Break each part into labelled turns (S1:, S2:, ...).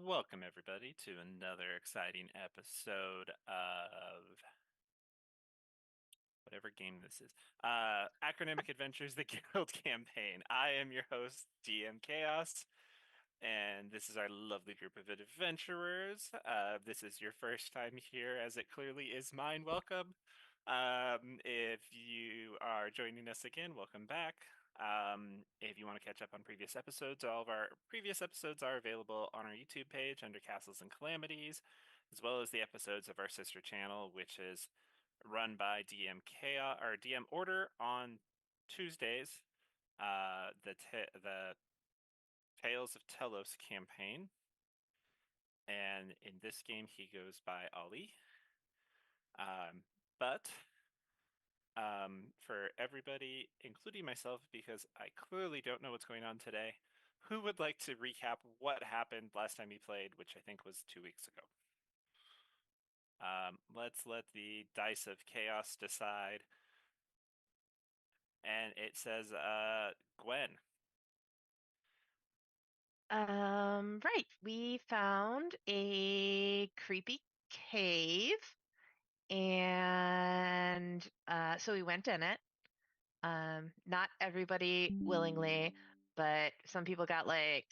S1: Welcome, everybody, to another exciting episode of whatever game this is. Acronymic Adventures, the Guild Campaign. I am your host, DM Chaos, and this is our lovely group of adventurers. This is your first time here, as it clearly is mine. Welcome. If you are joining us again, welcome back. If you want to catch up on previous episodes, all of our previous episodes are available on our YouTube page under Castles and Calamities, as well as the episodes of our sister channel, which is run by DM Chaos or DM Order on Tuesdays. The Tales of Telos campaign, and in this game he goes by Ali. But for everybody, including myself, because I clearly don't know what's going on today, who would like to recap what happened last time we played, which I think was 2 weeks ago? Let's let the dice of chaos decide. And it says, Gwen.
S2: Right. We found a creepy cave and so we went in it. Not everybody willingly, but some people got like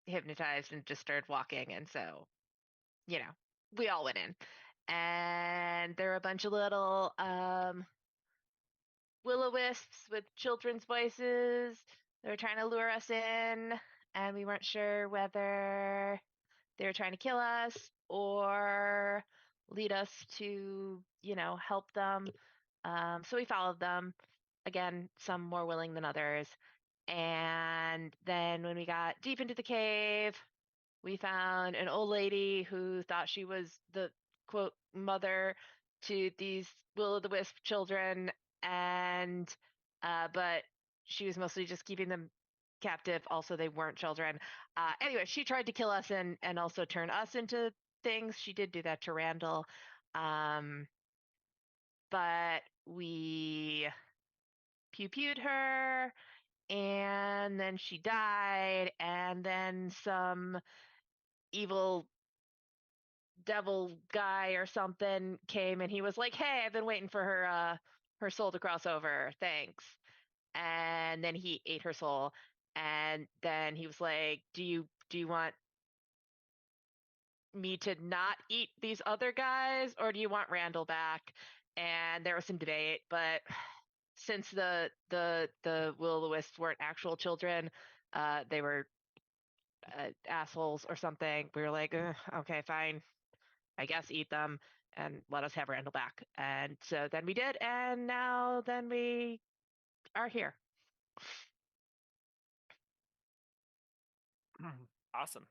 S2: hypnotized and just started walking, and so, you know, we all went in. And there were a bunch of little will-o-wisps with children's voices. They were trying to lure us in, and we weren't sure whether they were trying to kill us or lead us to, help them. So we followed them. Again, some more willing than others. And then when we got deep into the cave, we found an old lady who thought she was the quote mother to these will-o'-the-wisp children, and but she was mostly just keeping them captive. Also, they weren't children. Anyway, she tried to kill us and also turn us into things. She did do that to Randall, um, but we pew-pewed her, and then she died, and then some evil devil guy or something came, and he was like, "Hey, I've been waiting for her soul to cross over. Thanks." And then he ate her soul, and then he was like, "Do you want me to not eat these other guys, or do you want Randall back?" And there was some debate, but since the will-o'-the-wisps weren't actual children, they were assholes or something. We were like, "Ugh, okay, fine, I guess eat them and let us have Randall back." And so then we did, and now then we are here.
S1: Awesome.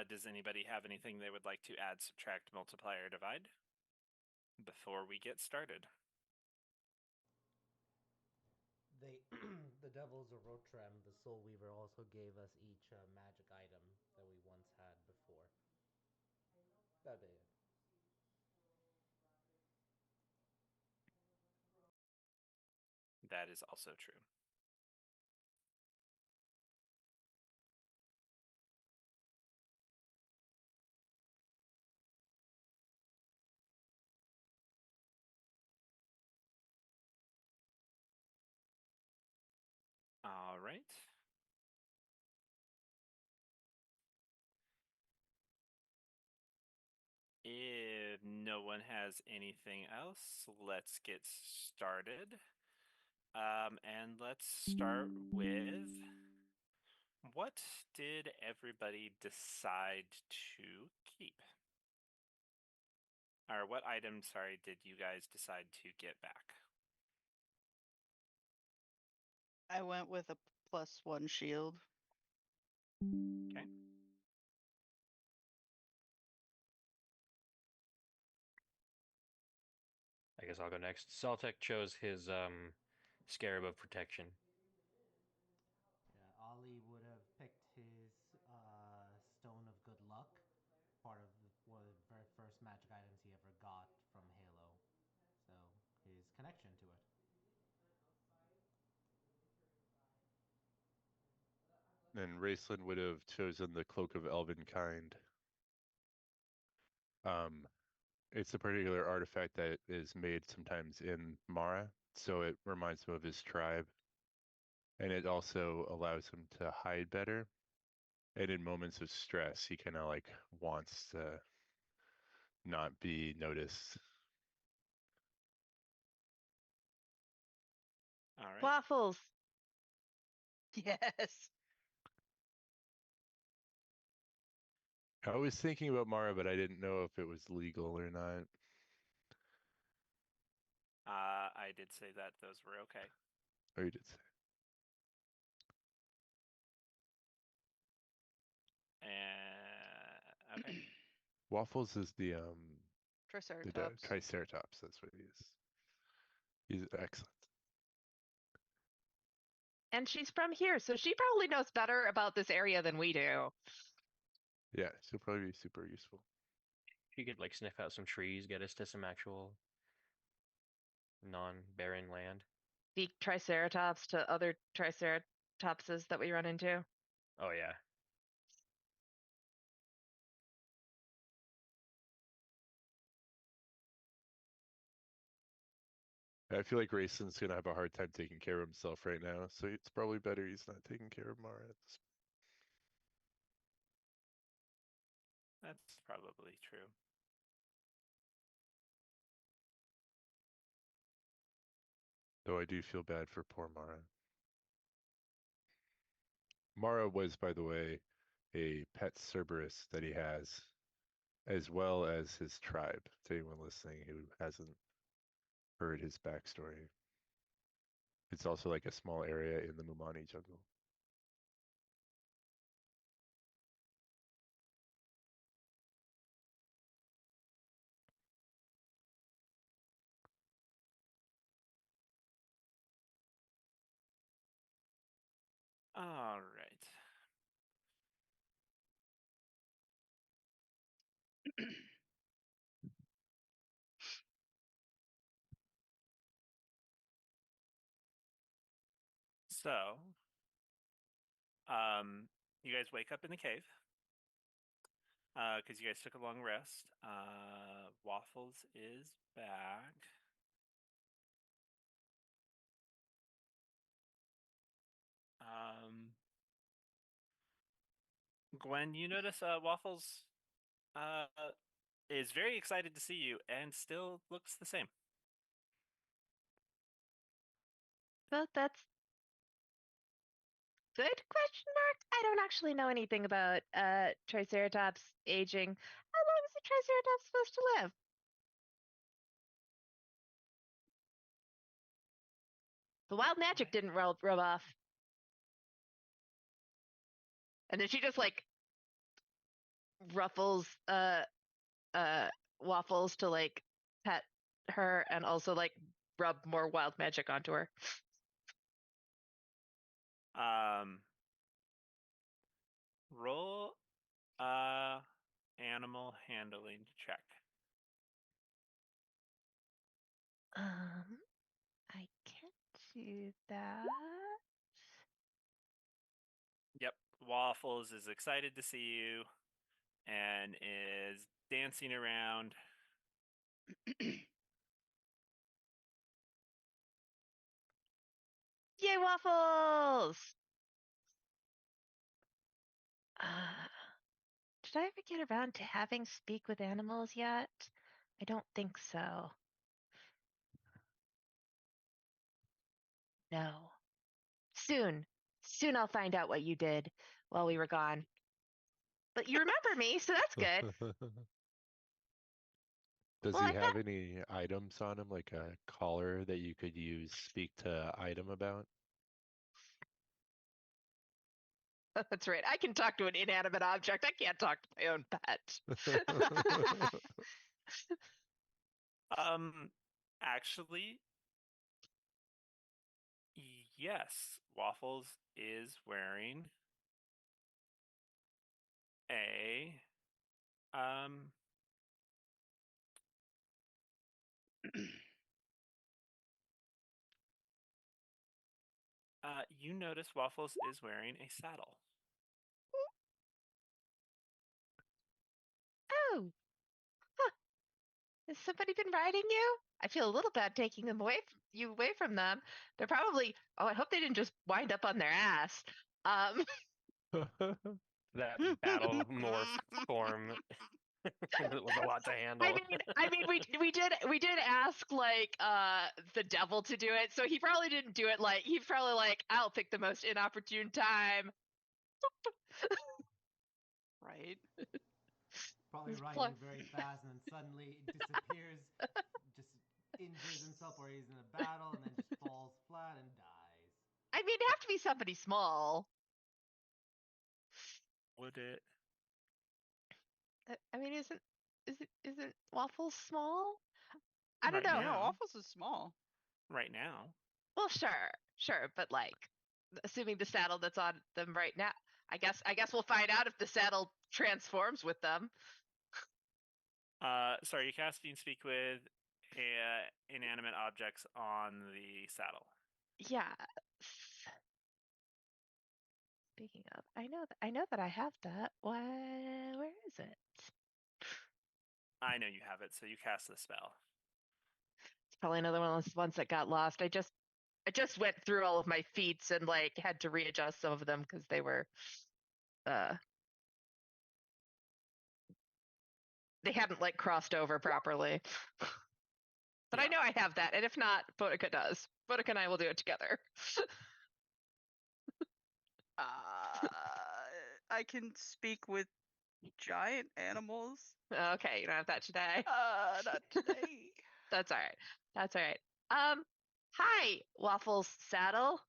S1: Does anybody have anything they would like to add, subtract, multiply, or divide before we get started?
S3: They, the Devils of Rotrem, the Soul Weaver, also gave us each a magic item that we once had before. That'd be it.
S1: That is also true. All right. If no one has anything else, let's get started. And let's start with, what did everybody decide to keep? Or what item, sorry, did you guys decide to get back?
S4: I went with a +1 shield.
S1: Okay.
S5: I guess I'll go next. Celtic chose his Scarab of Protection.
S3: Yeah, Ollie would have picked his Stone of Good Luck, part of one of the very first magic items he ever got from Halo. So his connection to it.
S6: and Raceland would have chosen the Cloak of Elvenkind. It's a particular artifact that is made sometimes in Mara, so it reminds him of his tribe. And it also allows him to hide better. And in moments of stress, he kind of like wants to not be noticed.
S1: All right.
S2: Waffles.
S4: Yes.
S6: I was thinking about Mara, but I didn't know if it was legal or not.
S1: I did say that those were okay.
S6: Oh, you did say.
S1: And okay.
S6: Waffles is the
S4: Triceratops.
S6: Triceratops. That's what he is. He's excellent.
S2: And she's from here, so she probably knows better about this area than we do.
S6: Yeah, she'll probably be super useful.
S5: She could like sniff out some trees, get us to some actual non-barren land.
S2: Speak Triceratops to other Triceratopses that we run into.
S5: Oh yeah.
S6: I feel like Rayson's gonna have a hard time taking care of himself right now, so it's probably better he's not taking care of Mara at this.
S1: That's probably true.
S6: Though I do feel bad for poor Mara. Mara was, by the way, a pet Cerberus that he has, as well as his tribe. To anyone listening who hasn't heard his backstory, it's also like a small area in the Mumani jungle.
S1: All right. So, you guys wake up in the cave because you guys took a long rest. Waffles is back. Gwen, you notice Waffles is very excited to see you and still looks the same.
S2: But that's good question mark. I don't actually know anything about Triceratops aging. How long is a Triceratops supposed to live? The wild magic didn't rub off. And then she just like ruffles Waffles to like pet her and also like rub more wild magic onto her.
S1: Roll animal handling check.
S2: I can't do that.
S1: Yep, Waffles is excited to see you and is dancing around.
S2: Yay, Waffles! Did I ever get around to having speak with animals yet? I don't think so. No. Soon. Soon I'll find out what you did while we were gone. But you remember me, so that's good.
S6: Does
S2: Well,
S6: he
S2: I
S6: have any items on him, like a collar that you could use speak to item about?
S2: that's right. I can talk to an inanimate object. I can't talk to my own pet.
S1: Actually, yes, Waffles is wearing a you notice Waffles is wearing a saddle.
S2: Oh, huh. Has somebody been riding you? I feel a little bad taking them away from them. They're probably. Oh, I hope they didn't just wind up on their ass. Um,
S5: That battle morph form it was a lot to handle.
S2: I mean, we did ask like the devil to do it, so he probably didn't do it like he's probably like I'll pick the most inopportune time.
S4: Right.
S3: Probably
S2: Just
S3: riding very fast and then suddenly disappears, just injures himself or he's in a battle and then just falls flat and dies.
S2: I mean, it'd have to be somebody small.
S1: Would it?
S2: I mean, isn't Waffles small? I don't
S1: Right
S2: know.
S4: Yeah,
S1: now.
S4: Waffles is small.
S1: Right now.
S2: Well, sure, but like, assuming the saddle that's on them right now, I guess we'll find out if the saddle transforms with them.
S1: Sorry, you casting speak with inanimate objects on the saddle.
S2: Yeah. Speaking of, I know that I have that. Where is it?
S1: I know you have it, so you cast the spell.
S2: It's probably another one of those ones that got lost. I just went through all of my feats and like had to readjust some of them because they were they hadn't like crossed over properly. But I
S1: Yeah.
S2: know I have that, and if not, Boudica does. Boudica and I will do it together.
S4: I can speak with giant animals.
S2: Okay, you don't have that today.
S4: Not today.
S2: That's all right. That's all right. Hi, Waffles Saddle.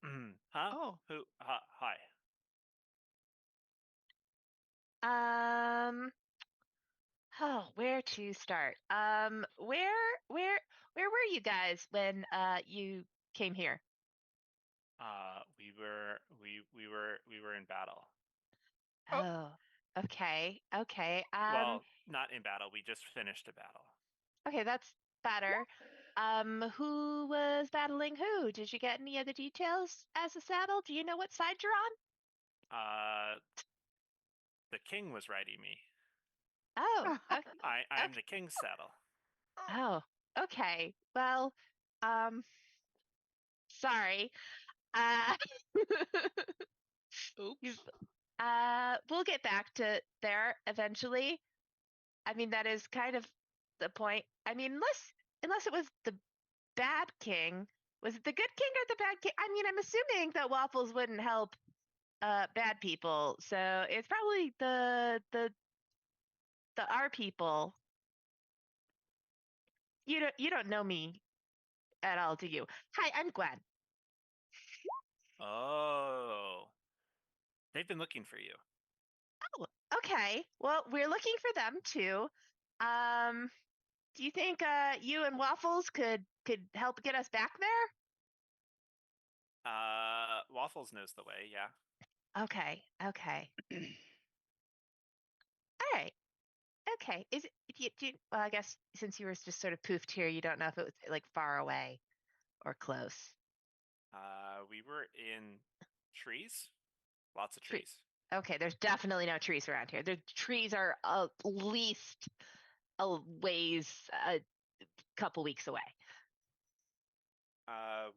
S1: Huh?
S4: Oh,
S1: Who? Hi.
S2: Oh, where to start? Where were you guys when you came here?
S1: We were in battle.
S4: Oh.
S2: Oh, okay, okay.
S1: Well, not in battle. We just finished a battle.
S2: Okay, that's better. Who was battling who? Did you get any other details as a saddle? Do you know what side you're on?
S1: The king was riding me.
S2: Oh, okay.
S1: I'm the king's saddle.
S2: Oh, okay. Well, sorry. Uh,
S4: Oops.
S2: we'll get back to there eventually. I mean, that is kind of the point. I mean, unless it was the bad king. Was it the good king or the bad king? I mean, I'm assuming that Waffles wouldn't help bad people, so it's probably the our people. You don't know me at all, do you? Hi, I'm Gwen.
S1: Oh. They've been looking for you.
S2: Oh, okay. Well, we're looking for them too. Um, do you think you and Waffles could help get us back there?
S1: Waffles knows the way, yeah.
S2: Okay, okay. All right. Okay. Is it well, I guess since you were just sort of poofed here, you don't know if it was like far away or close.
S1: We were in trees. Lots of
S2: Tree-
S1: trees.
S2: Okay, there's definitely no trees around here. The trees are at least a ways a couple weeks away.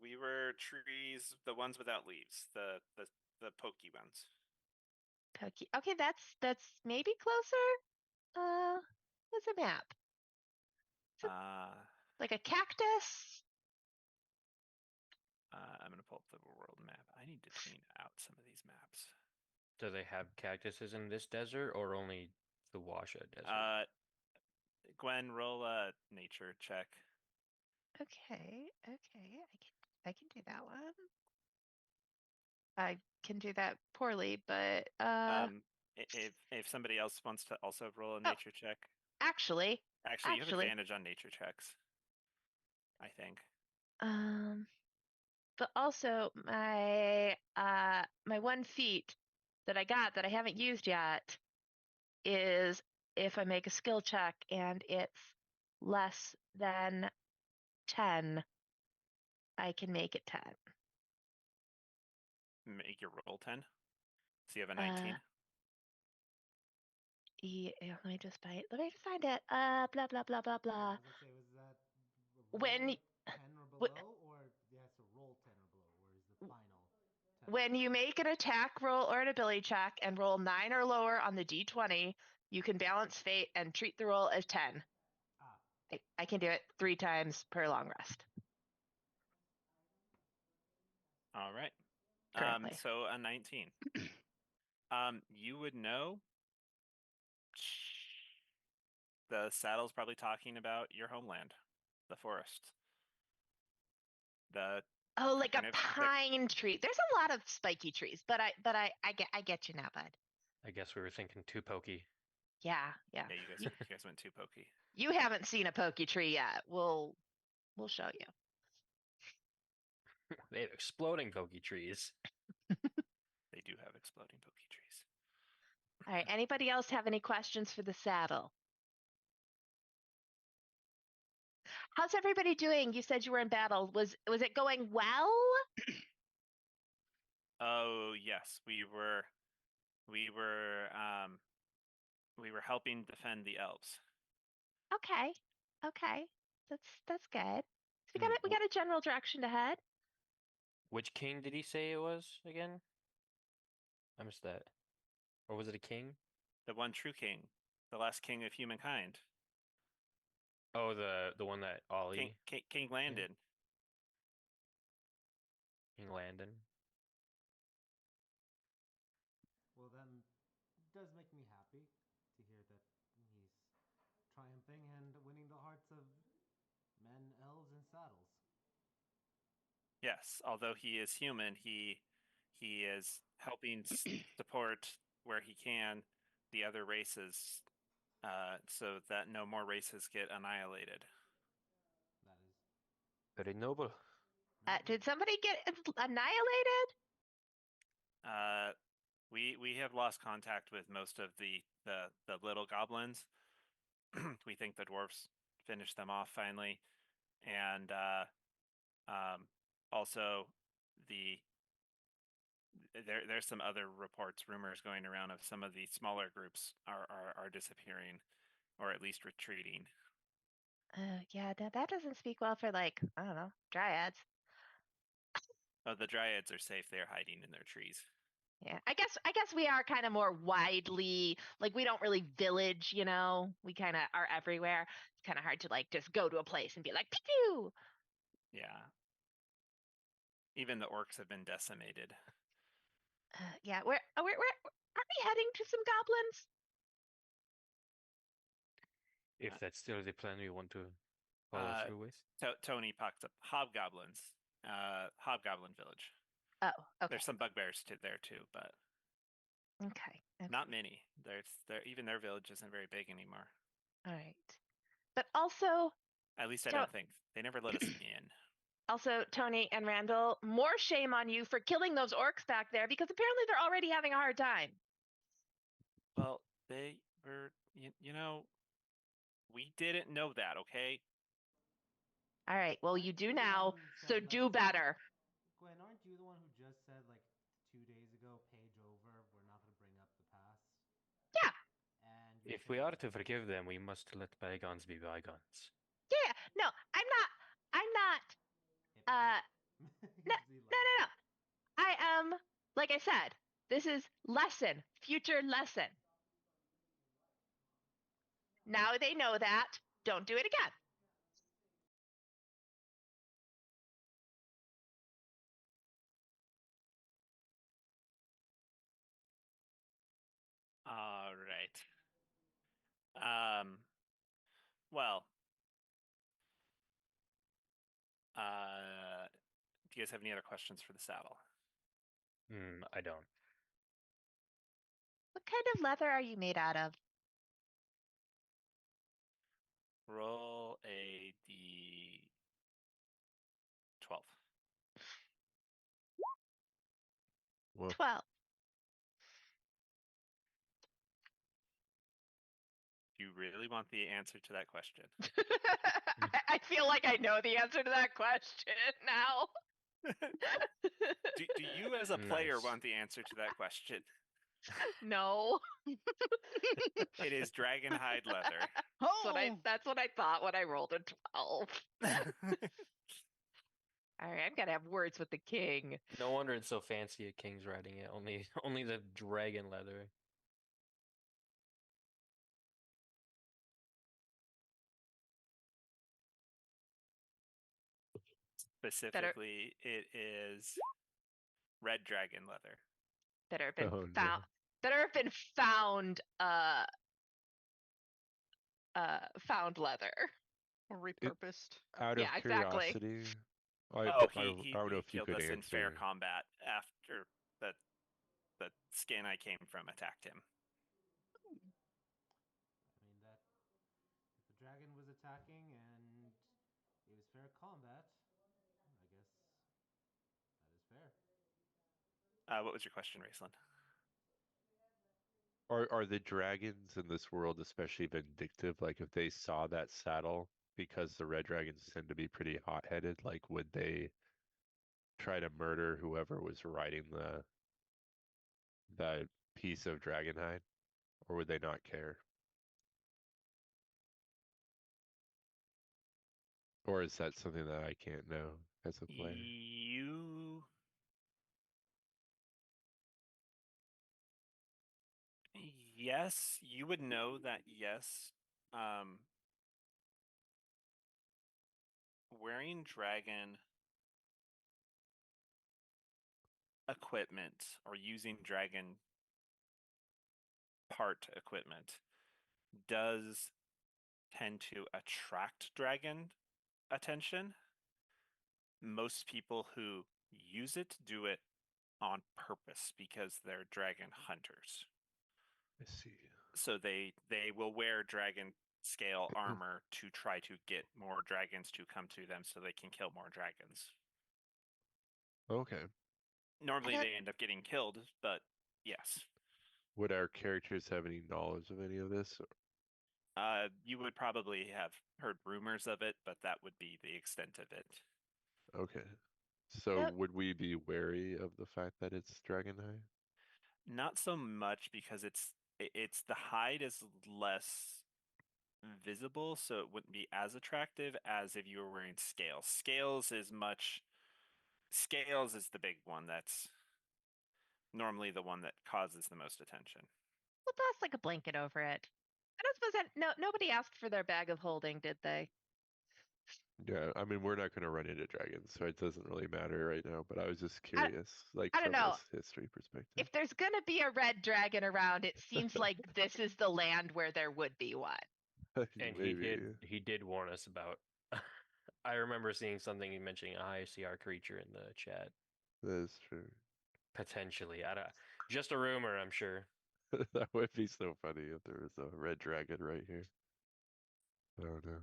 S1: We were trees, the ones without leaves, the pokey ones.
S2: Okay, that's maybe closer. What's a map?
S1: Uh,
S2: Like a cactus?
S1: I'm gonna pull up the world map. I need to clean out some of these maps.
S5: Do they have cactuses in this desert or only the Washa desert?
S1: Gwen, roll a nature check.
S2: Okay, I can do that one. I can do that poorly, but
S1: If somebody else wants to also roll a nature check.
S2: actually,
S1: Actually, you have advantage on nature checks. I think.
S2: but also my one feat that I got that I haven't used yet is if I make a skill check and it's less than 10, I can make it 10.
S1: Make your roll 10. So you have a
S2: Uh,
S1: 19.
S2: Let me just find it. Blah blah blah blah
S3: Yeah,
S2: blah.
S3: I was gonna say, was that roll
S2: When
S3: like 10 or below, or it has to roll 10 or below, or is the final 10?
S2: when you make an attack roll or an ability check and roll 9 or lower on the d20, you can balance fate and treat the roll as 10.
S3: Ah,
S2: I can do it 3 times per long rest
S1: All right.
S2: currently.
S1: So a 19. You would know. The saddle's probably talking about your homeland, the forest. The
S2: Oh, like a
S1: Acronymic-
S2: pine tree. There's a lot of spiky trees, but I get you now, bud.
S5: I guess we were thinking too pokey.
S2: Yeah.
S1: Yeah, you guys went too pokey.
S2: You haven't seen a pokey tree yet. We'll show you.
S5: They have exploding pokey trees.
S1: They do have exploding pokey trees.
S2: All right. Anybody else have any questions for the saddle? How's everybody doing? You said you were in battle. Was it going well?
S1: Oh yes, we were helping defend the elves.
S2: Okay. Okay. That's good. So we
S5: Hmm,
S2: got a general direction to head.
S5: Which king did he say it was again? I missed that. Or was it a king?
S1: The one true king, the last king of humankind.
S5: Oh, the one that Ollie
S1: King Landon.
S5: King Landon.
S3: well then, it does make me happy to hear that he's triumphing and winning the hearts of men, elves, and saddles.
S1: Yes, although he is human, he is helping support where he can the other races, so that no more races get annihilated.
S3: That is
S5: Very noble.
S2: Did somebody get annihilated?
S1: We have lost contact with most of the little goblins. We think the dwarves finished them off finally, and also there's some other reports, rumors going around of some of the smaller groups are disappearing, or at least retreating.
S2: Yeah, that doesn't speak well for, like, I don't know, dryads.
S1: Oh, the dryads are safe; they're hiding in their trees.
S2: Yeah, I guess we are kind of more widely, like, we don't really village, you know. We kind of are everywhere. It's kind of hard to, like, just go to a place and be like, pew.
S1: Yeah. Even the orcs have been decimated.
S2: Yeah, we're aren't we heading to some goblins?
S5: If that's still the plan we want to follow through with.
S1: Tony popped up hobgoblins, hobgoblin village.
S2: Oh, okay.
S1: There's some bugbears there too, but
S2: Okay.
S1: not many. Even their village isn't very big anymore.
S2: All right. But also,
S1: At least I
S2: So-
S1: don't think they never let us in.
S2: also, Tony and Randall, more shame on you for killing those orcs back there, because apparently they're already having a hard time.
S1: Well, they were, you know, we didn't know that, okay?
S2: All right. Well, you do
S3: The
S2: now,
S3: one
S2: so
S3: said, like,
S2: do better.
S3: Gwen, aren't you the one who just said, like, 2 days ago, page over, we're not going to bring up the past?
S2: Yeah.
S3: And you're
S5: If we
S3: saying
S5: are to forgive them, we must let bygones be bygones.
S2: Yeah. No, I'm not.
S3: hypocrite.
S2: No,
S3: He
S2: no,
S3: laughed.
S2: no, no. I am, like I said, this is lesson, future lesson. Now they know that. Don't do it again.
S1: All right. Well, do you guys have any other questions for the saddle?
S5: I don't.
S2: What kind of leather are you made out of?
S1: Roll a d12.
S6: Well,
S2: 12.
S1: Do you really want the answer to that question?
S2: I feel like I know the answer to that question now.
S1: Do you as a player
S5: Nice.
S1: want the answer to that question?
S2: No.
S1: It is dragon hide leather.
S4: Oh,
S2: That's what I thought when I rolled a 12. All right, I'm gonna have words with the king.
S5: No wonder it's so fancy a king's riding it. Only the dragon leather.
S1: Specifically, it is red dragon leather.
S2: Better have been
S6: Oh, no.
S2: found. Better have been found. Found leather.
S4: or repurposed.
S6: Out
S2: Yeah,
S6: of
S2: exactly.
S6: curiosity,
S1: He
S6: I don't know if you
S1: killed
S6: could
S1: us in fair
S6: answer.
S1: combat after the skin I came from attacked him.
S3: I mean that if a dragon was attacking and it was fair combat, I guess that is fair.
S1: What was your question, Raceland?
S6: Are the dragons in this world especially vindictive? Like if they saw that saddle, because the red dragons tend to be pretty hot-headed, like would they try to murder whoever was riding that piece of dragon hide, or would they not care? Or is that something that I can't know as a player?
S1: Yes, you would know that. Yes, wearing dragon equipment or using dragon part equipment does tend to attract dragon attention. Most people who use it do it on purpose because they're dragon hunters.
S6: I see.
S1: So they will wear dragon scale armor to try to get more dragons to come to them so they can kill more dragons.
S6: Okay.
S1: Normally they end up getting killed, but yes.
S6: Would our characters have any knowledge of any of this?
S1: You would probably have heard rumors of it, but that would be the extent of it.
S6: Okay. So
S2: Yep.
S6: would we be wary of the fact that it's dragon hide?
S1: Not so much because it's the hide is less visible, so it wouldn't be as attractive as if you were wearing scales. Scales is the big one that's normally the one that causes the most attention.
S2: Well, that's like a blanket over it. I don't suppose that nobody asked for their bag of holding, did they?
S6: Yeah, I mean, we're not going to run into dragons, so it doesn't really matter right now, but I was just
S2: I
S6: curious, like
S2: I don't
S6: from
S2: know.
S6: a history perspective.
S2: If there's gonna be a red dragon around, it seems like this is the land where there would be one.
S5: And
S6: Maybe.
S5: he did warn us about. I remember seeing something mentioning a high CR creature in the chat.
S6: That is true.
S5: Potentially, I don't. Just a rumor, I'm sure.
S6: That would be so funny if there was a red dragon right here. Oh no.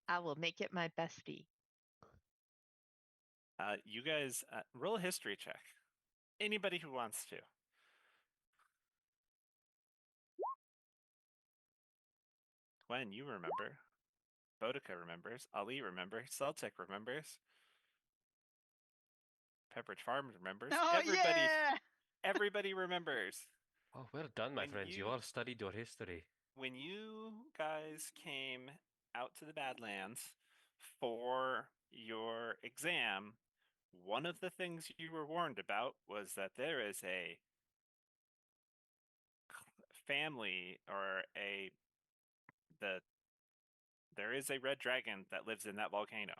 S2: I will make it my bestie.
S1: You guys roll a history check. Anybody who wants to. Gwen, you remember. Bodica remembers. Ali remembers. Celtic remembers. Pepperidge Farm remembers.
S4: Oh yeah!
S1: Everybody remembers.
S5: Oh, well done, my
S1: When
S5: friends. You
S1: you-
S5: all studied your history.
S1: When you guys came out to the Badlands for your exam, one of the things you were warned about was that there is a family or there is a red dragon that lives in that volcano.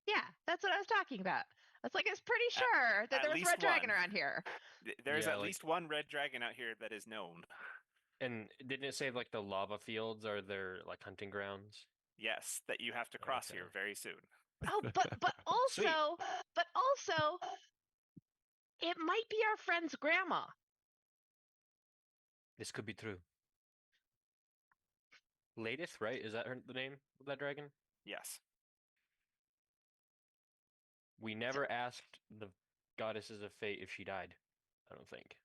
S2: Yeah, that's what I was talking about. I was like, I was pretty sure that
S1: at
S2: there was a
S1: least
S2: red dragon
S1: one.
S2: around here.
S1: There's
S5: Yeah,
S1: at
S5: like-
S1: least one red dragon out here that is known.
S5: And didn't it say like the lava fields are their like hunting grounds?
S1: Yes, that you have to cross
S5: Okay.
S1: here very soon.
S2: Oh, but
S5: Sweet.
S2: also, it might be our friend's grandma.
S5: This could be true. Ladith, right? Is that the name of that dragon?
S1: Yes.
S5: We never asked the goddesses of fate if she died. I don't think.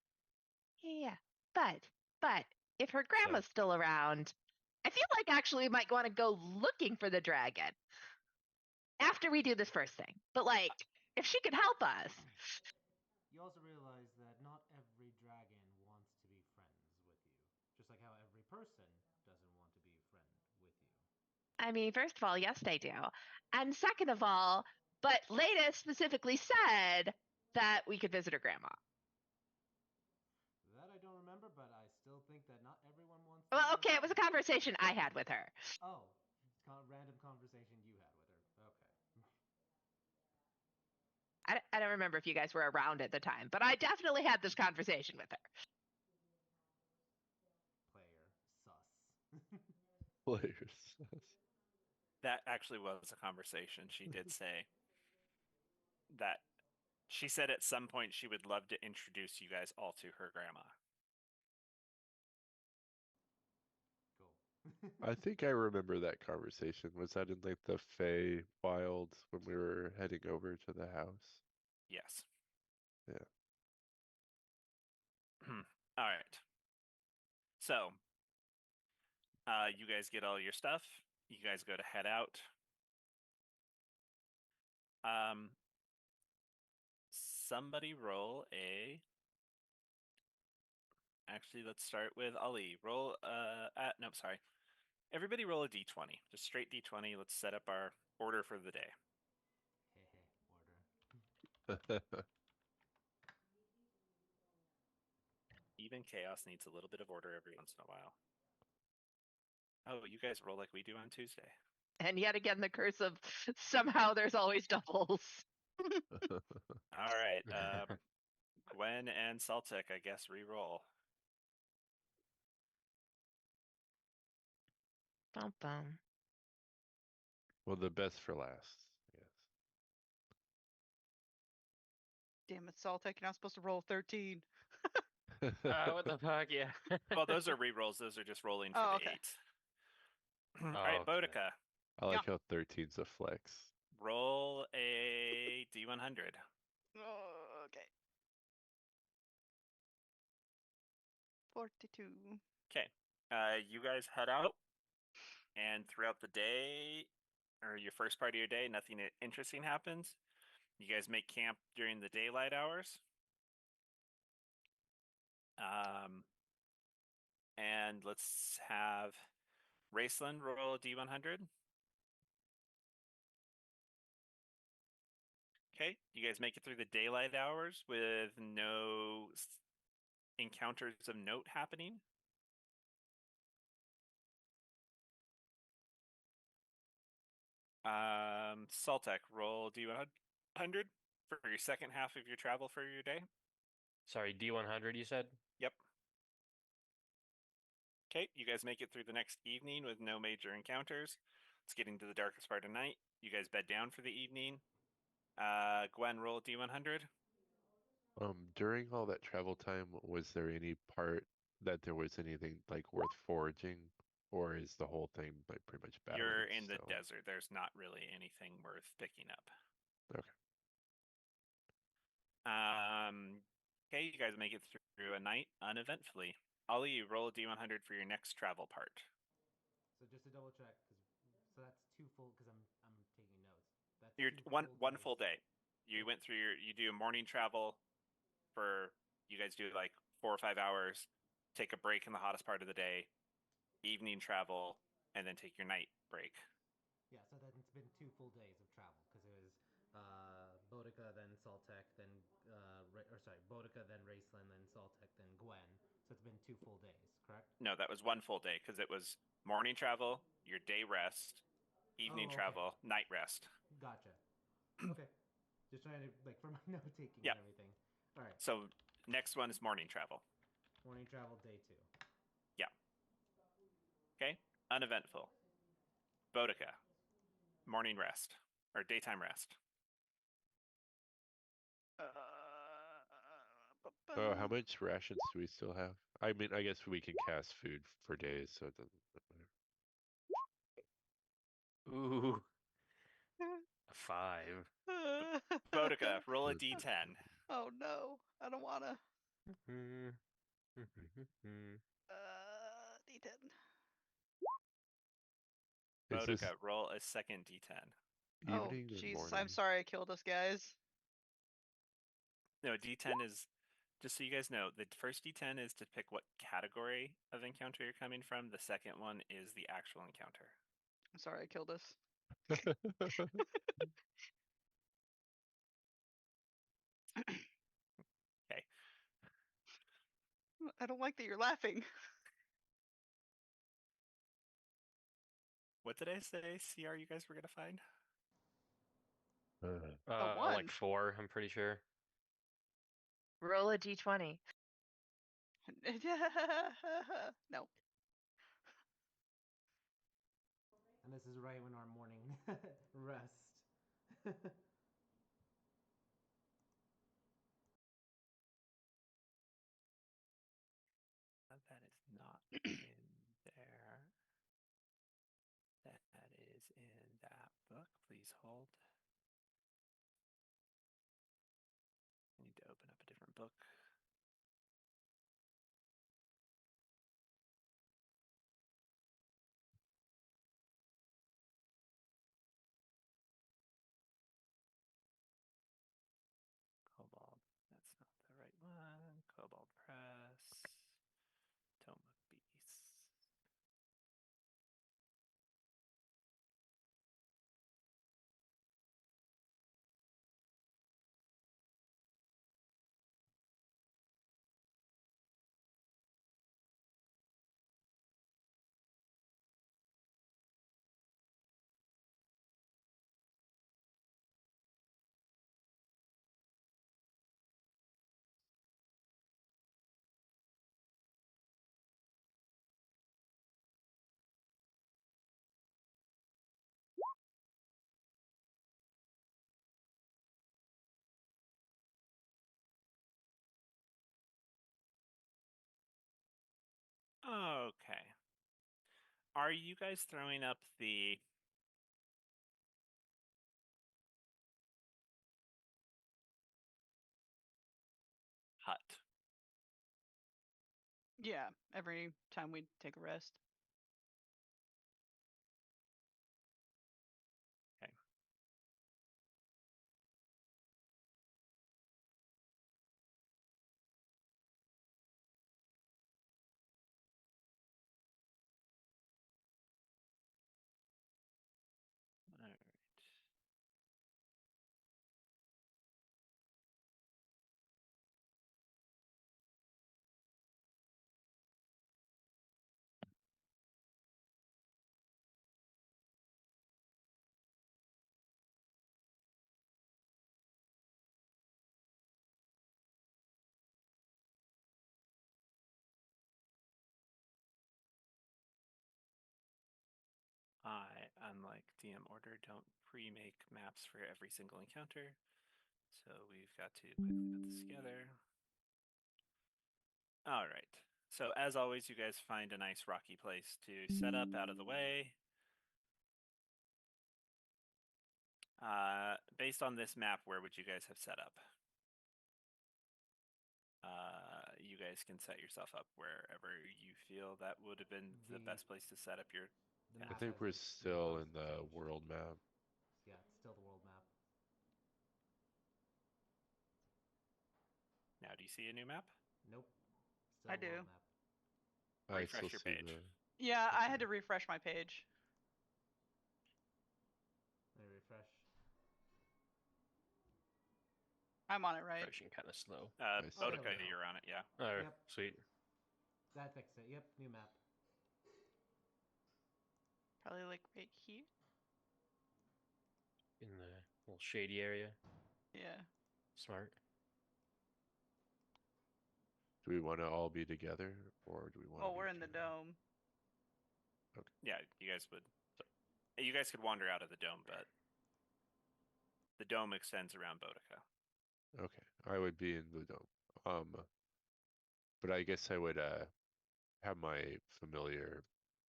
S2: Yeah, but if her grandma's still around, I feel like actually we might want to go looking for the dragon after we do this first thing. But like, if she could help us,
S3: You also realize that not every dragon wants to be friends with you. Just like how every person doesn't want to be a friend with you.
S2: I mean, first of all, yes, they do. And second of all, but Leda specifically said that we could visit her grandma.
S3: That I don't remember, but I still think that not everyone wants to
S2: Well,
S3: be
S2: okay, it was a
S3: friend.
S2: conversation I had with her.
S3: Oh, random conversation you had with her. Okay.
S2: I don't remember if you guys were around at the time, but I definitely had this conversation with her.
S3: Player sus.
S6: Players.
S1: That actually was a conversation. She did say that she said at some point she would love to introduce you guys all to her grandma.
S3: Cool.
S6: I think I remember that conversation. Was that in like the Fey Wild when we were heading over to the house?
S1: Yes.
S6: Yeah.
S1: All right. So, you guys get all your stuff. You guys go to head out. Somebody roll a. Actually, let's start with Ali. Roll no, sorry. Everybody roll a d20. Just straight d20. Let's set up our order for the day.
S3: Order.
S1: Even chaos needs a little bit of order every once in a while. Oh, you guys roll like we do on Tuesday.
S2: And yet again, the curse of somehow there's always doubles.
S1: All right. Gwen and Celtic, I guess, re-roll.
S2: Bum bum.
S6: Well, the best for last, I
S4: Damn it, Saltec, you're not supposed to roll 13.
S6: guess.
S5: What the fuck? Yeah.
S1: Well, those are re-rolls. Those are just rolling for
S4: Oh,
S1: the
S4: okay.
S1: 8. All
S5: Oh,
S1: right,
S5: okay.
S1: Boudica,
S6: I like how 13's a flex.
S1: roll a d100.
S4: Oh, okay. 42.
S1: Okay. You guys head out, and throughout the day, or your first part of your day, nothing interesting happens. You guys make camp during the daylight hours. And let's have Raceland roll a d100. Okay, you guys make it through the daylight hours with no encounters of note happening. Saltec, roll d100 for your second half of your travel for your day.
S5: Sorry, D100 you said?
S1: Yep. Okay, you guys make it through the next evening with no major encounters. It's getting to the darkest part of night. You guys bed down for the evening. Gwen, roll d100.
S6: During all that travel time, was there any part that there was anything like worth foraging, or is the whole thing like pretty much
S1: You're
S6: battling
S1: in the
S6: still?
S1: desert. There's not really anything worth picking up.
S6: Okay.
S1: Okay, you guys make it through a night uneventfully. Ali, roll a d100 for your next travel part.
S3: So just to double check, so that's two full. Because I'm taking notes. That's
S1: You're
S3: two
S1: one
S3: full days.
S1: full day. You went through you do a morning travel for you guys do like 4 or 5 hours, take a break in the hottest part of the day, evening travel, and then take your night break.
S3: Yeah, so then it's been 2 full days of travel because it was Boudica, then Saltec, then Boudica, then Raceland, then Saltec, then Gwen. So it's been 2 full days, correct?
S1: No, that was one full day because it was morning travel, your day rest, evening
S3: Oh, okay.
S1: travel, night rest.
S3: Gotcha. Okay. Just trying to like for my note taking
S1: Yeah.
S3: and everything. All right.
S1: So next one is morning travel.
S3: Morning travel day 2.
S1: Yeah. Okay. Uneventful. Boudica. Morning rest or daytime rest.
S6: Oh, how much rations do we still have? I mean, I guess we can cast food for days, so it doesn't matter.
S5: Ooh, a 5.
S1: Boudica, roll a d10.
S4: Oh no, I don't wanna.
S5: Mm-hmm.
S4: D10.
S6: Is this
S1: Boudica, roll a second d10.
S4: Oh,
S6: evening or
S4: jeez,
S6: morning?
S4: I'm sorry I killed us, guys.
S1: No, D10 is just so you guys know. The first D10 is to pick what category of encounter you're coming from. The second one is the actual encounter.
S4: I'm sorry I killed us.
S1: Okay.
S4: I don't like that you're laughing.
S1: What did I say? CR you guys were gonna find?
S4: one.
S5: Like 4, I'm pretty sure.
S2: Roll a d20.
S4: No.
S3: And this is right when our morning rest.
S1: That is not in there. That is in that book. Please hold. I need to open up a different book. Cobalt. That's not the right one. Cobalt Press. Tome of Beasts. Okay. Are you guys throwing up the hut?
S4: Yeah, every time we take a rest.
S1: Okay. All right. I, unlike DM Order, don't pre-make maps for every single encounter. So we've got to quickly put this together. All right. So as always, you guys find a nice rocky place to set up out of the way. Based on this map, where would you guys have set up? You guys can set yourself up wherever you feel that would have been the best place to set up your.
S3: The
S6: I
S3: map
S6: think
S3: has
S6: we're
S3: a
S6: still in
S3: post
S6: the
S3: page.
S6: world map.
S3: Yeah, it's still the world map.
S1: Now, do you see a new map?
S3: Nope. Still
S4: I
S3: the world
S4: do.
S3: map.
S6: I
S1: Refresh
S6: still
S1: your
S6: see
S1: page.
S4: Yeah, I had
S6: Okay.
S4: to refresh my page.
S3: Let me refresh.
S4: I'm on it, right?
S5: Refreshing kind of slow.
S6: I see.
S3: Oh, there
S1: Boudica,
S3: we go.
S1: you're on it, yeah.
S5: Oh,
S3: Yep.
S5: sweet.
S3: That fixed it. Yep, new map.
S4: Probably like right here.
S5: In the little shady area.
S4: Yeah.
S5: Smart.
S6: Do we want to all be together, or do we want to
S4: Well,
S6: be
S4: we're in the
S6: kind of-
S4: dome.
S1: Yeah, you guys would. You guys could wander out of the dome, but the dome extends around Boudica.
S6: Okay, I would be in the dome. But I guess I would have my familiar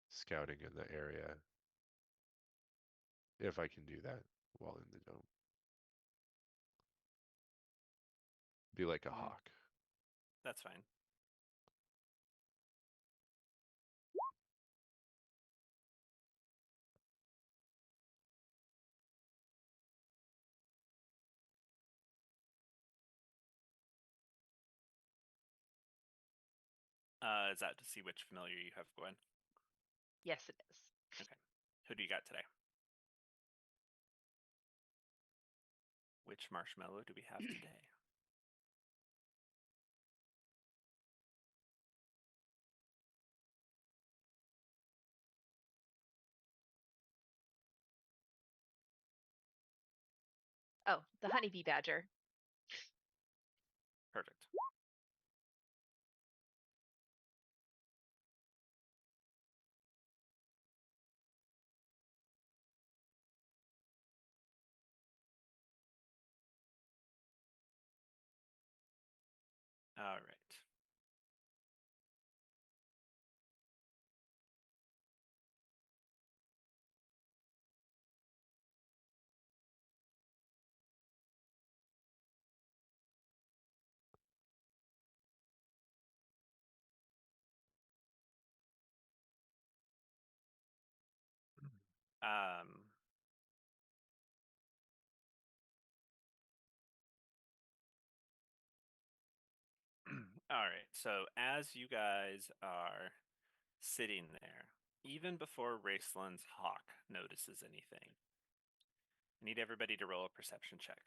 S6: scouting in the area if I can do that while in the dome. Be like a hawk.
S1: That's fine. Is that to see which familiar you have, Gwen?
S2: Yes, it is.
S1: Okay. Who do you got today? Which marshmallow do we have today?
S2: Oh, the honeybee badger.
S1: Perfect. All right. Um, all right. So as you guys are sitting there, even before Raceland's hawk notices anything, I need everybody to roll a perception check.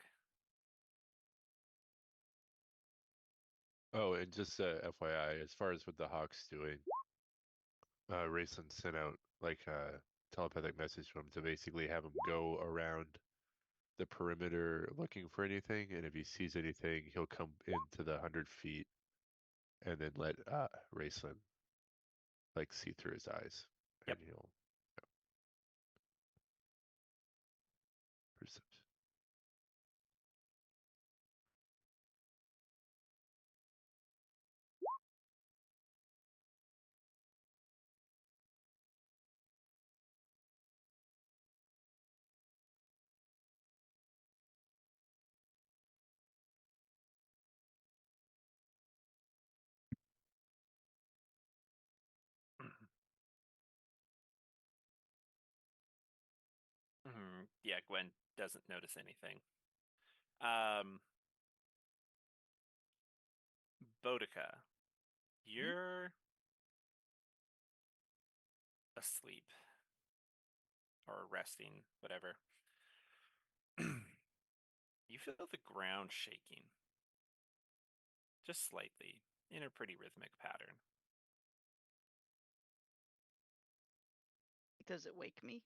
S6: Oh, and just FYI, as far as what the Hawk's doing, Raceland sent out like a telepathic message to him to basically have him go around the perimeter looking for anything, and if he sees anything, he'll come into the 100 feet and then let Raceland like see through his eyes,
S1: Yep.
S6: and he'll perception.
S1: Yeah, Gwen doesn't notice anything. Boudica, you're asleep or resting, whatever. You feel the ground shaking, just slightly, in a pretty rhythmic pattern.
S4: Does it wake me?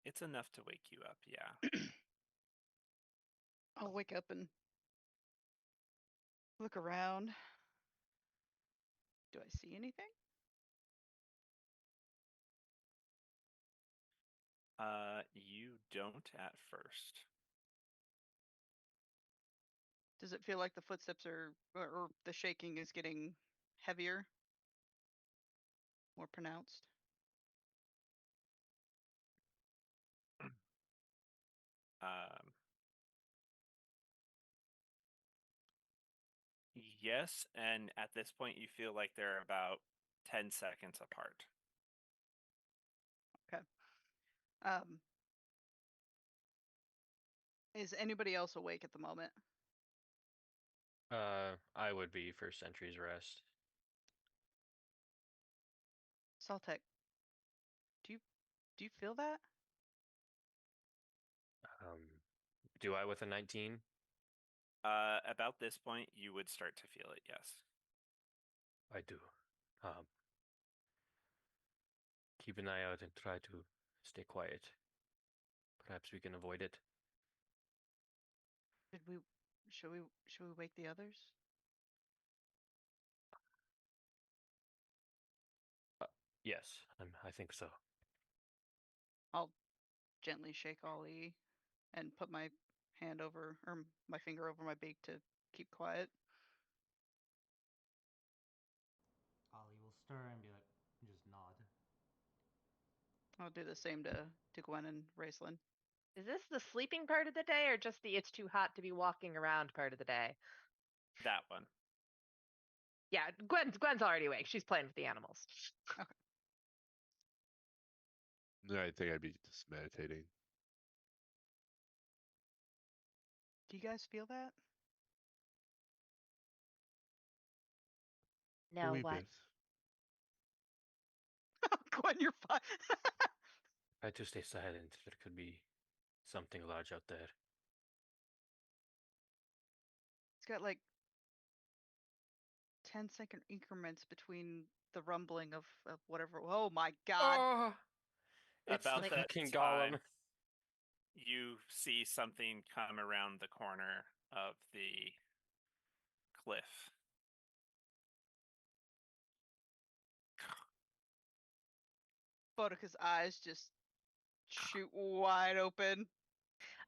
S1: It's enough to wake you up, yeah.
S4: I'll wake up and look around. Do I see anything?
S1: You don't at first.
S4: Does it feel like the footsteps are, or the shaking is getting heavier? More pronounced?
S1: Um, yes, and at this point you feel like they're about 10 seconds apart.
S4: Okay. Is anybody else awake at the moment?
S5: I would be for Sentry's Rest.
S4: Saltec, do you feel that?
S5: Do I with a 19?
S1: About this point, you would start to feel it, yes.
S5: I do. Keep an eye out and try to stay quiet. Perhaps we can avoid it.
S4: Should we wake the others?
S5: Yes, I think so.
S4: I'll gently shake Ollie and put my hand over, or my finger over my beak to keep quiet.
S3: Ollie will stir and be like, just nod.
S4: I'll do the same to Gwen and Raceland.
S2: Is this the sleeping part of the day or just the it's too hot to be walking around part of the day?
S1: That one.
S2: Yeah, Gwen's already awake. She's playing with the animals.
S6: No, I think I'd be just meditating.
S4: Do you guys feel that?
S2: No,
S6: wee
S2: what?
S6: bit.
S4: Gwen, you're fine.
S5: Try to stay silent. There could be something large out there.
S4: It's got like 10-second increments between the rumbling of whatever. Oh my god.
S5: Oh, it's
S1: About
S5: the
S1: that
S5: fucking
S1: time,
S5: golem.
S1: you see something come around the corner of the cliff.
S4: Bodica's eyes just shoot wide open.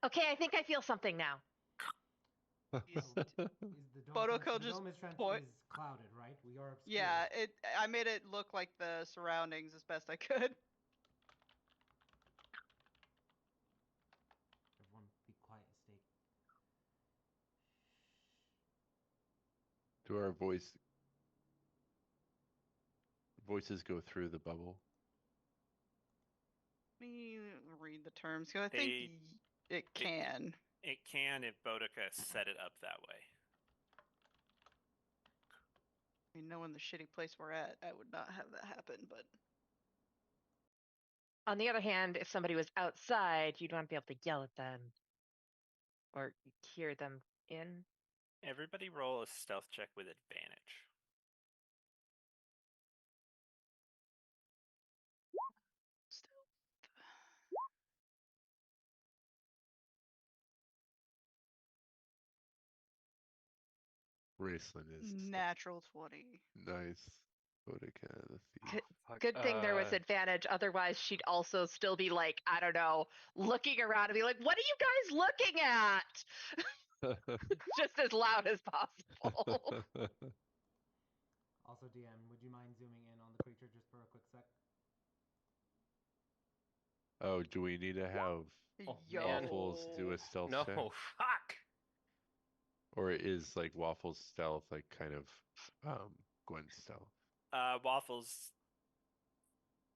S2: Okay, I think I feel something now.
S3: Is the dome
S4: Bodica
S3: trench, the
S4: just
S3: dome is,
S4: point-
S3: is clouded, right? We are obscured.
S4: Yeah, I made it look like the surroundings as best I could.
S3: Everyone be quiet, stay.
S6: Do our voices go through the bubble?
S4: Let me read the terms because I think it can.
S1: It can if Bodica set it up that way.
S4: I mean, knowing the shitty place we're at, I would not have that happen, but
S2: On the other hand, if somebody was outside, you'd want to be able to yell at them or hear them in.
S1: Everybody roll a stealth check with advantage.
S4: still.
S6: Raceland is
S4: Natural 20.
S6: nice. Boudica the thief.
S2: Good,
S5: Fuck,
S2: good thing there was advantage. Otherwise, she'd also still be like, I don't know, looking around and be like, what are you guys looking at? Just as loud as possible.
S3: Also, DM, would you mind zooming in on the creature just for a quick sec?
S6: Oh, do we need to have
S5: Oh,
S4: Yo.
S5: man.
S6: Waffles do a stealth
S5: no,
S6: check?
S5: fuck.
S6: Or is like Waffles stealth like kind of Gwen's stealth?
S1: Waffles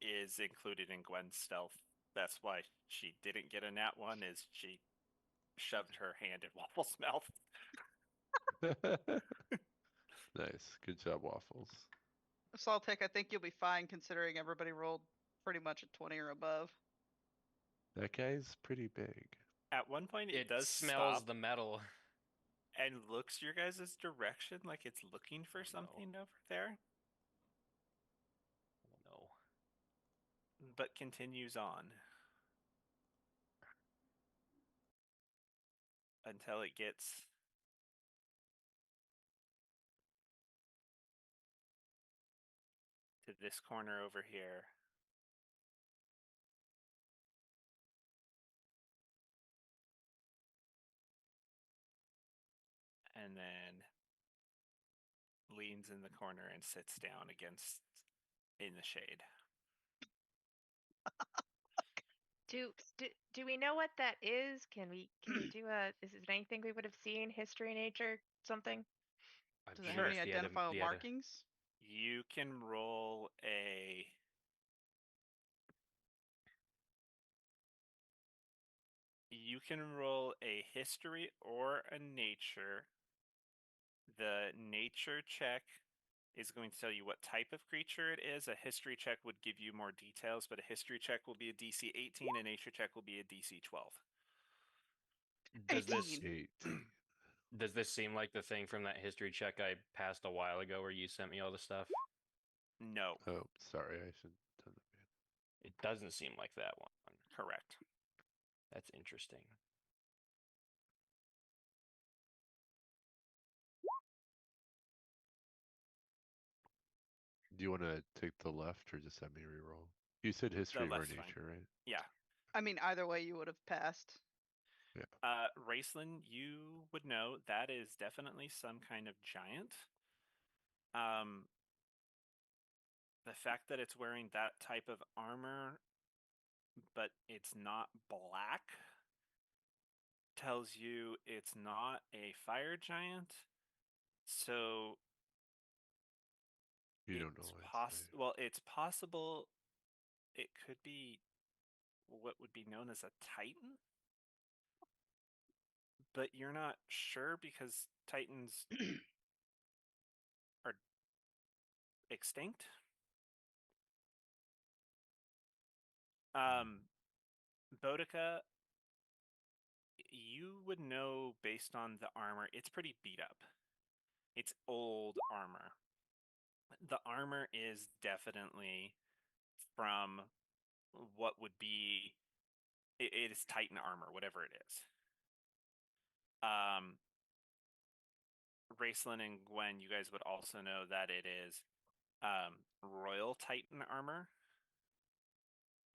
S1: is included in Gwen's stealth. That's why she didn't get a nat one, is she shoved her hand in Waffles' mouth.
S6: Nice. Good job, Waffles.
S4: Saltec, I think you'll be fine considering everybody rolled pretty much a 20 or above.
S6: That guy's pretty big.
S1: At one point, it does
S5: smells
S1: stop
S5: the metal.
S1: and looks your guys' direction like it's looking for
S5: Oh, no.
S1: something over there,
S5: Oh, no.
S1: but continues on until it gets to this corner over here. And then leans in the corner and sits down against in the shade.
S2: Do we know what that is? Can we do a? Is it anything we would have seen? History, nature, something?
S5: I'm
S4: Does it
S1: Sure.
S4: have any
S5: curious,
S4: identifiable markings?
S1: You can roll a history or a nature. The nature check is going to tell you what type of creature it is. A history check would give you more details, but a history check will be a DC 18, a nature check will be a DC 12.
S5: Does this
S4: 18.
S6: 18.
S5: does this seem like the thing from that history check I passed a while ago where you sent me all the stuff?
S1: No,
S6: Oh, sorry, I should have done that.
S5: It doesn't seem like that one.
S1: correct.
S5: That's interesting.
S6: Do you want to take the left or just have me reroll? You said history or
S1: left's
S6: nature,
S1: fine.
S6: right?
S1: Yeah.
S4: I mean, either way, you would have passed.
S1: Raceland, you would know that is definitely some kind of giant. The fact that it's wearing that type of armor, but it's not black, tells you it's not a fire giant. So
S6: You don't know why it's there.
S1: well, it's possible it could be what would be known as a titan, but you're not sure because titans are extinct. Boudica, you would know based on the armor, it's pretty beat up. It's old armor. The armor is definitely from what would be it is Titan armor, whatever it is. Raceland and Gwen, you guys would also know that it is Royal Titan armor.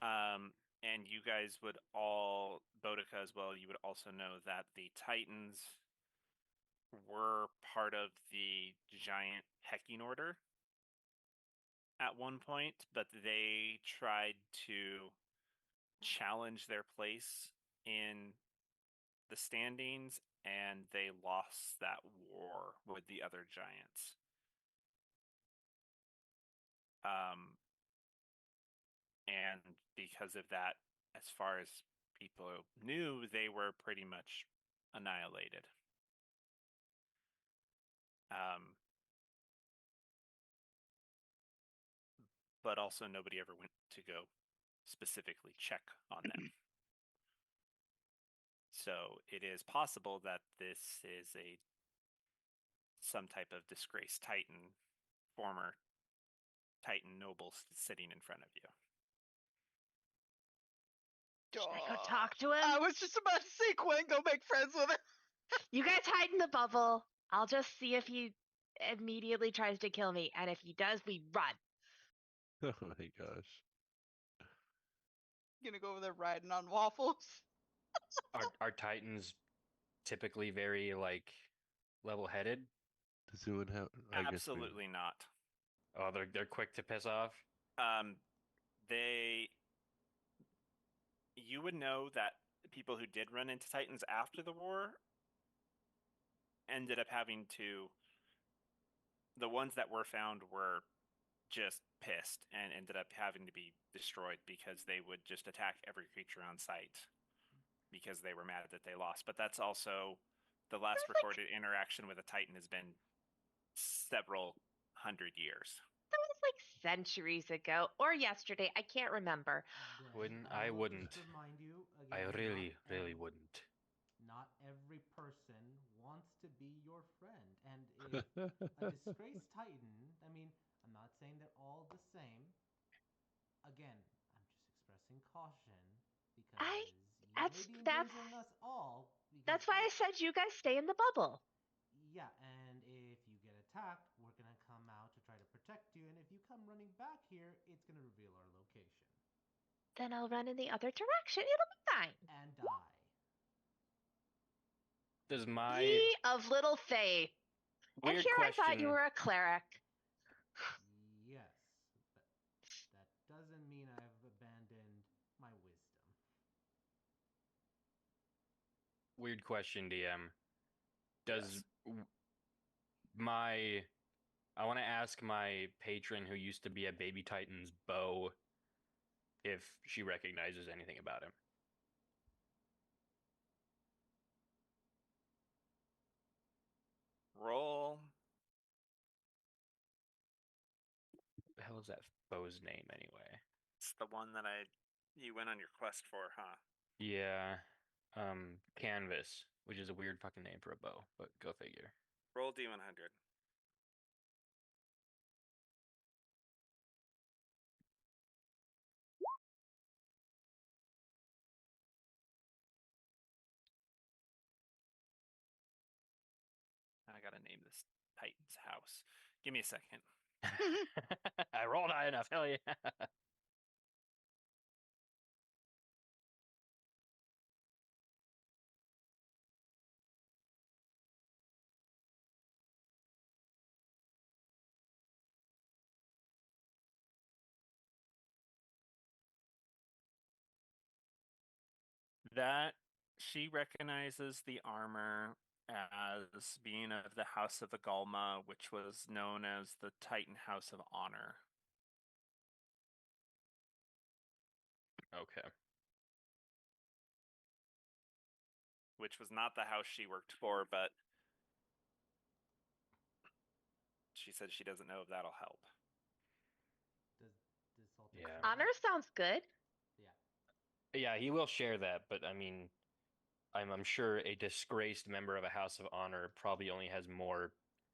S1: And you guys would all, Boudica as well, you would also know that the Titans were part of the giant Hecking Order at one point, but they tried to challenge their place in the standings and they lost that war with the other giants. And because of that, as far as people knew, they were pretty much annihilated. But also nobody ever went to go specifically check on them. So it is possible that this is some type of disgraced Titan, former Titan noble sitting in front of you.
S2: Should I go talk to him?
S4: I was just about to say, Gwen, go make friends with him.
S2: You guys hide in the bubble. I'll just see if he immediately tries to kill me, and if he does, we run.
S6: Oh my gosh.
S4: Gonna go over there riding on waffles.
S5: Are Titans typically very like level-headed?
S6: Does anyone have? I guess we.
S1: Absolutely not.
S5: Oh, they're quick to piss off.
S1: You would know that people who did run into Titans after the war ended up having to. The ones that were found were just pissed and ended up having to be destroyed because they would just attack every creature on sight because they were mad that they lost. But that's also the last recorded interaction with a Titan has been several hundred years.
S2: That was like centuries ago or yesterday. I can't remember.
S3: Gwen,
S5: I
S3: will
S5: wouldn't.
S3: Just remind you
S5: I
S3: again,
S5: really
S3: not
S5: wouldn't.
S3: Not every person wants to be your friend, and if a disgraced Titan, I mean, I'm not saying they're all the same. Again, I'm just expressing caution because you may be endangering us all.
S2: That's why I said you guys stay in the bubble.
S3: Yeah, and if you get attacked, we're gonna come out to try to protect you, and if you come running back here, it's gonna reveal our location.
S2: Then I'll run in the other direction. It'll be fine.
S3: And die.
S5: Does my
S2: Ye of little faith. And
S5: weird
S2: here I
S5: question?
S2: thought you were a cleric.
S3: Yes, but that doesn't mean I've abandoned my wisdom.
S5: Weird question, DM. Does
S1: Yes.
S5: I want to ask my patron who used to be a baby Titan's Bo if she recognizes anything about him.
S1: Roll.
S5: What the hell is that Bo's name anyway?
S1: It's the one that you went on your quest for, huh?
S5: Yeah. Canvas, which is a weird fucking name for a bow, but go figure.
S1: Roll D100. I gotta name this Titan's house. Give me a second.
S5: I rolled high enough. Hell yeah.
S1: That she recognizes the armor as being of the House of Agalma, which was known as the Titan House of Honor.
S5: Okay.
S1: Which was not the house she worked for, but she said she doesn't know if that'll help.
S5: Yeah.
S2: Honor sounds good.
S3: Yeah.
S5: Yeah, he will share that, but I mean, I'm sure a disgraced member of a House of Honor probably only has more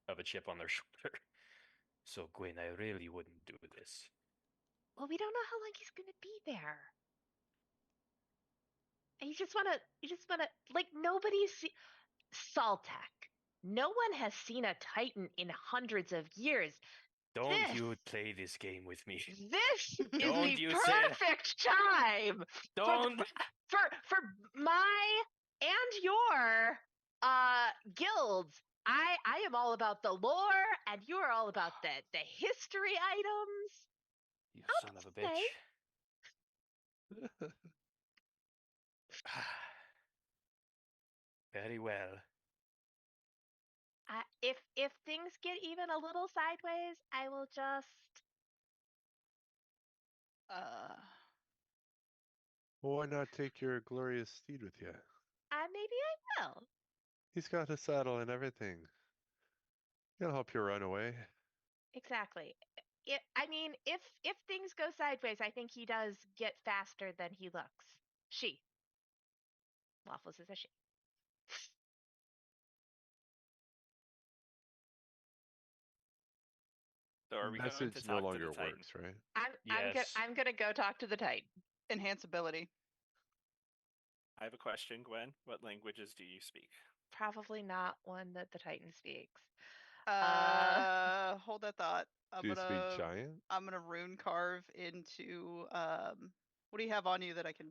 S5: of a chip on their shoulder. So, Gwen, I really wouldn't do this.
S2: Well, we don't know how long he's gonna be there. And you just wanna, like, nobody's Saltec. No one has seen a Titan in hundreds of years.
S5: Don't
S2: This,
S5: you play this game with me.
S2: this is
S5: Don't
S2: the
S5: you say-
S2: perfect time
S5: Don't.
S2: for my and your guilds. I am all about the lore, and you are all about the history items.
S5: You
S2: I'll
S5: son of a
S2: just say,
S5: bitch. Very well.
S2: if things get even a little sideways, I will just.
S6: Why not take your glorious steed with you?
S2: Maybe I will.
S6: He's got a saddle and everything. He'll help you run away.
S2: Exactly. I mean, if things go sideways, I think he does get faster than he looks. She. Waffles is a she.
S1: So are we going to
S6: Message no
S1: talk to
S6: longer
S1: the Titan?
S6: works, right?
S5: Yes.
S2: I'm gonna go talk to the Titan.
S4: Enhanceability.
S1: I have a question, Gwen. What languages do you speak?
S2: Probably not one that the Titan speaks.
S4: Hold that thought.
S6: Do you speak giant?
S4: I'm gonna rune carve into what do you have on you that I can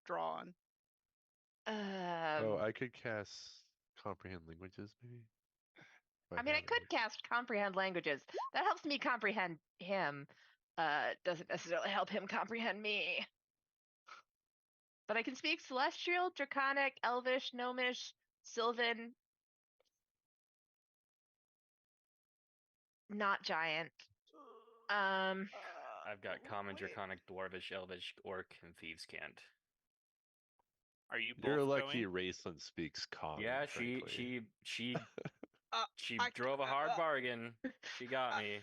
S4: draw on?
S6: Oh, I could cast comprehend languages, maybe. If
S2: I mean, I
S6: have it
S2: could
S6: right.
S2: cast comprehend languages. That helps me comprehend him. Doesn't necessarily help him comprehend me. But I can speak Celestial, Draconic, Elvish, Gnomish, Sylvan, not Giant.
S5: I've got Common,
S4: wait.
S5: Draconic, Dwarvish, Elvish, Orc, and Thieves' Cant.
S1: Are you
S6: You're
S1: both
S6: lucky
S1: going?
S6: Raceland speaks common,
S5: Yeah,
S6: frankly.
S4: Uh,
S5: she
S4: I-
S5: drove a hard bargain. She got me.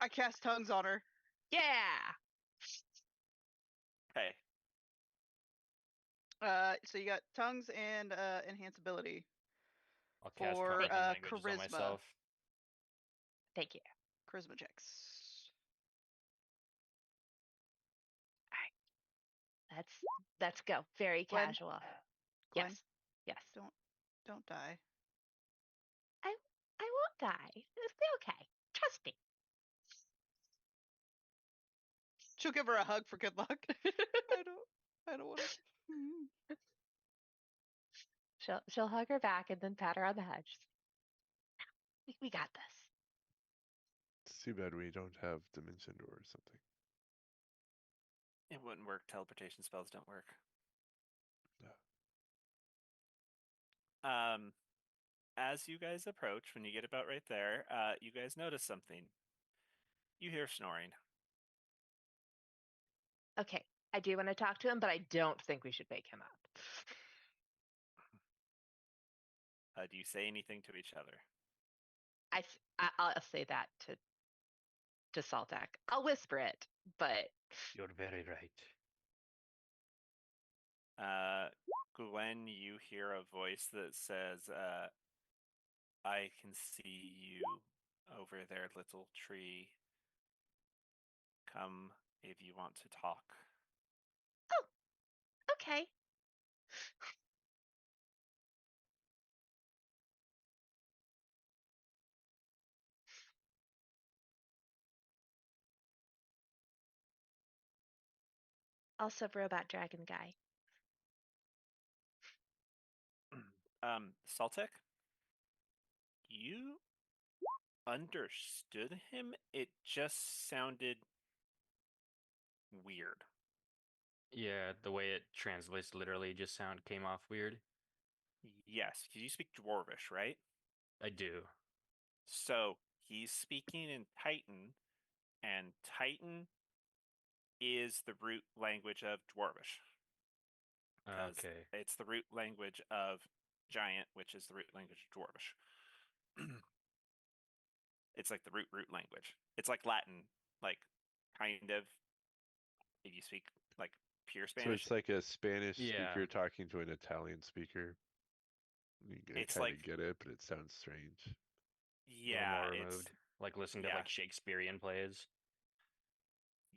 S4: I cast tongues on her.
S2: Yeah.
S1: Hey,
S4: So you got tongues and enhanceability
S5: I'll cast
S4: for
S5: comprehend languages on
S4: charisma.
S5: myself.
S2: Thank you.
S4: Charisma checks.
S2: Let's go. Very
S4: Gwen?
S2: casual.
S4: Gwen?
S2: Yes. Yes.
S4: Don't die.
S2: I won't die. It'll be okay. Trust me.
S4: She'll give her a hug for good luck. I don't want to.
S2: She'll hug her back and then pat her on the head. We got this.
S6: It's too bad we don't have Dimension Door or something.
S1: it wouldn't work. Teleportation spells don't work. As you guys approach, when you get about right there, you guys notice something. You hear snoring.
S2: Okay. I do want to talk to him, but I don't think we should wake him up.
S1: Do you say anything to each other?
S2: I'll say that to Saltak. I'll whisper it, but
S5: You're very right.
S1: Gwen, you hear a voice that says, I can see you over there, little tree. Come if you want to talk.
S2: okay. Also, robot dragon guy.
S1: Saltek, you understood him. It just sounded weird.
S5: Yeah, the way it translates literally just came off weird.
S1: Yes, you speak Dwarvish, right?
S5: I do.
S1: So he's speaking in Titan, and Titan is the root language of Dwarvish. Because
S5: Okay.
S1: it's the root language of Giant, which is the root language of Dwarvish. It's like the root language. It's like Latin, like kind of, you speak like pure
S6: So
S1: Spanish?
S6: it's like a Spanish
S5: Yeah.
S6: speaker talking to an Italian speaker. You
S1: It's
S6: kind
S1: like
S6: of get it, but it sounds strange.
S5: A little
S1: yeah,
S5: more
S1: it's
S5: removed. Like listen to
S1: yeah.
S5: like Shakespearean plays.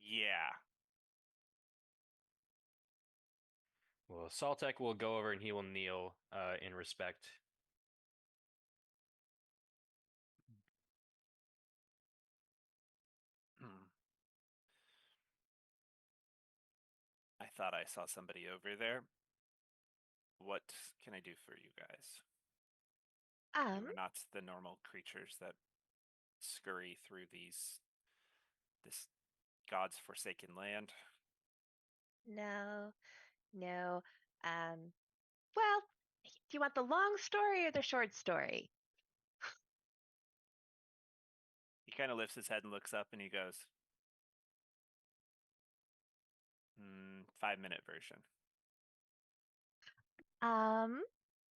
S1: Yeah.
S5: Well, Saltek will go over and he will kneel in respect.
S1: I thought I saw somebody over there. What can I do for you guys? You are not the normal creatures that scurry through this God's forsaken land.
S2: No, no. Well, do you want the long story or the short story?
S1: He kind of lifts his head and looks up and he goes, 5-minute version.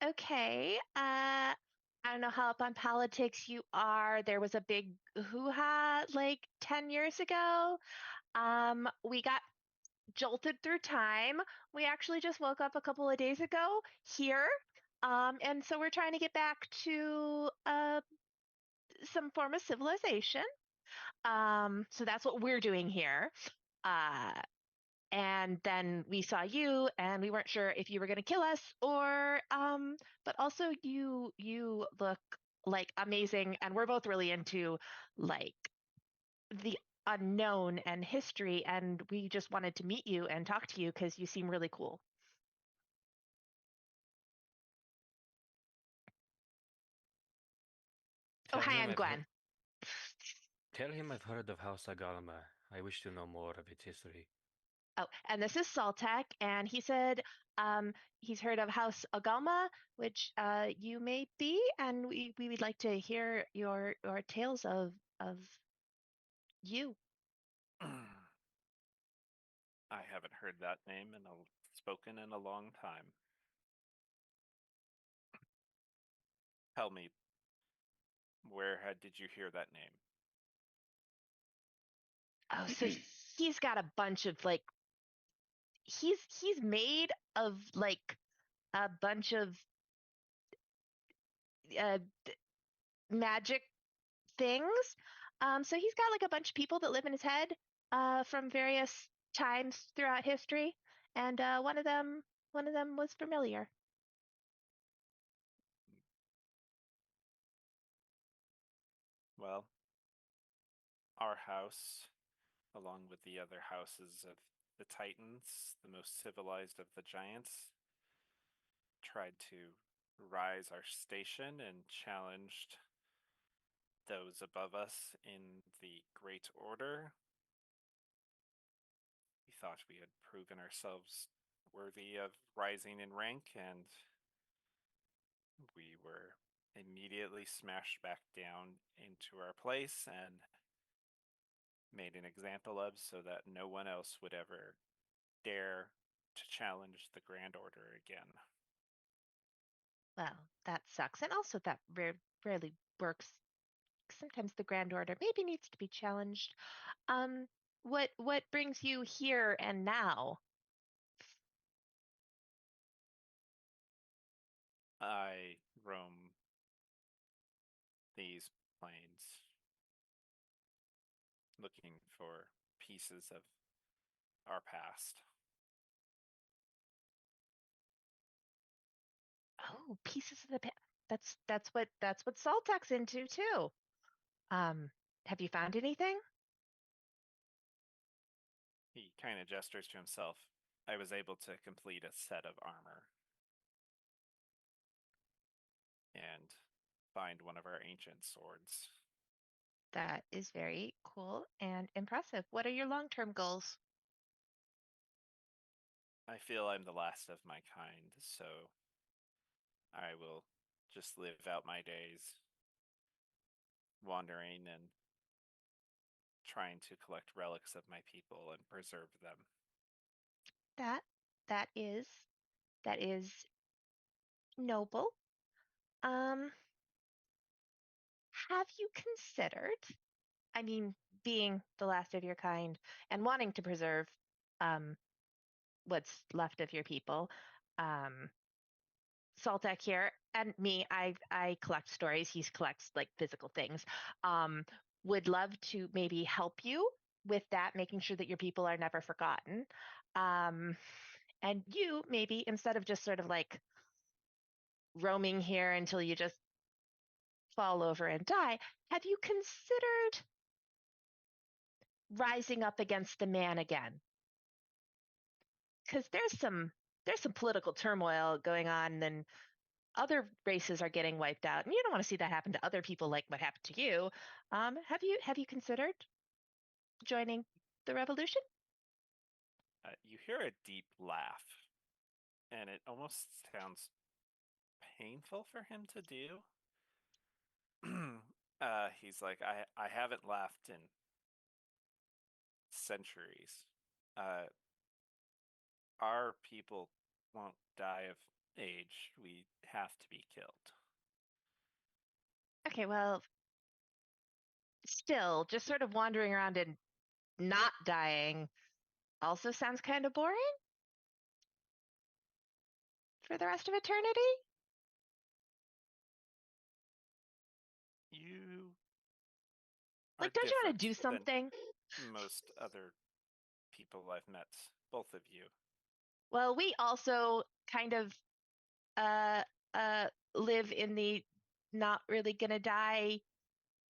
S2: Okay. I don't know how up on politics you are. There was a big hoo-ha like 10 years ago. We got jolted through time. We actually just woke up a couple of days ago here. And so we're trying to get back to some form of civilization. So that's what we're doing here. Uh, and then we saw you and we weren't sure if you were going to kill us or but also you look like amazing and we're both really into like the unknown and history and we just wanted to meet you and talk to you because you seem really cool. Oh,
S5: Tell
S2: hi,
S5: him
S2: I'm
S5: I've heard,
S2: Gwen.
S5: tell him I've heard of House Agalma. I wish to know more of its history.
S2: Oh, and this is Saltek, and he said he's heard of House Agalma, which you may be, and we would like to hear your tales of you.
S1: I haven't heard that name spoken in a long time. Tell me, did you hear that name?
S2: Oh, so he's got a bunch of like he's made of like a bunch of uh, magic things. So he's got like a bunch of people that live in his head from various times throughout history, and one of them was familiar.
S1: Well, our house, along with the other houses of the Titans, the most civilized of the giants, tried to rise our station and challenged those above us in the Great Order. We thought we had proven ourselves worthy of rising in rank, and we were immediately smashed back down into our place and made an example of so that no one else would ever dare to challenge the Grand Order again.
S2: Well, that sucks, and also that rarely works. Sometimes the Grand Order maybe needs to be challenged. Um, what brings you here and now?
S1: I roam these plains looking for pieces of our past.
S2: Oh, pieces of the that's what Saltek's into too. Have you found anything?
S1: He kind of gestures to himself. I was able to complete a set of armor and find one of our ancient swords.
S2: That is very cool and impressive. What are your long-term goals?
S1: I feel I'm the last of my kind, so I will just live out my days wandering and trying to collect relics of my people and preserve them.
S2: That that is that is noble. Um, have you considered, I mean, being the last of your kind and wanting to preserve what's left of your people. Saltek here and me, I collect stories. He collects like physical things. Would love to maybe help you with that, making sure that your people are never forgotten. And you maybe instead of just sort of like roaming here until you just fall over and die, have you considered rising up against the man again? Because there's some political turmoil going on, and other races are getting wiped out, and you don't want to see that happen to other people like what happened to you. Have you considered joining the revolution?
S1: You hear a deep laugh, and it almost sounds painful for him to do. He's like, I haven't laughed in centuries. Our people won't die of age. We have to be killed.
S2: Okay, well, still, just sort of wandering around and not dying also sounds kind of boring for the rest of eternity.
S1: You are
S2: Like, don't you want
S1: different
S2: to do
S1: than
S2: something?
S1: most other people I've met, both of you.
S2: Well, we also kind of uh uh live in the not really gonna die,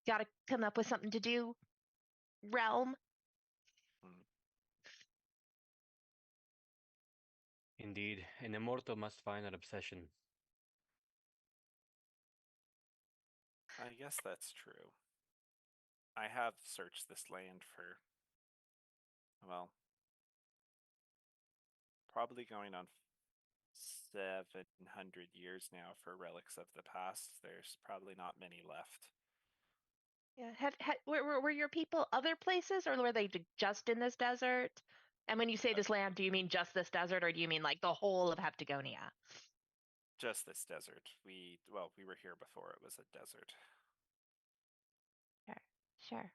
S2: gotta come up with something to do realm.
S1: Hmm.
S5: Indeed, an immortal must find an obsession.
S1: I guess that's true. I have searched this land for, well, probably going on 700 years now for relics of the past. There's probably not many left.
S2: Yeah, were your people other places, or were they just in this desert? And when you say this land, do you mean just this desert, or do you mean like the whole of Heptagonia?
S1: Just this desert. We were here before it was a desert.
S2: Sure, sure.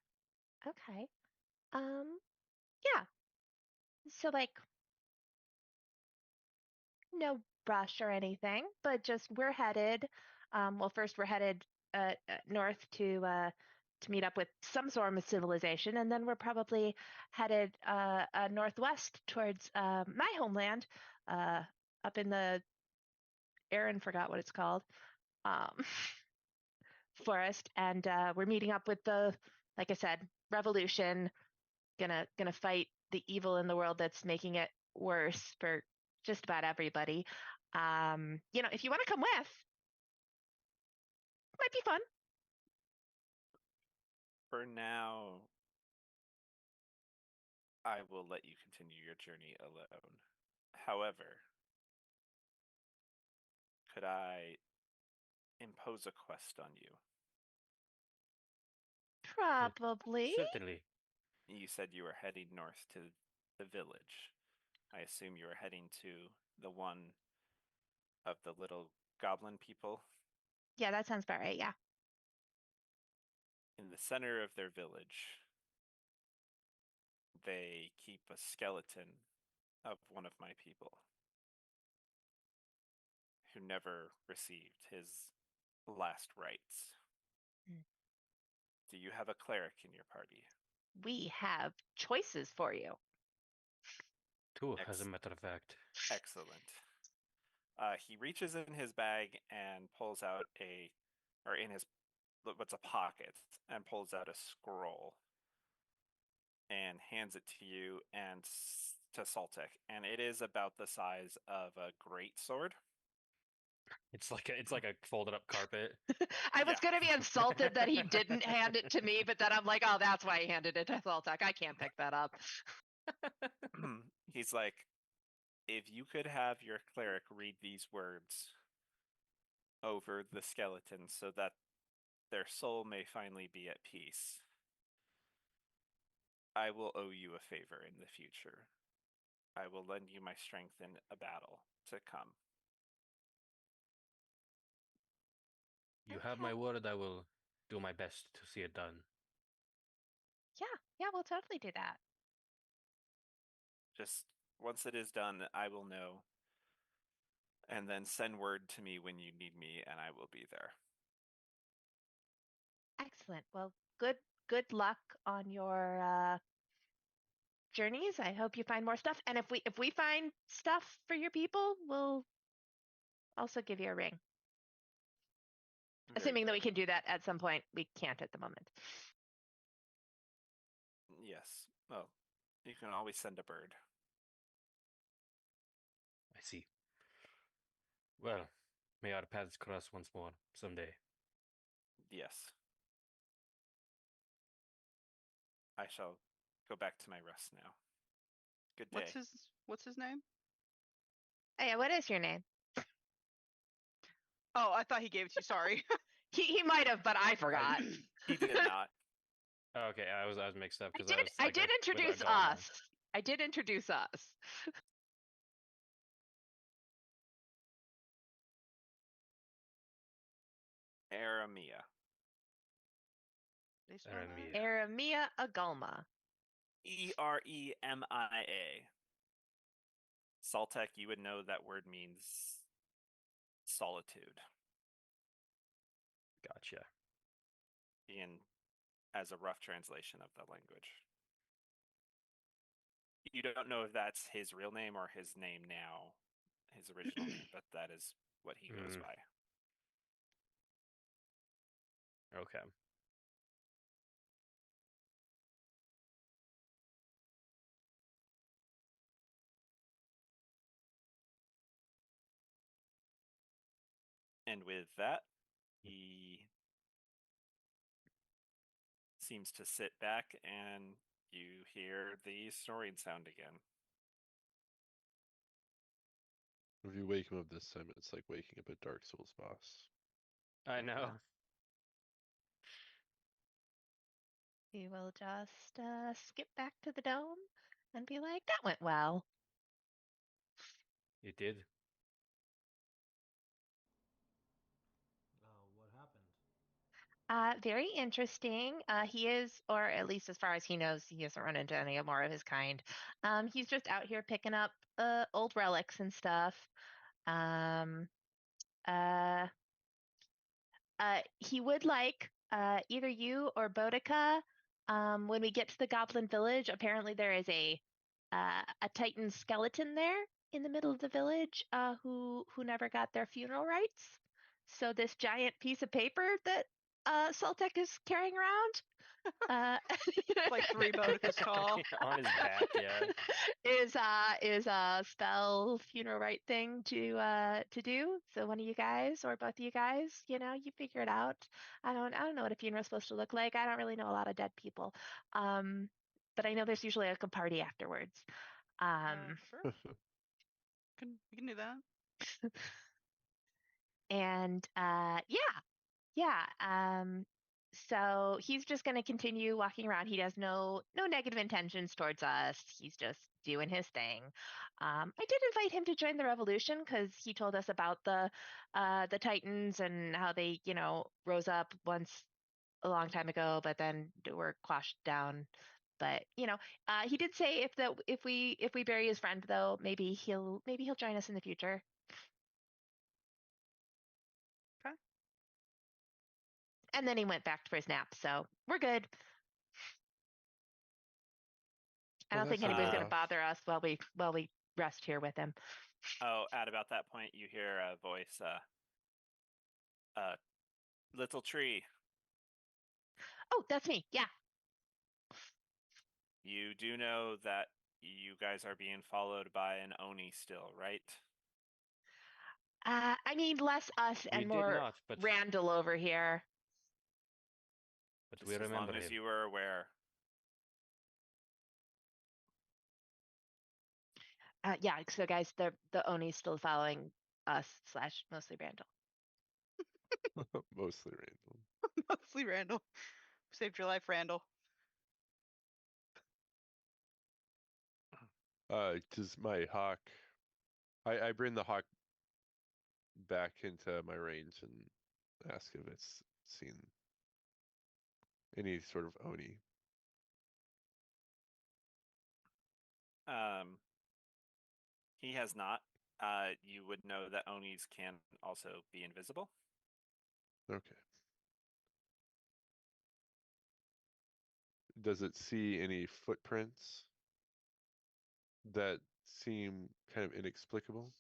S2: Okay. Yeah. So like, no rush or anything, but just we're headed. Well, first we're headed north to meet up with some sort of civilization, and then we're probably headed northwest towards my homeland, uh, up in the Aaron forgot what it's called, um, forest, and we're meeting up with the, like I said, revolution. Gonna fight the evil in the world that's making it worse for just about everybody. If you want to come with, might be fun.
S1: For now, I will let you continue your journey alone. However, could I impose a quest on you?
S2: Probably.
S5: Certainly.
S1: You said you were heading north to the village. I assume you were heading to the one of the little goblin people.
S2: Yeah, that sounds about right. Yeah.
S1: In the center of their village, they keep a skeleton of one of my people who never received his last rites.
S2: Mm.
S1: Do you have a cleric in your party?
S2: We have choices for you.
S5: Two, as a matter of fact.
S1: Excellent. He reaches in his bag and pulls out or in his, what's a pocket, and pulls out a scroll and hands it to you and to Saltek, and it is about the size of a great sword.
S5: It's like a folded up carpet.
S2: I was
S1: Yeah.
S2: going to be insulted that he didn't hand it to me, but then I'm like, oh, that's why he handed it to Zoltak. I can't pick that up.
S1: He's like, if you could have your cleric read these words over the skeleton so that their soul may finally be at peace, I will owe you a favor in the future. I will lend you my strength in a battle to come.
S5: You have my
S2: Okay.
S5: word, I will do my best to see it done.
S2: Yeah, we'll totally do that.
S1: Just once it is done, I will know. And then send word to me when you need me, and I will be there.
S2: Excellent. Well, good luck on your journeys. I hope you find more stuff. And if we find stuff for your people, we'll also give you a ring.
S1: Very
S2: Assuming that we
S1: good.
S2: can do that at some point. We can't at the moment.
S1: Yes. Well, you can always send a bird.
S5: I see. Well, may our paths cross once more someday.
S1: Yes. I shall go back to my rest now. Good day.
S4: What's his name?
S2: Hey, what is your name?
S4: Oh, I thought he gave it to you. Sorry.
S2: He might have, but I forgot.
S1: He did not.
S5: Okay, I was mixed up because
S2: I did introduce us. I did introduce us.
S1: Aramia.
S4: They spell that?
S2: Aramia Agulma.
S1: Eremia. Saltec, you would know that word means solitude.
S5: Gotcha.
S1: As a rough translation of the language. You don't know if that's his real name or his name now, his original name, but that is what he goes by.
S5: Okay.
S1: And with that, he seems to sit back and you hear the snoring sound again.
S6: If you wake him up this time, it's like waking up a Dark Souls boss.
S5: I know.
S2: We will just skip back to the dome and be like, that went well.
S5: It did.
S3: What happened?
S2: Very interesting. He is, or at least as far as he knows, he hasn't run into any more of his kind. He's just out here picking up old relics and stuff. Um, uh, he would like either you or Boudica. When we get to the Goblin Village, apparently there is a Titan skeleton there in the middle of the village who never got their funeral rites. So this giant piece of paper that Saltek is carrying around.
S4: Like 3 Bodicas tall.
S5: On his back, yeah.
S2: is a spell funeral rite thing to do. So one of you guys or both of you guys, you figure it out. I don't know what a funeral is supposed to look like. I don't really know a lot of dead people. But I know there's usually like a party afterwards.
S4: Sure. We can do that.
S2: And so he's just going to continue walking around. He has no negative intentions towards us. He's just doing his thing. I did invite him to join the revolution because he told us about the Titans and how they rose up once a long time ago, but then were quashed down. But he did say if we bury his friend, though, maybe he'll join us in the future.
S4: Okay.
S2: And then he went back for his nap, so we're good. I don't think anybody's going to bother us while we rest here with him.
S1: Oh, at about that point, you hear a voice, little tree.
S2: Oh, that's me. Yeah.
S1: You do know that you guys are being followed by an Oni still, right?
S2: I mean, less us and
S5: We did
S2: more
S5: not, but
S2: Randall over here.
S5: but
S1: Just
S5: we
S1: as
S5: remember
S1: long as
S5: him.
S1: you were aware.
S2: Yeah. So, guys, the Oni's still following us / mostly Randall.
S6: Mostly Randall.
S4: Mostly Randall. Saved your life, Randall.
S6: Does my hawk? I bring the hawk back into my range and ask if it's seen any sort of Oni.
S1: He has not. You would know that Onis can also be invisible.
S6: Okay. Does it see any footprints that seem kind of inexplicable?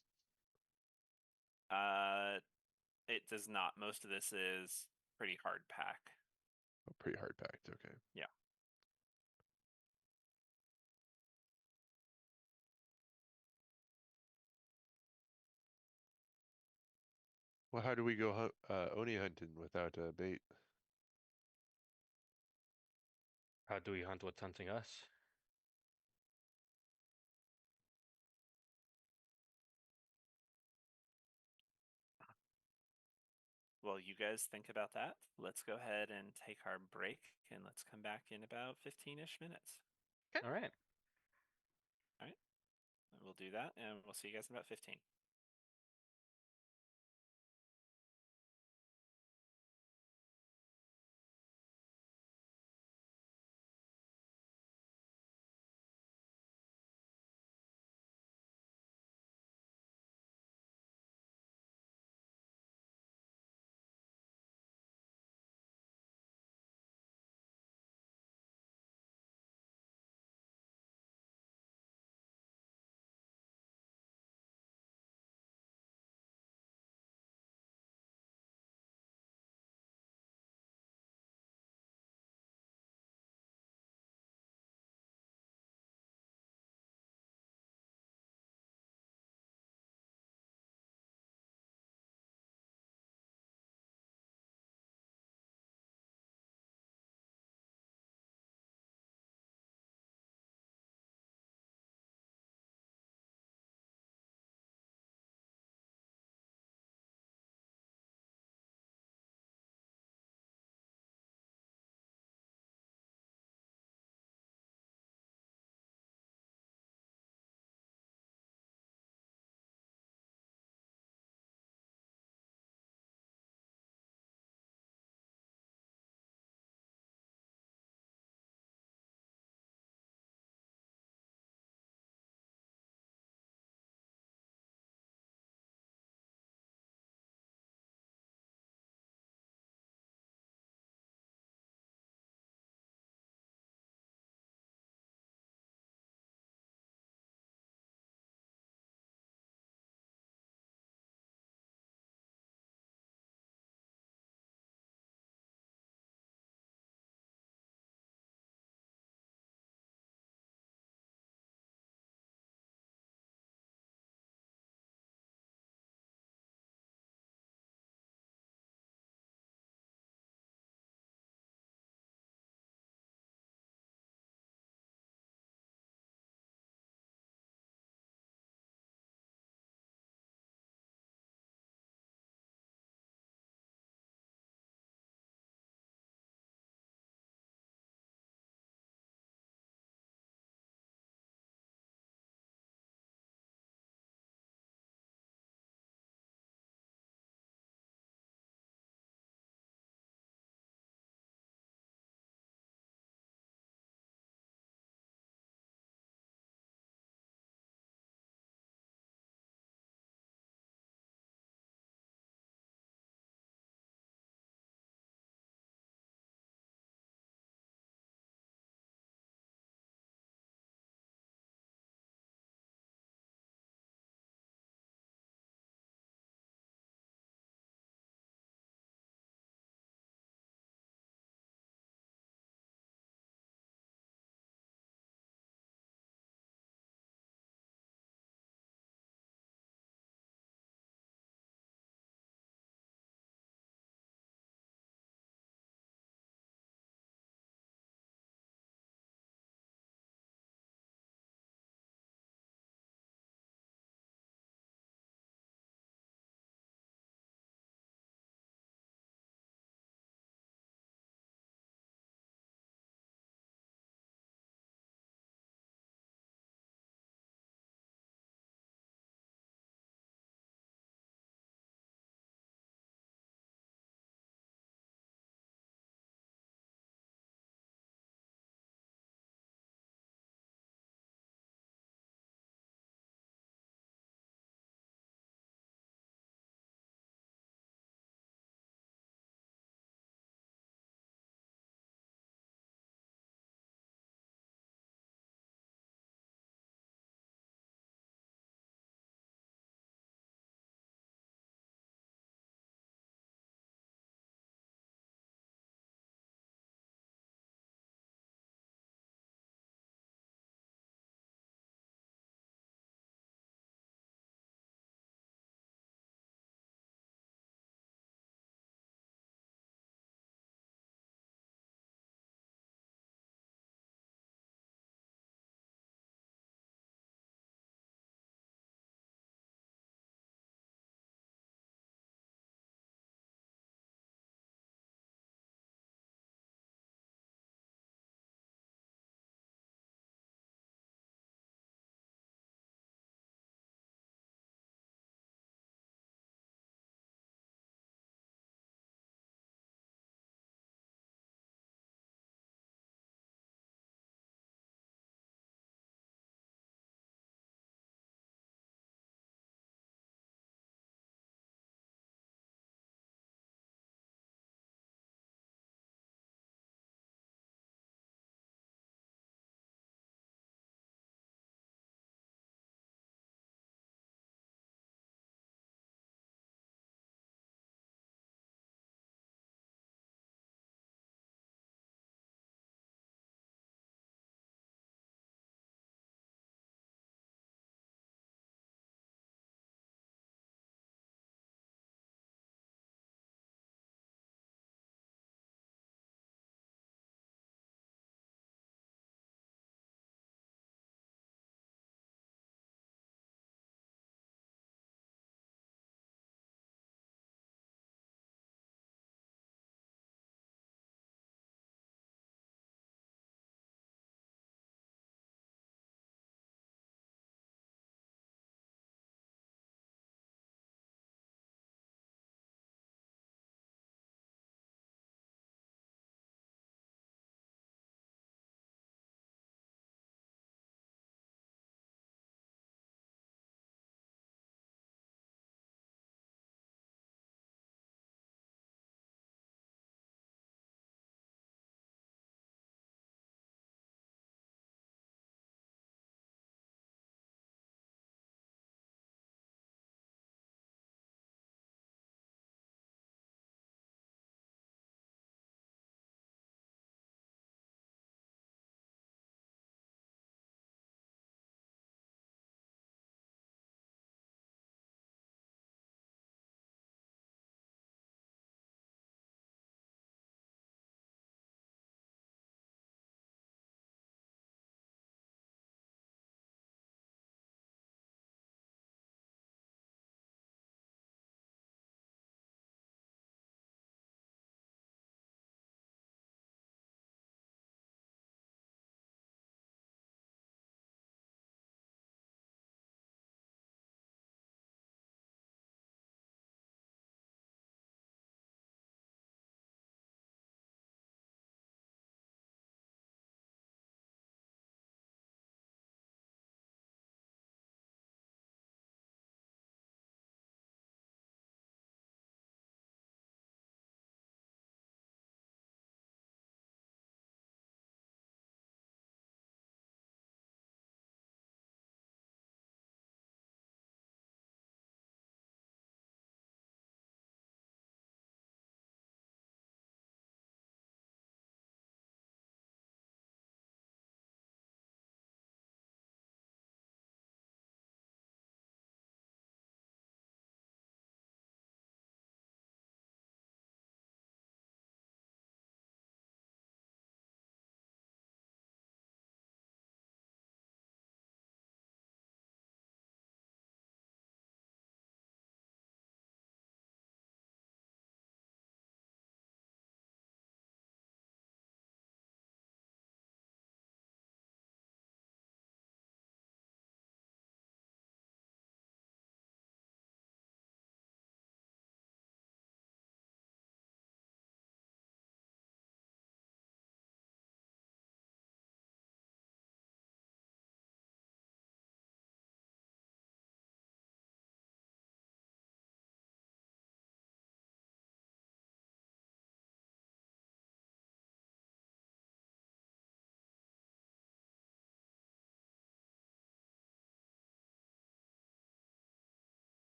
S1: It does not. Most of this is pretty hard pack.
S6: Oh, pretty hard packed. Okay.
S1: Yeah.
S6: Well, how do we go Oni hunting without a bait?
S5: How do we hunt what's hunting us?
S1: Well, you guys think about that. Let's go ahead and take our break, and let's come back in about 15-ish minutes.
S5: All right.
S1: All right. We'll do that, and we'll see you guys in about 15.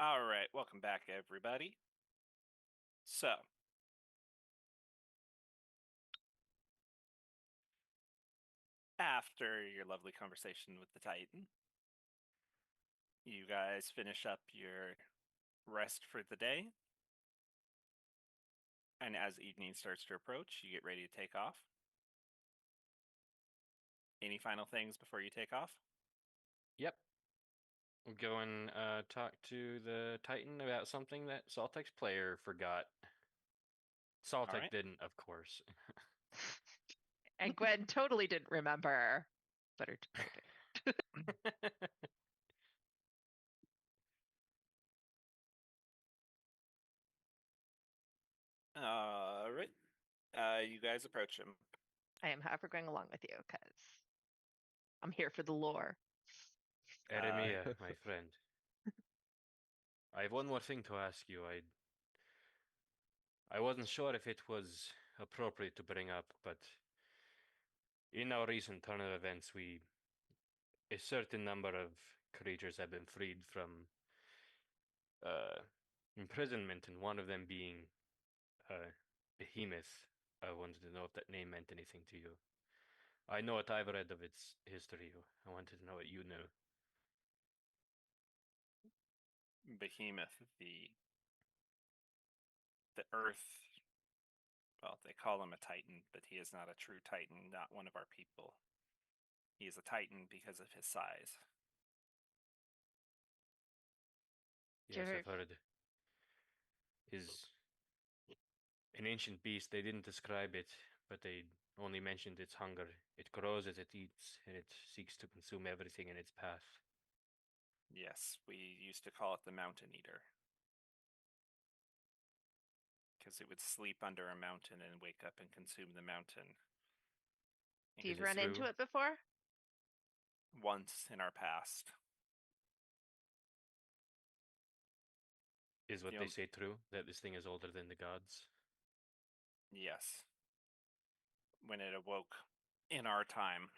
S1: All right, welcome back, everybody. So, after your lovely conversation with the Titan, you guys finish up your rest for the day. And as evening starts to approach, you get ready to take off. Any final things before you take off?
S5: Yep. We'll go and talk to the Titan about something that Saltek's player forgot. Saltek
S1: right.
S5: didn't, of course.
S2: And Gwen totally didn't remember. But her
S1: All right. You guys approach him.
S2: I am however going along with you because I'm here for the lore.
S5: Eremia, my friend. I have one more thing to ask you. I wasn't sure if it was appropriate to bring up, but in our recent turn of events, a certain number of creatures have been freed from imprisonment, and one of them being Behemoth. I wanted to know if that name meant anything to you. I know what I've read of its history. I wanted to know what you knew.
S1: Behemoth, the Earth. Well, they call him a Titan, but he is not a true Titan, not one of our people. He is a Titan because of his size.
S5: Yes,
S2: Sure.
S5: I've heard. Is an ancient beast. They didn't describe it, but they only mentioned its hunger. It grows as it eats, and it seeks to consume everything in its path.
S1: Yes, we used to call it the Mountain Eater. Because it would sleep under a mountain and wake up and consume the mountain.
S2: Do you
S5: Is it
S2: run into
S5: true?
S2: it before?
S1: Once in our past.
S5: Is what
S1: The
S5: they
S1: on-
S5: say true? That this thing is older than the gods?
S1: Yes. When it awoke in our time,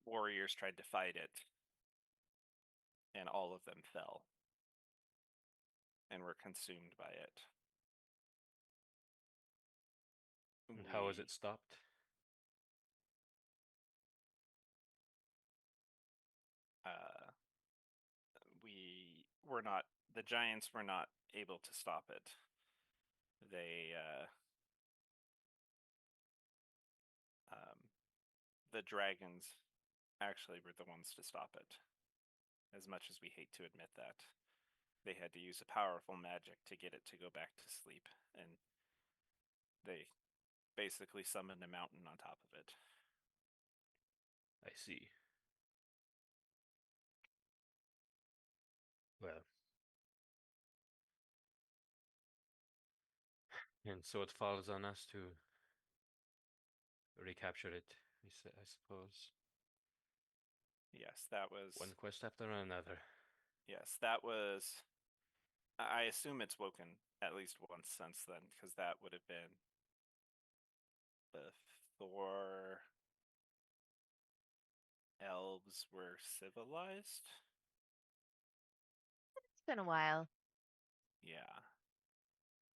S1: warriors tried to fight it, and all of them fell and were consumed by it.
S5: And how was it stopped?
S1: We were not, the giants were not able to stop it. The dragons actually were the ones to stop it. As much as we hate to admit that, they had to use a powerful magic to get it to go back to sleep, and they basically summoned a mountain on top of it.
S5: I see. Well. And so it falls on us to recapture it, I suppose.
S1: Yes, that was.
S5: One quest after another.
S1: Yes, that was. I assume it's woken at least once since then, because that would have been before elves were civilized.
S2: It's been a while.
S1: Yeah.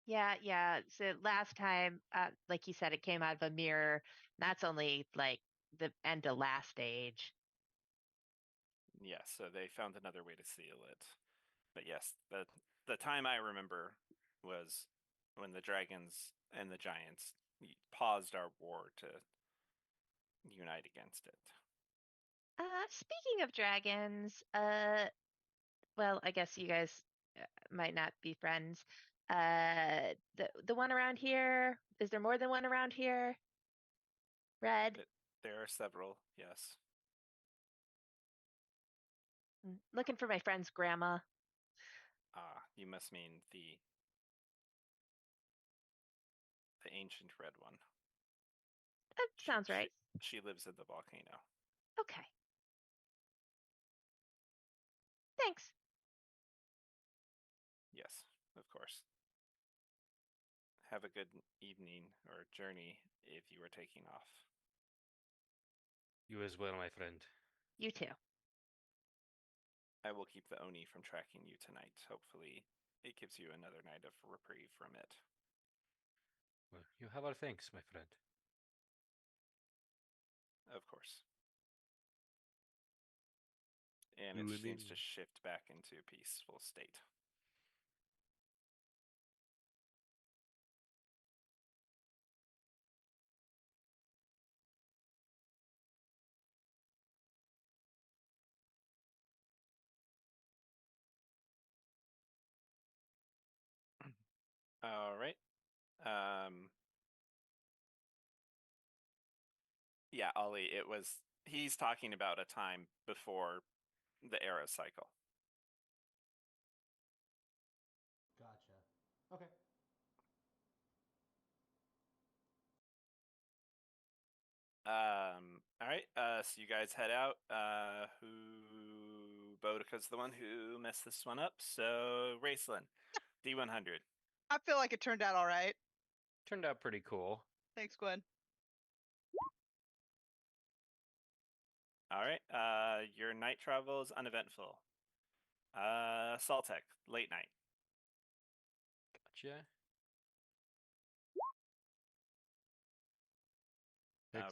S2: Yeah. So last time, like you said, it came out of a mirror. That's only like the end of last age.
S1: Yes, so they found another way to seal it. But yes, the time I remember was when the dragons and the giants paused our war to unite against it.
S2: Speaking of dragons, well, I guess you guys might not be friends. The one around here, is there more than one around here? Red.
S1: There are several, yes.
S2: Looking for my friend's grandma.
S1: You must mean the ancient red one.
S2: That sounds right.
S1: She lives in the volcano.
S2: Okay. Thanks.
S1: Yes, of course. Have a good evening or journey if you are taking off.
S5: You as well, my friend.
S2: You too.
S1: I will keep the Oni from tracking you tonight. Hopefully, it gives you another night of reprieve from it.
S5: Well, you have our thanks, my friend.
S1: Of course. And it seems to shift back into a peaceful state. All right. Yeah, Ollie, he's talking about a time before the era cycle.
S3: Gotcha. Okay.
S1: All right. So you guys head out. Bodica's the one who messed this one up. So Raceland, D100.
S4: I feel like it turned out all right.
S5: Turned out pretty cool.
S4: Thanks, Gwen.
S1: All right. Your night travel is uneventful. Saltec, late night.
S5: Gotcha.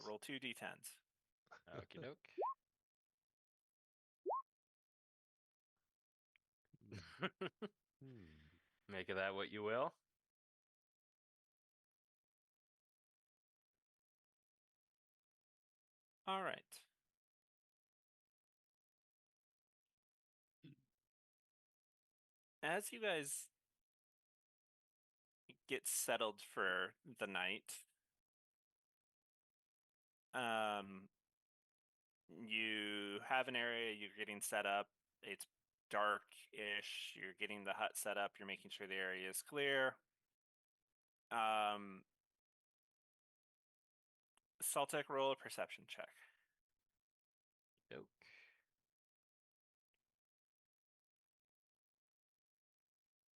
S1: Roll 2 d10s.
S5: Okie doke. Make of that what you will.
S1: All right. As you guys get settled for the night, you have an area, you're getting set up. It's dark-ish. You're getting the hut set up. You're making sure the area is clear. Saltec, roll a perception check.
S5: Doke.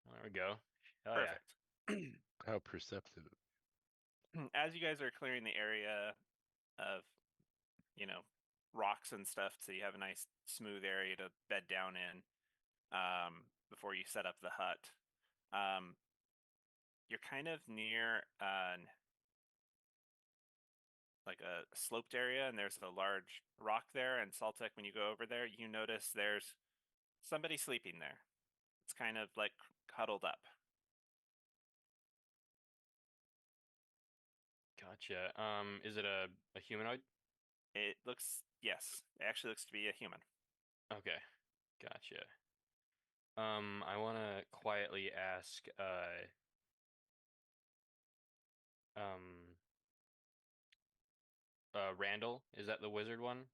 S5: There we go. Hell
S1: Perfect.
S6: How perceptive.
S1: As you guys are clearing the area of, rocks and stuff, so you have a nice smooth area to bed down in before you set up the hut. You're kind of near like a sloped area, and there's a large rock there. And Saltec, when you go over there, you notice there's somebody sleeping there. It's kind of like cuddled up.
S5: Gotcha. Is it a humanoid?
S1: Yes, it actually looks to be a human.
S5: Okay. Gotcha. I want to quietly ask, Randall, is that the wizard one?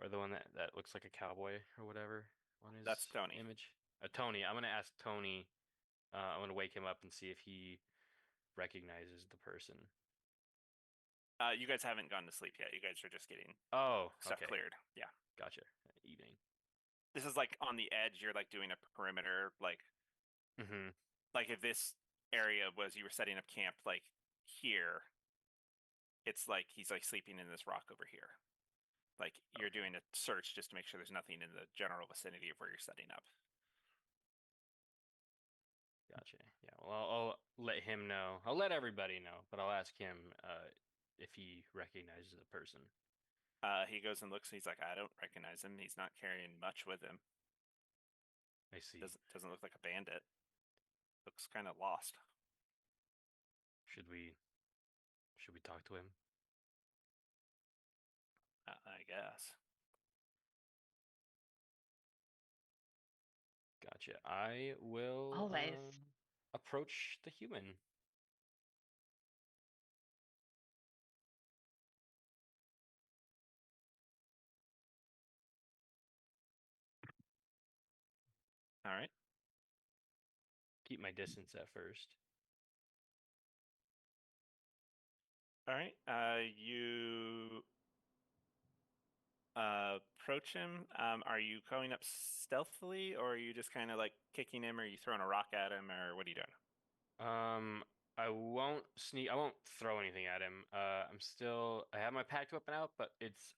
S5: Or the one that looks like a cowboy or whatever on his
S1: That's Tony.
S5: image? Tony. I'm gonna ask Tony. I'm gonna wake him up and see if he recognizes the person.
S1: You guys haven't gone to sleep yet. You guys are just getting stuff
S5: okay.
S1: cleared. Yeah.
S5: Gotcha. Evening.
S1: This is like on the edge. You're like doing a perimeter, like if this area was you were setting up camp like here, it's like he's like sleeping in this rock over here. Like you're doing a search just to make sure there's nothing in the general vicinity of where you're setting up.
S5: Gotcha. Yeah. Well, I'll let him know. I'll let everybody know, but I'll ask him if he recognizes the person.
S1: He goes and looks, and he's like, I don't recognize him. He's not carrying much with him.
S5: I see.
S1: Doesn't look like a bandit. Looks kind of lost.
S5: Should we talk to him?
S1: I guess.
S5: Gotcha. I will
S2: Always.
S5: Approach the human.
S1: All right.
S5: Keep my distance at first.
S1: All right. You approach him. Are you going up stealthily, or are you just kind of like kicking him, or are you throwing a rock at him, or what are you doing?
S5: I won't sneak. I won't throw anything at him. I have my packed weapon out, but it's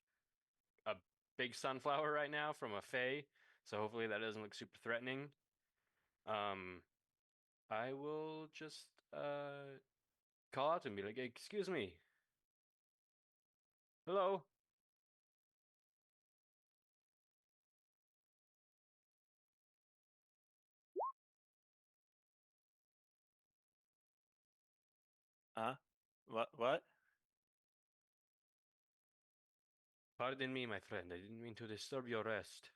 S5: big sunflower right now from a fae, so hopefully that doesn't look super threatening. I will just call out and be like, "Excuse me, hello."
S1: What?
S5: Pardon me, my friend. I didn't mean to disturb your rest.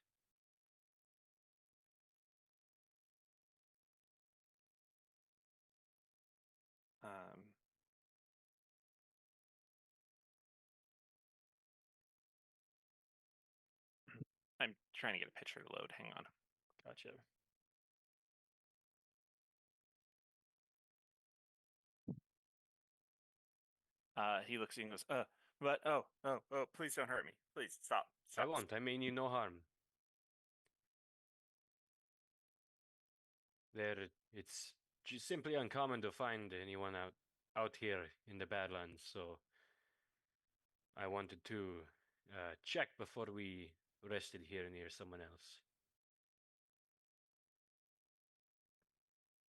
S1: Um, I'm trying to get a picture to load. Hang on.
S5: Gotcha.
S1: He looks and goes, please don't hurt me. Please stop.
S5: I
S1: Stop.
S5: won't. I mean you no harm. It's just simply uncommon to find anyone out here in the Badlands, so I wanted to check before we rested here near someone else.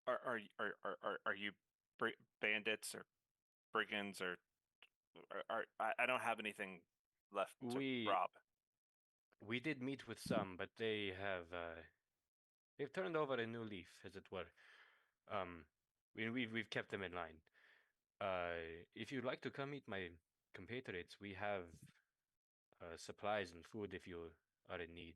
S1: Are you bandits or brigands or I don't have anything left to
S5: We
S1: rob.
S5: we did meet with some, but they've turned over a new leaf, as it were. Um, we've kept them in line. If you'd like to come meet my compatriots, we have supplies and food if you are in need.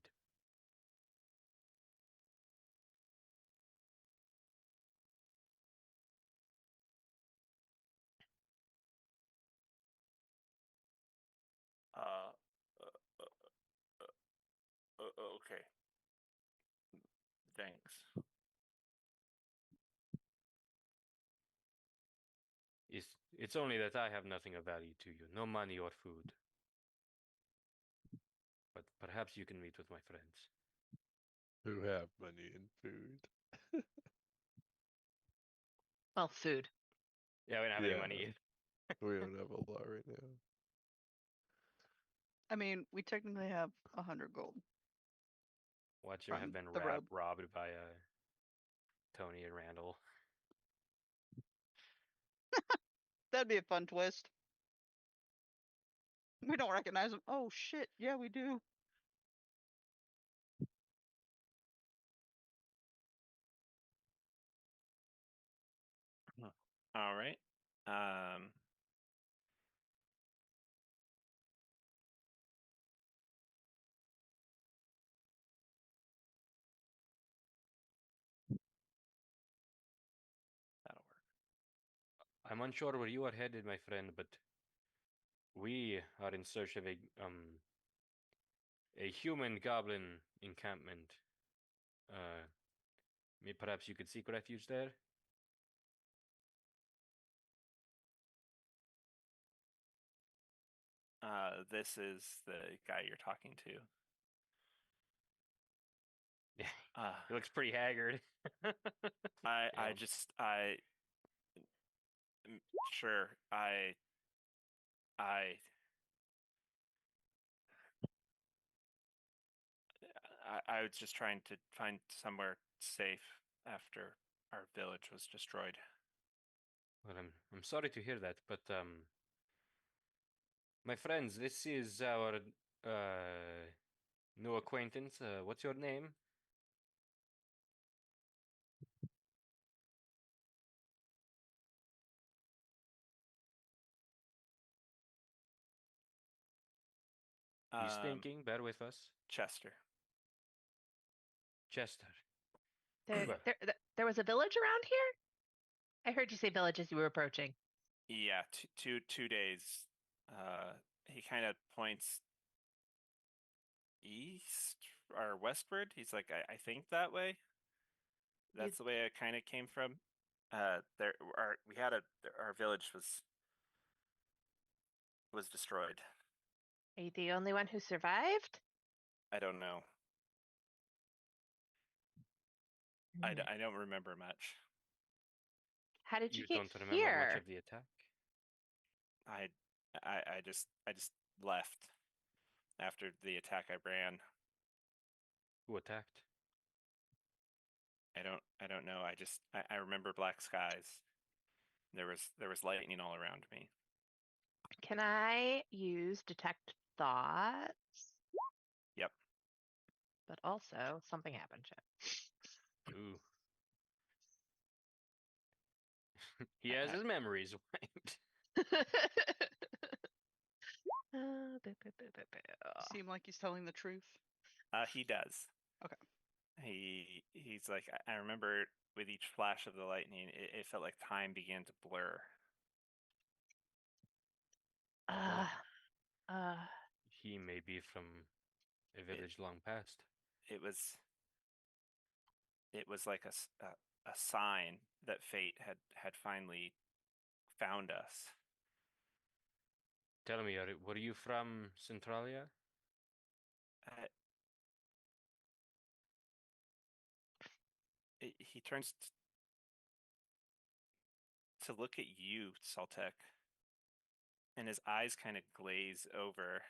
S1: Uh, okay. Thanks.
S5: It's only that I have nothing of value to you, no money or food. But perhaps you can meet with my friends.
S6: Who have money and food.
S2: Well, food.
S5: Yeah, we don't have any money either.
S6: We don't have a lot right now.
S4: I mean, we technically have 100 gold.
S5: Watch him have
S4: From
S5: been
S4: the road.
S5: robbed by Tony and Randall.
S4: That'd be a fun twist. We don't recognize them. Oh shit, yeah, we do.
S1: All right. That'll work.
S5: I'm unsure where you are headed, my friend, but we are in search of a human goblin encampment. Perhaps you could seek refuge there?
S1: This is the guy you're talking to.
S5: Yeah,
S1: Uh,
S5: he looks pretty haggard.
S1: I
S5: Yeah.
S1: sure I was just trying to find somewhere safe after our village was destroyed.
S5: Well, I'm sorry to hear that, but my friends, this is our new acquaintance. What's your name? He's thinking. Bear with us.
S1: Chester.
S5: Chester.
S2: There,
S5: Well,
S2: there was a village around here? I heard you say village as you were approaching.
S1: Yeah, 2 days. He kind of points east or westward. He's like, I think that way. That's the way I kind of came from. Our village was destroyed.
S2: Are you the only one who survived?
S1: I don't know. I don't remember much.
S2: How did you
S5: you
S2: get
S5: don't remember much
S2: here?
S5: of the attack?
S1: I just left. after the attack I ran.
S5: Who attacked?
S1: I don't know. I remember black skies. There was lightning all around me.
S2: Can I use detect thoughts?
S1: Yep.
S2: But also something happened.
S5: Ooh. He has his memories wiped.
S4: Seem like he's telling the truth.
S1: He does.
S4: Okay.
S1: He's like, I remember with each flash of the lightning, it felt like time began to blur.
S5: He may be from a village long past.
S1: It was like a sign that fate had finally found us.
S5: Tell me, were you from Centralia?
S1: Uh, he turns to look at you, Saltek, and his eyes kind of glaze over.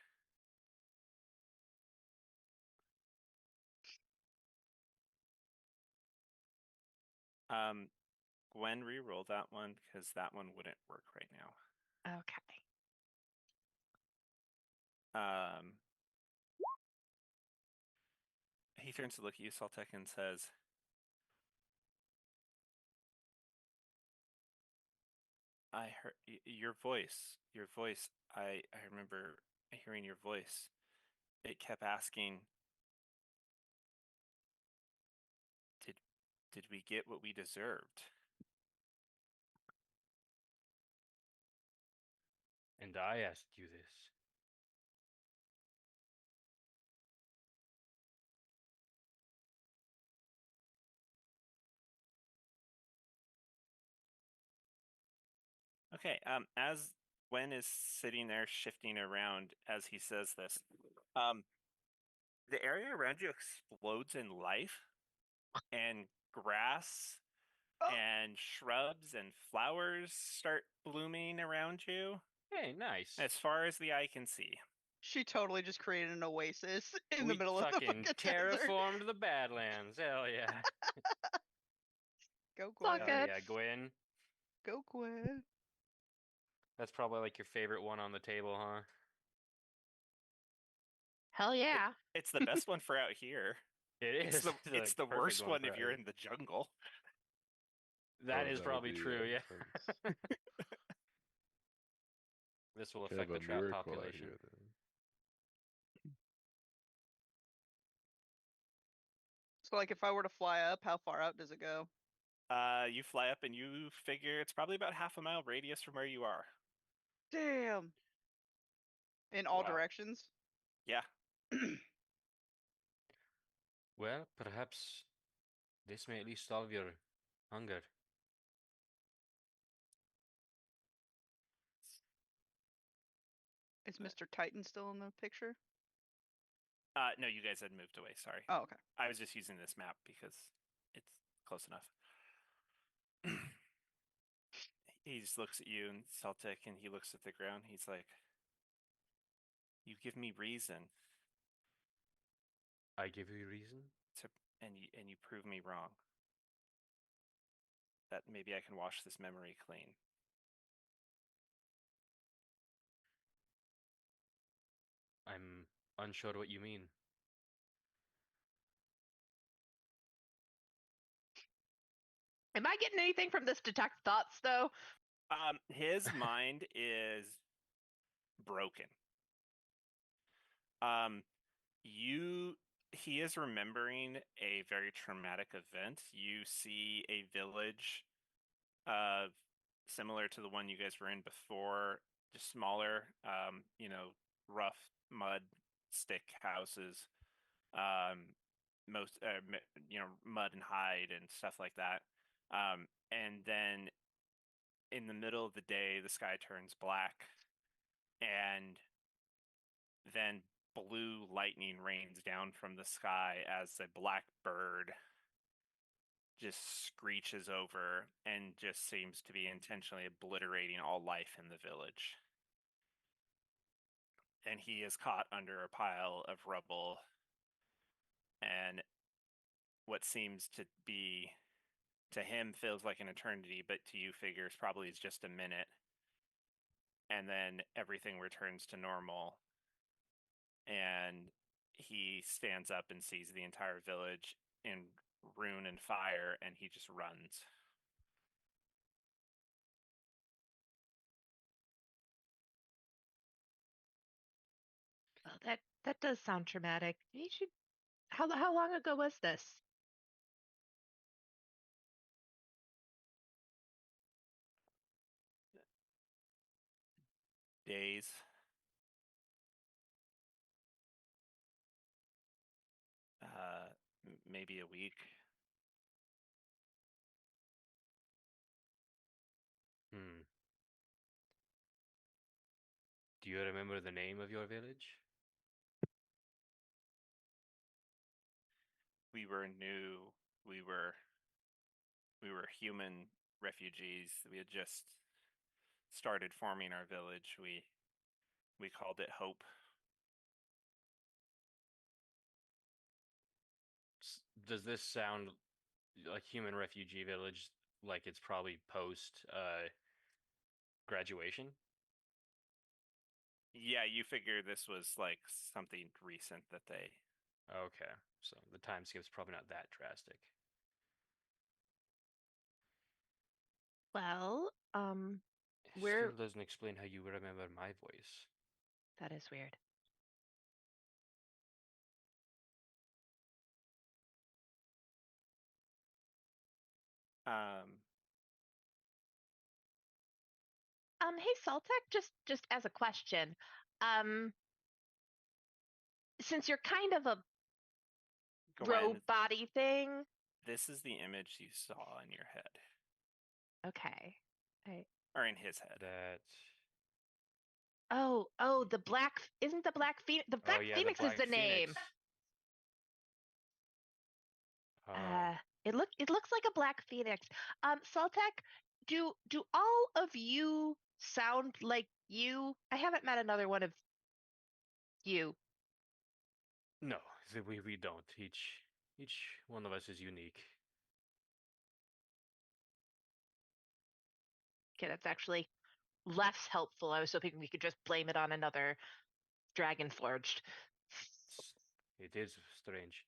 S1: Gwen, re-roll that one because that one wouldn't work right now.
S2: Okay.
S1: He turns to look at you, Saltek, and says, I heard your voice. Your voice. I remember hearing your voice. It kept asking, did we get what we deserved?
S5: And I asked you this.
S1: Okay, as Gwen is sitting there shifting around as he says this, the area around you explodes in life, and grass and shrubs and flowers start blooming around you
S5: Hey, nice.
S1: as far as the eye can see.
S4: She totally just created an oasis in the
S5: We
S4: middle of the
S5: fucking
S4: fucking desert.
S5: terraformed the Badlands. Hell yeah.
S4: Go
S2: It's all
S4: Gwen.
S5: Hell
S2: good.
S5: yeah, Gwen.
S4: Go Gwen.
S5: That's probably like your favorite one on the table, huh?
S2: Hell yeah.
S1: It's the best one for out here.
S5: It is.
S1: It's the
S5: perfect
S1: worst one
S5: for
S1: if you're
S5: us.
S1: in the jungle.
S5: That
S6: Oh,
S5: is
S6: that would
S5: probably
S6: be
S5: true, yeah.
S6: intense.
S5: This will
S6: Could
S5: affect
S6: have
S5: the
S6: a
S5: trap
S6: lyrical
S5: population.
S6: idea then.
S4: So like if I were to fly up, how far out does it go?
S1: You fly up and you figure it's probably about half a mile radius from where you are.
S4: Damn. In all
S5: Wow.
S4: directions?
S1: Yeah.
S5: Well, perhaps this may at least solve your hunger.
S4: Is Mr. Titan still in the picture?
S1: No, you guys had moved away. Sorry.
S4: Oh, okay.
S1: I was just using this map because it's close enough. He just looks at you and Celtic, and he looks at the ground. He's like, "You give me reason
S5: I give you reason?
S1: to, and you prove me wrong. That maybe I can wash this memory clean."
S5: I'm unsure what you mean.
S2: Am I getting anything from this detect thoughts though?
S1: His mind is broken. He is remembering a very traumatic event. You see a village similar to the one you guys were in before, just smaller, rough mud stick houses, most mud and hide and stuff like that. And then in the middle of the day, the sky turns black, and then blue lightning rains down from the sky as a black bird just screeches over and just seems to be intentionally obliterating all life in the village. and he is caught under a pile of rubble, and what seems to be to him feels like an eternity, but to you figures probably is just a minute. And then everything returns to normal, and he stands up and sees the entire village in ruin and fire, and he just runs.
S2: Well, that does sound traumatic. You should. How long ago was this?
S1: Days. Maybe a week.
S5: Hmm. Do you remember the name of your village?
S1: We were new. We were human refugees. We had just started forming our village. We called it Hope.
S5: Does this sound like human refugee village? Like it's probably post graduation?
S1: Yeah, you figure this was like something recent that they.
S5: Okay, so the time skip's probably not that drastic.
S2: Well,
S5: Still
S2: we're
S5: doesn't explain how you remember my voice.
S2: that is weird.
S1: Um,
S2: Hey Saltec, just as a question, um, since you're kind of a
S1: Gwen,
S2: body thing,
S1: this is the image you saw in your head,
S2: okay.
S1: or in his head.
S5: That.
S2: Oh, the black isn't the black phoenix. The
S5: Oh
S2: black
S5: yeah, the
S2: phoenix is
S5: Black
S2: the
S5: Phoenix.
S2: name.
S5: Uh,
S2: It looks like a black phoenix. Saltec, do all of you sound like you? I haven't met another one of you.
S5: no, we don't. Each one of us is unique.
S2: Okay, that's actually less helpful. I was hoping we could just blame it on another dragon forged.
S5: It is strange.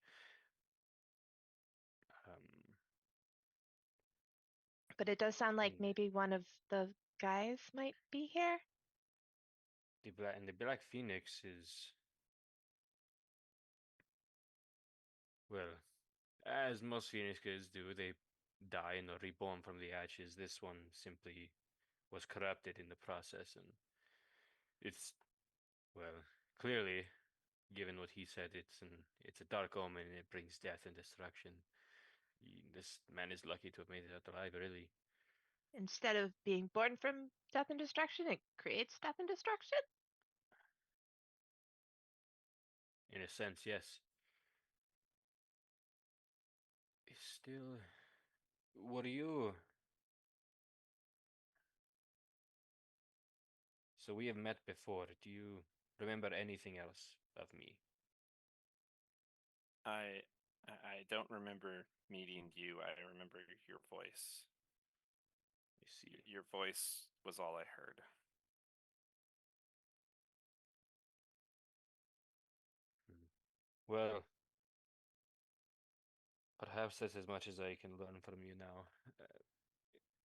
S5: Um,
S2: But it does sound like
S5: and
S2: maybe one of the guys might be here.
S5: the Black Phoenix is, well, as most phoenixes do, they die and are reborn from the ashes. This one simply was corrupted in the process, and it's, well, clearly, given what he said, it's a dark omen and it brings death and destruction. This man is lucky to have made it out alive, really.
S2: Instead of being born from death and destruction, it creates death and destruction.
S5: In a sense, yes. Still, what are you? So we have met before. Do you remember anything else of me?
S1: I don't remember meeting you. I remember your voice.
S5: I see.
S1: Your voice was all I heard.
S5: Well, perhaps that's as much as I can learn from you now.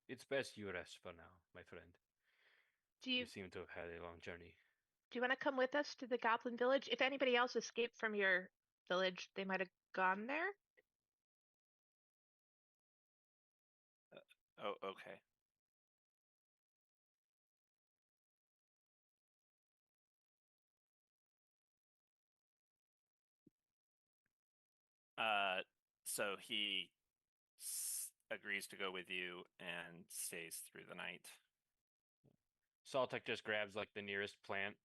S5: It's best you rest for now, my friend.
S2: Do you
S5: You seem to have had a long journey.
S2: do you want to come with us to the Goblin Village? If anybody else escaped from your village, they might have gone there.
S1: Oh, okay. So he agrees to go with you and stays through the night.
S5: Saltek just grabs like the nearest plant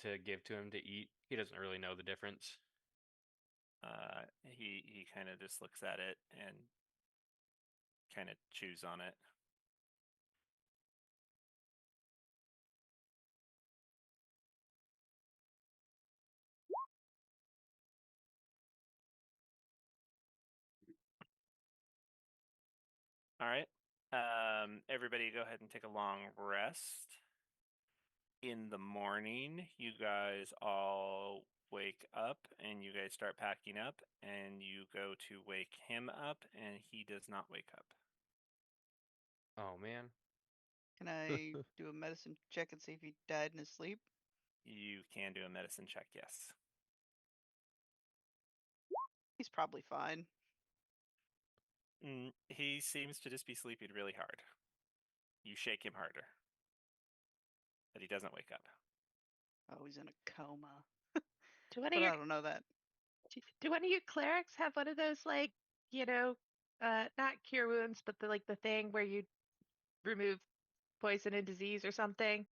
S5: to give to him to eat. He doesn't really know the difference.
S1: He kind of just looks at it and kind of chews on it. All right. Everybody go ahead and take a long rest. In the morning, you guys all wake up and you guys start packing up and you go to wake him up and he does not wake up.
S5: Oh man.
S4: Can I do a medicine check and see if he died in his sleep?
S1: You can do a medicine check, yes.
S4: He's probably fine.
S1: He seems to just be sleeping really hard. You shake him harder, but he doesn't wake up.
S4: Oh, he's in a coma.
S2: Do one of
S4: But
S2: your
S4: I don't know that.
S2: do one of your clerics have one of those, like, not cure wounds, but the thing where you remove poison and disease or something?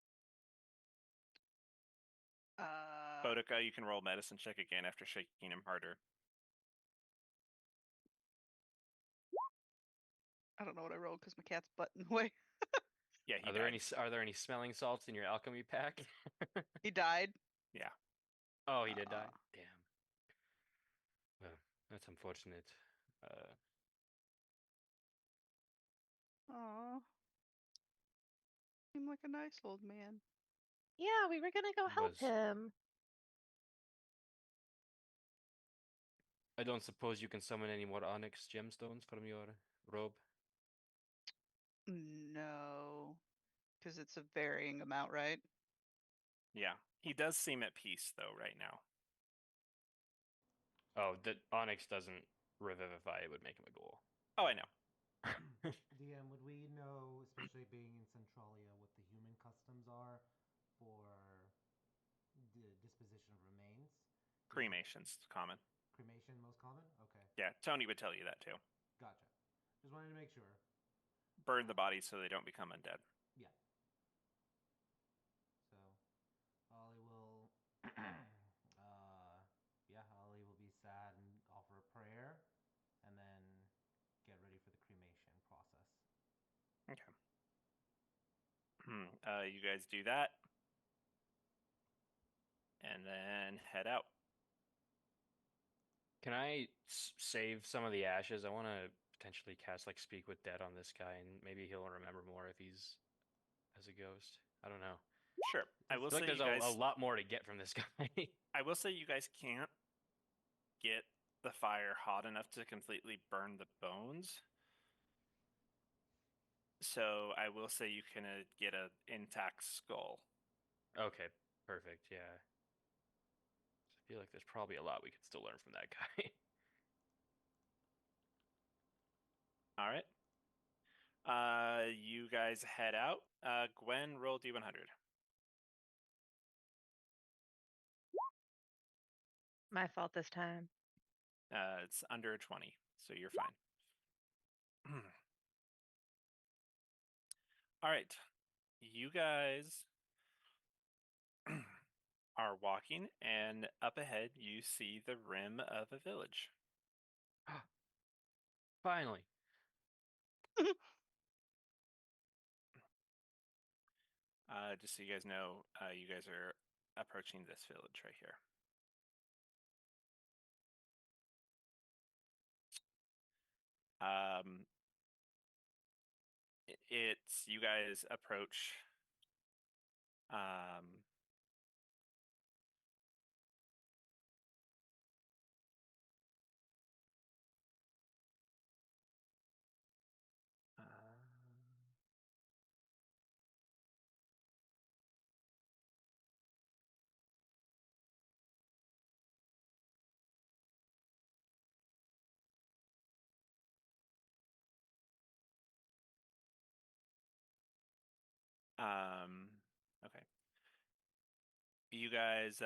S1: Boudica, you can roll medicine check again after shaking him harder.
S4: I don't know what I rolled because my cat's butting away.
S1: Yeah, he
S5: Are there
S1: died.
S5: any smelling salts in your alchemy pack?
S4: He died.
S1: Yeah.
S5: Oh, he did die.
S4: Uh.
S5: Damn. Well, that's unfortunate.
S4: Aw. Seemed like a nice old man.
S2: Yeah, we were gonna go help
S5: Was
S2: him.
S5: I don't suppose you can summon any more onyx gemstones from your robe?
S4: No. Because it's a varying amount, right?
S1: Yeah. He does seem at peace, though, right now.
S5: Oh, the onyx doesn't revivify. It would make him a ghoul.
S1: Oh, I know.
S3: DM, would we know, especially being in Centralia, what the human customs are for the disposition of remains?
S1: Cremation's common.
S3: Cremation most common? Okay.
S1: Yeah, Tony would tell you that too.
S3: Gotcha. Just wanted to make sure.
S1: Burn the bodies so they don't become undead.
S3: Yeah. So, Ollie will, Ollie will be sad and offer a prayer, and then get ready for the cremation process.
S1: Okay. You guys do that. And then head out.
S5: Can I save some of the ashes? I want to potentially cast like Speak with Dead on this guy, and maybe he'll remember more if he's as a ghost. I don't know.
S1: Sure. I will
S5: feel like
S1: say
S5: there's
S1: you guys
S5: a lot more to get from this guy.
S1: I will say you guys can't get the fire hot enough to completely burn the bones. So I will say you can get an intact skull.
S5: Okay, perfect. Yeah. I feel like there's probably a lot we could still learn from that guy.
S1: All right. You guys head out. Gwen, roll D100.
S2: My fault this time.
S1: It's under 20, so you're fine. All right. You guys are walking, and up ahead, you see the rim of a village.
S5: Finally.
S1: Just so you guys know, you guys are approaching this village right here. It's you guys approach. Okay. You guys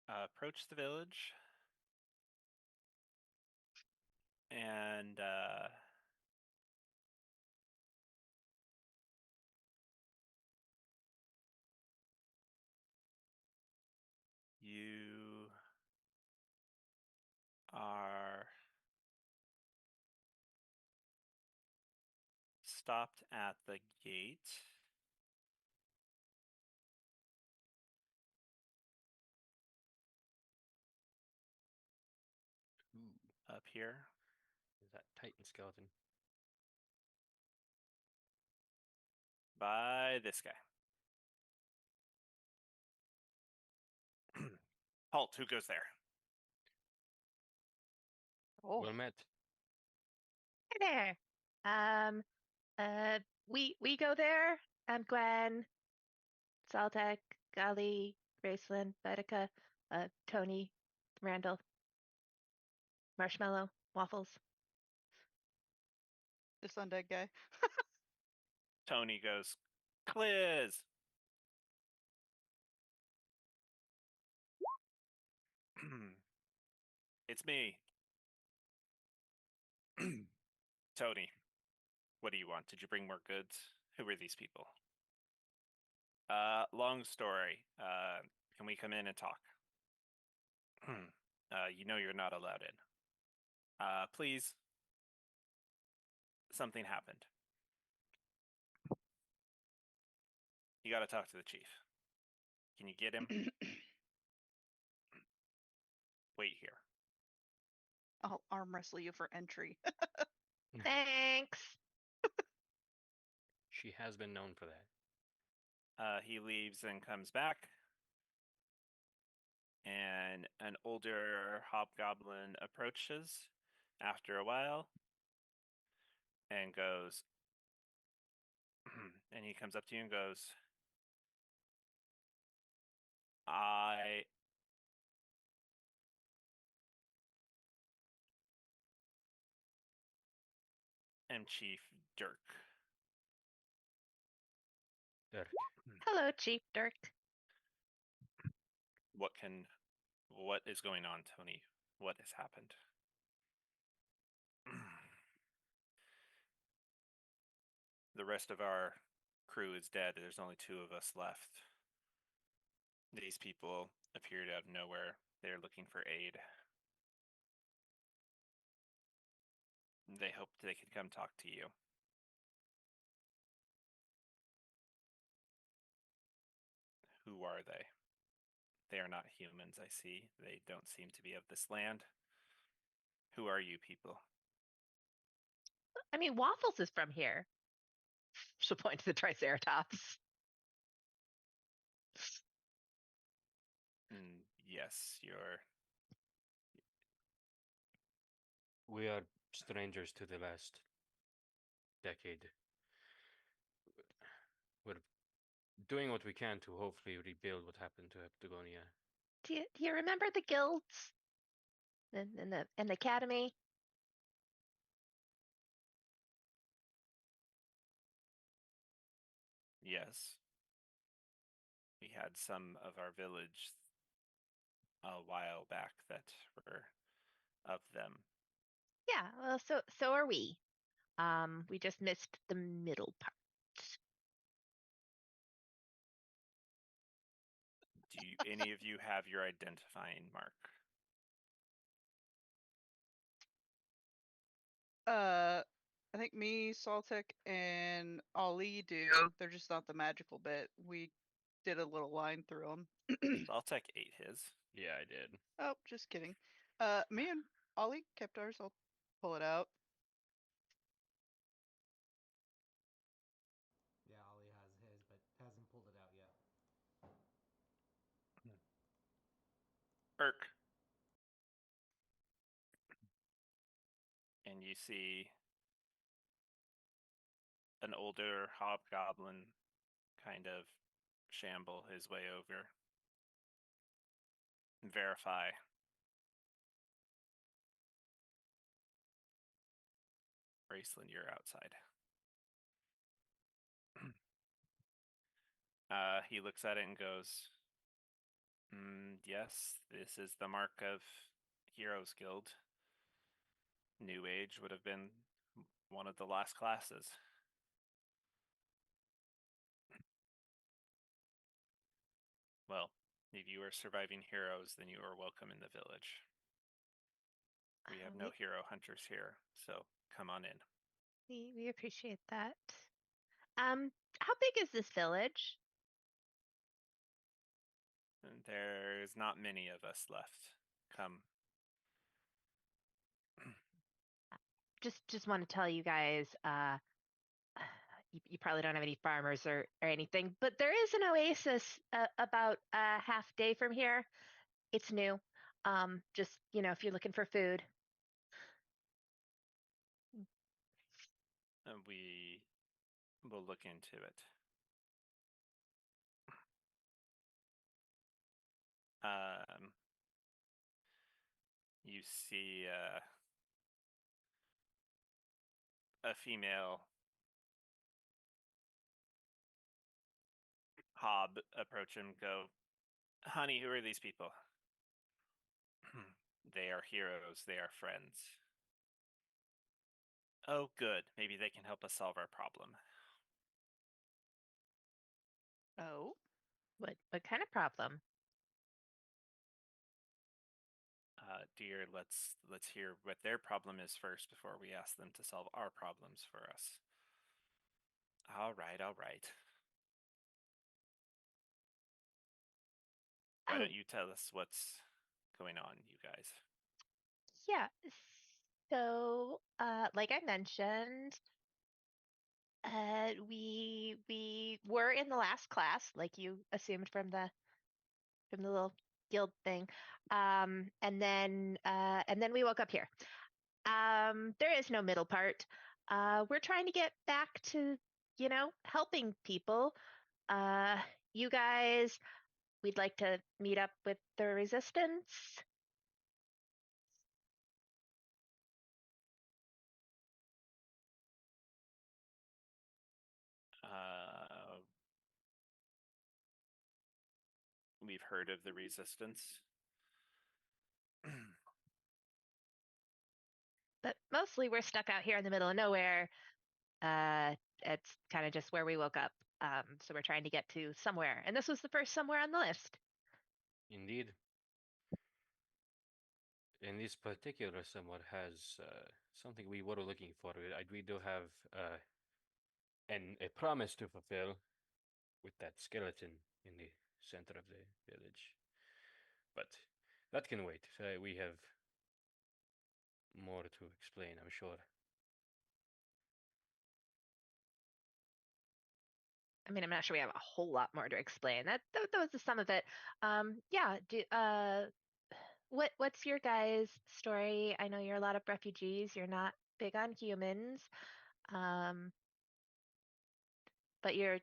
S1: approach the village, and you are stopped at the gate up here.
S5: Is that Titan skeleton?
S1: By this guy. Halt, who goes there?
S2: Oh,
S5: Well met.
S2: hey there. We go there. I'm Gwen, Saltek, Gali, Graceland, Boudica, Tony, Randall, Marshmallow, Waffles.
S4: This undead guy.
S1: Tony goes, Cliz. It's me. Tony, what do you want? Did you bring more goods? Who are these people? Long story. Can we come in and talk? You know you're not allowed in. Please. Something happened. You gotta talk to the chief. Can you get him? Wait here.
S4: I'll arm wrestle you for entry.
S2: Thanks.
S5: She has been known for that.
S1: He leaves and comes back. And an older hobgoblin approaches after a while and goes, and he comes up to you and goes, I am Chief Dirk.
S5: Dirk.
S2: Hello, Chief Dirk.
S1: What is going on, Tony? What has happened? The rest of our crew is dead. There's only 2 of us left. These people appeared out of nowhere. They're looking for aid. They hoped they could come talk to you. Who are they? They are not humans, I see. They don't seem to be of this land. Who are you people?
S2: I mean, Waffles is from here. She'll point to the Triceratops.
S1: Yes, you're.
S5: We are strangers to the last decade. We're doing what we can to hopefully rebuild what happened to Heptagonia.
S2: Do you remember the guilds and the academy?
S1: Yes. We had some of our village a while back that were of them.
S2: Yeah, well, so are we. We just missed the middle part.
S1: Do any of you have your identifying mark?
S4: I think me, Saltek, and Ali do. They're just not the magical bit. We did a little line through them.
S1: Zaltek ate his.
S5: Yeah, I did.
S4: Oh, just kidding. Me and Ollie kept ours. I'll pull it out.
S3: Yeah, Ollie has his, but hasn't pulled it out yet.
S1: Irk. And you see an older hobgoblin kind of shamble his way over. Verify. Raceland, you're outside. He looks at it and goes, yes, this is the mark of Heroes Guild. New Age would have been one of the last classes. Well, if you are surviving heroes, then you are welcome in the village. We have no hero hunters here, so come on in.
S2: We appreciate that. How big is this village?
S1: There's not many of us left. Come.
S2: just want to tell you guys, you probably don't have any farmers or anything, but there is an oasis about a half day from here. It's new. Just, if you're looking for food.
S1: We will look into it. You see a female hob approach him, go, "Honey, who are these people?" "They are heroes. They are friends." "Oh, good. Maybe they can help us solve our problem."
S4: Oh,
S2: What kind of problem?
S1: Dear, let's hear what their problem is first before we ask them to solve our problems for us. All right, all right. Why
S2: Oh,
S1: don't you tell us what's going on, you guys?
S2: yeah. So, like I mentioned, we were in the last class, like you assumed from the little guild thing, and then we woke up here. There is no middle part. We're trying to get back to, helping people. Uh, you guys, we'd like to meet up with the resistance.
S1: We've heard of the resistance.
S2: But mostly we're stuck out here in the middle of nowhere. It's kind of just where we woke up. So we're trying to get to somewhere. And this was the first somewhere on the list.
S5: Indeed. And this particular somewhat has something we were looking for. We do have a promise to fulfill with that skeleton in the center of the village. But that can wait. We have more to explain, I'm sure.
S2: I mean, I'm not sure we have a whole lot more to explain. That was the sum of it. Yeah. What's your guys' story? I know you're a lot of refugees. You're not big on humans. Um, but you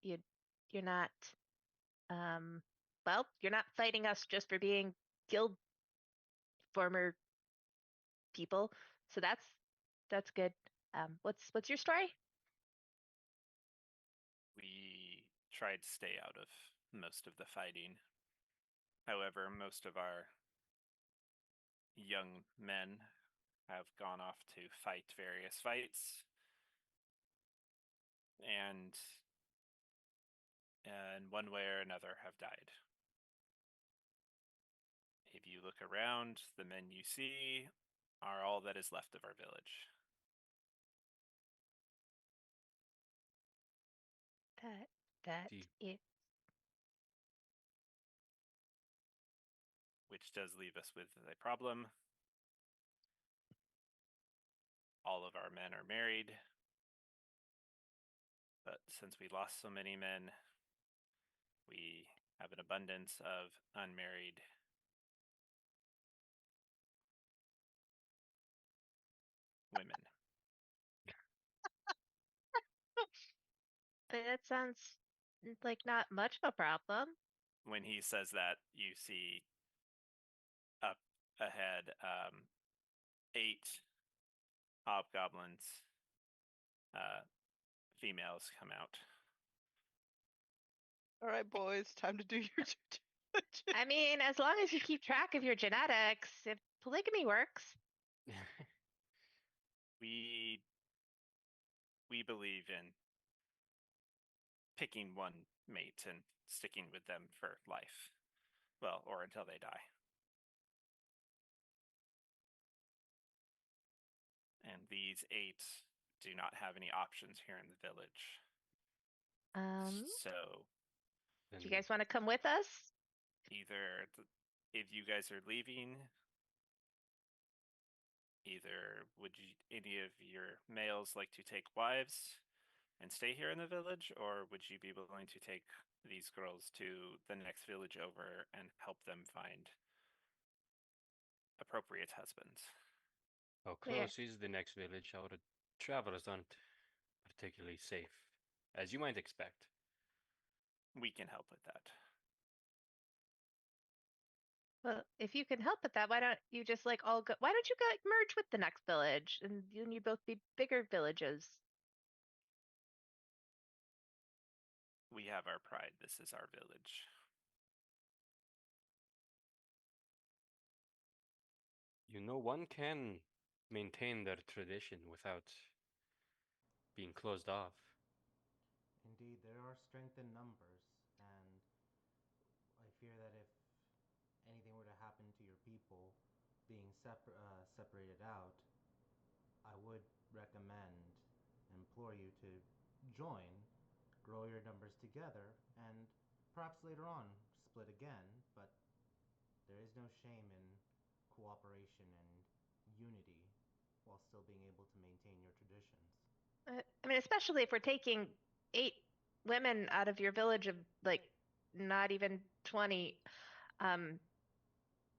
S2: you're not well, you're not fighting us just for being guild former people. So that's good. What's your story?
S1: We tried to stay out of most of the fighting. However, most of our young men have gone off to fight various fights, and in one way or another have died. If you look around, the men you see are all that is left of our village.
S2: That
S5: See,
S2: it
S1: Which does leave us with a problem. All of our men are married, but since we lost so many men, we have an abundance of unmarried women.
S2: that sounds like not much of a problem.
S1: When he says that, you see up ahead 8 hobgoblins, females come out.
S4: all right, boys, time to do your due diligence.
S2: I mean, as long as you keep track of your genetics, if polygamy works.
S1: We believe in picking one mate and sticking with them for life. Well, or until they die. And these 8 do not have any options here in the village. So
S2: Do you guys want to come with us?
S1: either if you guys are leaving, either would you, any of your males like to take wives and stay here in the village, or would you be willing to take these girls to the next village over and help them find appropriate husbands?
S5: How
S2: Where?
S5: close is the next village? Our travelers aren't particularly safe, as you might expect.
S1: We can help with that.
S2: Well, if you can help with that, why don't you just like all go? Why don't you go merge with the next village, and you both be bigger villages?
S1: We have our pride. This is our village.
S5: You know, one can maintain their tradition without being closed off.
S3: Indeed, there are strength in numbers, and I fear that if anything were to happen to your people being separated out, I would recommend and implore you to join, grow your numbers together, and perhaps later on split again, but there is no shame in cooperation and unity while still being able to maintain your traditions.
S2: I mean, especially if we're taking 8 women out of your village of like not even 20,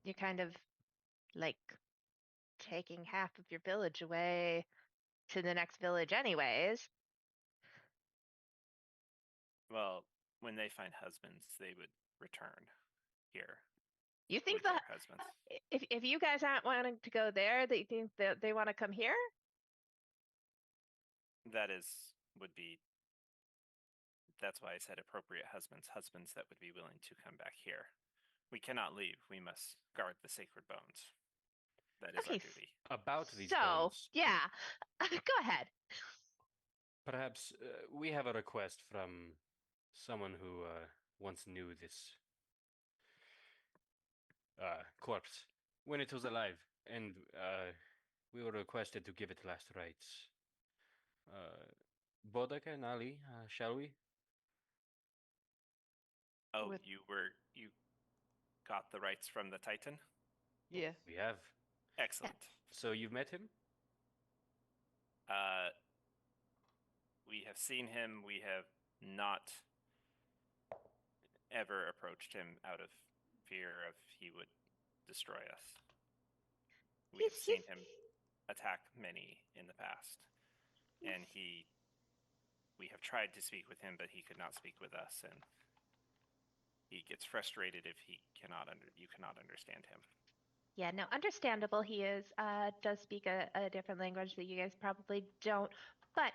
S2: you're kind of like taking half of your village away to the next village, anyways.
S1: Well, when they find husbands, they would return here
S2: You think
S1: with their husbands.
S2: if you guys aren't wanting to go there, that you think that they want to come here?
S1: That is, would be, that's why I said appropriate husbands, husbands that would be willing to come back here. We cannot leave. We must guard the sacred bones. That is our
S2: Okay,
S1: duty.
S5: About these
S2: so
S5: bones,
S2: yeah, go ahead.
S5: perhaps we have a request from someone who once knew this corpse when it was alive, and we were requested to give it last rites. Bodaka and Ali, shall we?
S1: Oh,
S4: With-
S1: you got the rights from the Titan?
S4: Yeah.
S5: We have.
S1: Excellent.
S5: So you've met him?
S1: We have seen him. We have not ever approached him out of fear of he would destroy us. We have seen him attack many in the past, and we have tried to speak with him, but he could not speak with us, and he gets frustrated if you cannot understand him.
S2: Yeah, no, understandable. He does speak a different language that you guys probably don't. But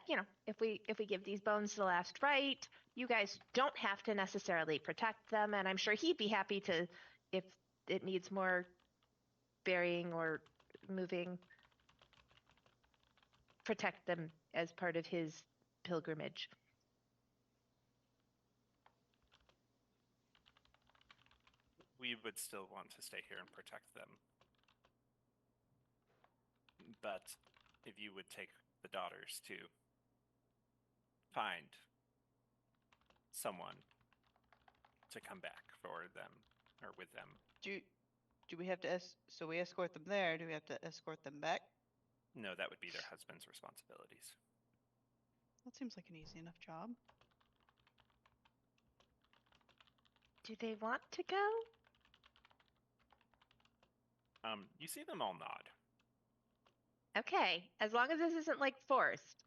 S2: you know, if we give these bones the last right, you guys don't have to necessarily protect them, and I'm sure he'd be happy to if it needs more burying or moving, protect them as part of his pilgrimage.
S1: We would still want to stay here and protect them. But if you would take the daughters to find someone to come back for them or with them.
S4: Do we have to so we escort them there? Do we have to escort them back?
S1: No, that would be their husband's responsibilities.
S4: That seems like an easy enough job.
S2: Do they want to go?
S1: You see them all nod.
S2: Okay, as long as this isn't like forced.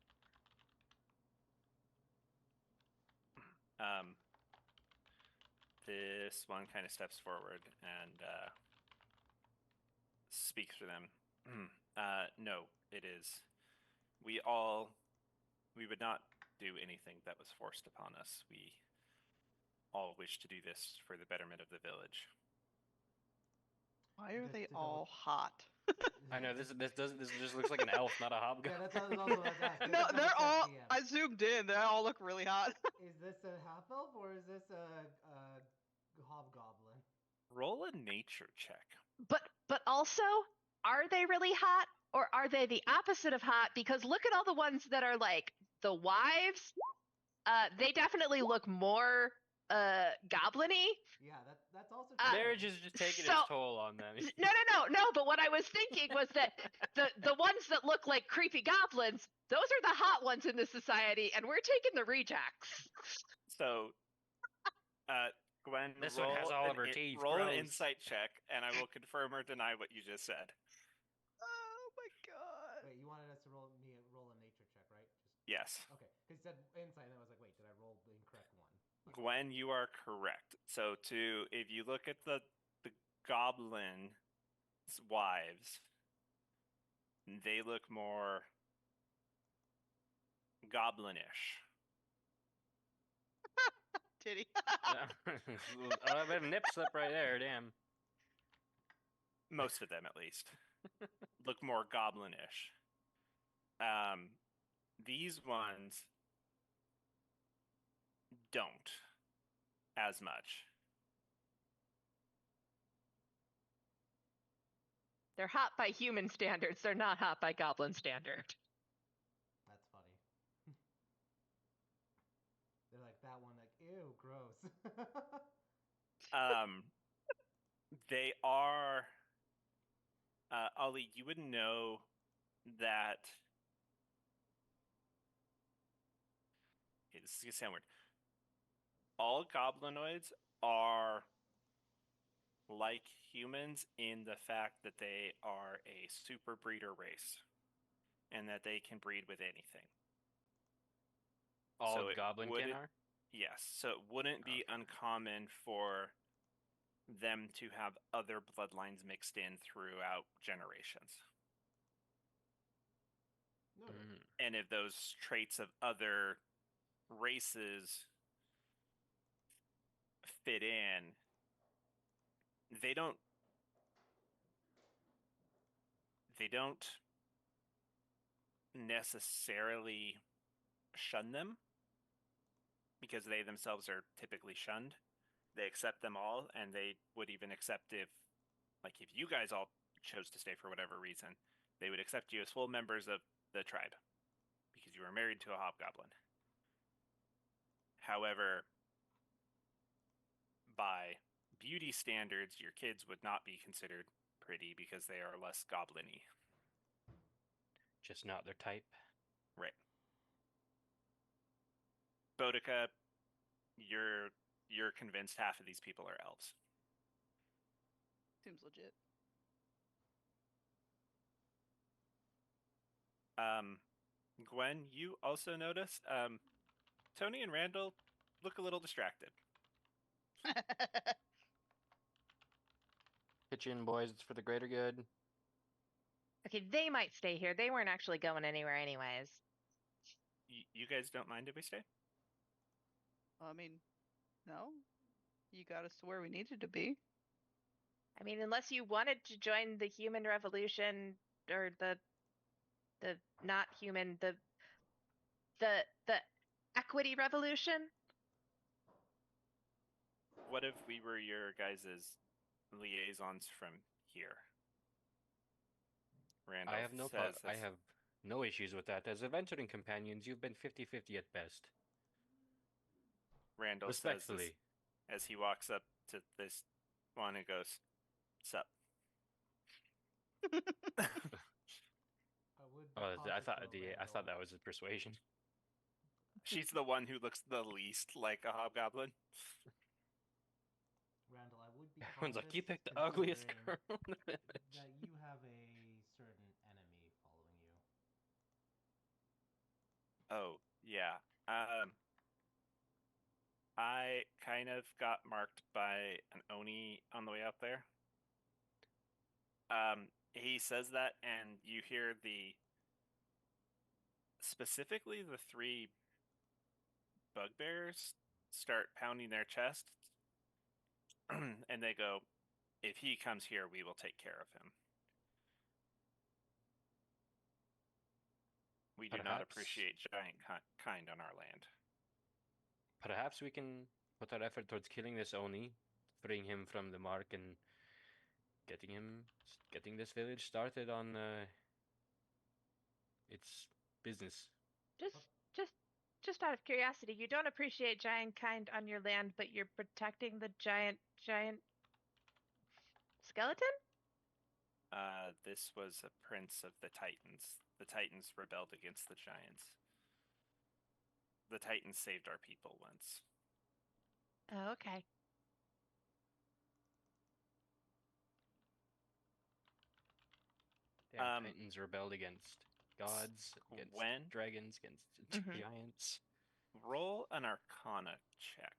S1: This one kind of steps forward and speaks for them. No, it is. We would not do anything that was forced upon us. We all wish to do this for the betterment of the village.
S4: Why are
S3: Good
S4: they
S3: to
S4: all hot?
S5: I know this just looks like an elf, not a hobgoblin.
S3: Yeah, that's what I was also about to ask.
S4: No, they're all.
S3: DM.
S4: I zoomed in. They all look really hot.
S3: Is this a half elf or is this a hobgoblin?
S1: Roll a nature check.
S2: But also, are they really hot or are they the opposite of hot? Because look at all the ones that are like the wives. They definitely look more goblin-y.
S3: Yeah, that's also
S2: Uh,
S3: true.
S5: Marriage is just taking
S2: so-
S5: its toll on them.
S2: No. But what I was thinking was that the ones that look like creepy goblins, those are the hot ones in this society, and we're taking the rejects.
S1: So, Gwen,
S5: This one has all of her teeth.
S1: roll an
S5: Gross.
S1: insight check, and I will confirm or deny what you just said.
S4: Oh my god.
S3: Wait, you wanted us to roll a nature check, right? Just
S1: Yes.
S3: okay. Because you said insight, and I was like, wait, did I roll the incorrect one?
S1: Gwen, you are correct. So if you look at the goblin wives, they look more goblinish.
S4: Titty.
S5: A bit of nip slip right there. Damn.
S1: Most of them, at least, look more goblinish. These ones don't as much.
S2: They're hot by human standards. They're not hot by goblin standard.
S3: That's funny. They're like that one, like, ew, gross.
S1: They are. Ollie, you would know that. Okay, this is gonna sound weird. All goblinoids are like humans in the fact that they are a super breeder race and that they can breed with anything.
S5: All
S1: So it
S5: goblin kin
S1: wouldn't-
S5: are.
S1: Yes, so it wouldn't be
S5: Okay.
S1: uncommon for them to have other bloodlines mixed in throughout generations.
S3: No.
S5: Mm.
S1: And if those traits of other races fit in, they don't necessarily shun them because they themselves are typically shunned. They accept them all, and they would even accept if you guys all chose to stay for whatever reason, they would accept you as full members of the tribe because you were married to a hobgoblin. However, by beauty standards, your kids would not be considered pretty because they are less goblin-y.
S5: Just not their type.
S1: Right. Boudica, you're convinced half of these people are elves.
S4: Seems legit.
S1: Gwen, you also notice Tony and Randall look a little distracted.
S5: Pitch in, boys. It's for the greater good.
S2: Okay, they might stay here. They weren't actually going anywhere anyways.
S1: You guys don't mind if we stay?
S4: I mean, no. You got us to where we needed to be.
S2: I mean, unless you wanted to join the human revolution or the not human, the equity revolution.
S1: What if we were your guys' liaisons from here? Randall
S5: I have no
S1: says
S5: I have no issues with that. As adventuring companions, you've been 50-50 at best.
S1: Randall
S5: Respectfully.
S1: says as he walks up to this one and goes, "Sup?"
S3: I would.
S5: Oh, I thought
S3: cautious
S5: I
S3: though,
S5: thought that
S3: Randall.
S5: was a persuasion.
S1: She's the one who looks the least like a hobgoblin.
S3: Randall, I would be
S5: Everyone's like, you
S3: cautious
S5: picked the ugliest
S3: considering
S5: girl in the village.
S3: that you have a certain enemy following you.
S1: Oh, yeah. I kind of got marked by an Oni on the way out there. He says that, and you hear specifically the three bugbears start pounding their chest, and they go, "If he comes here, we will take care of him. We do not
S5: Perhaps-
S1: appreciate giant kind on our land."
S5: Perhaps we can put our effort towards killing this Oni, freeing him from the mark, and getting this village started on its business.
S2: Just just out of curiosity, you don't appreciate giant kind on your land, but you're protecting the giant skeleton?
S1: This was a prince of the Titans. The Titans rebelled against the giants. The Titans saved our people once.
S2: Oh, okay.
S5: Damn, Titans rebelled against gods, against
S1: Gwen?
S5: dragons, against
S2: Mhm.
S5: giants.
S1: Roll an Arcana check.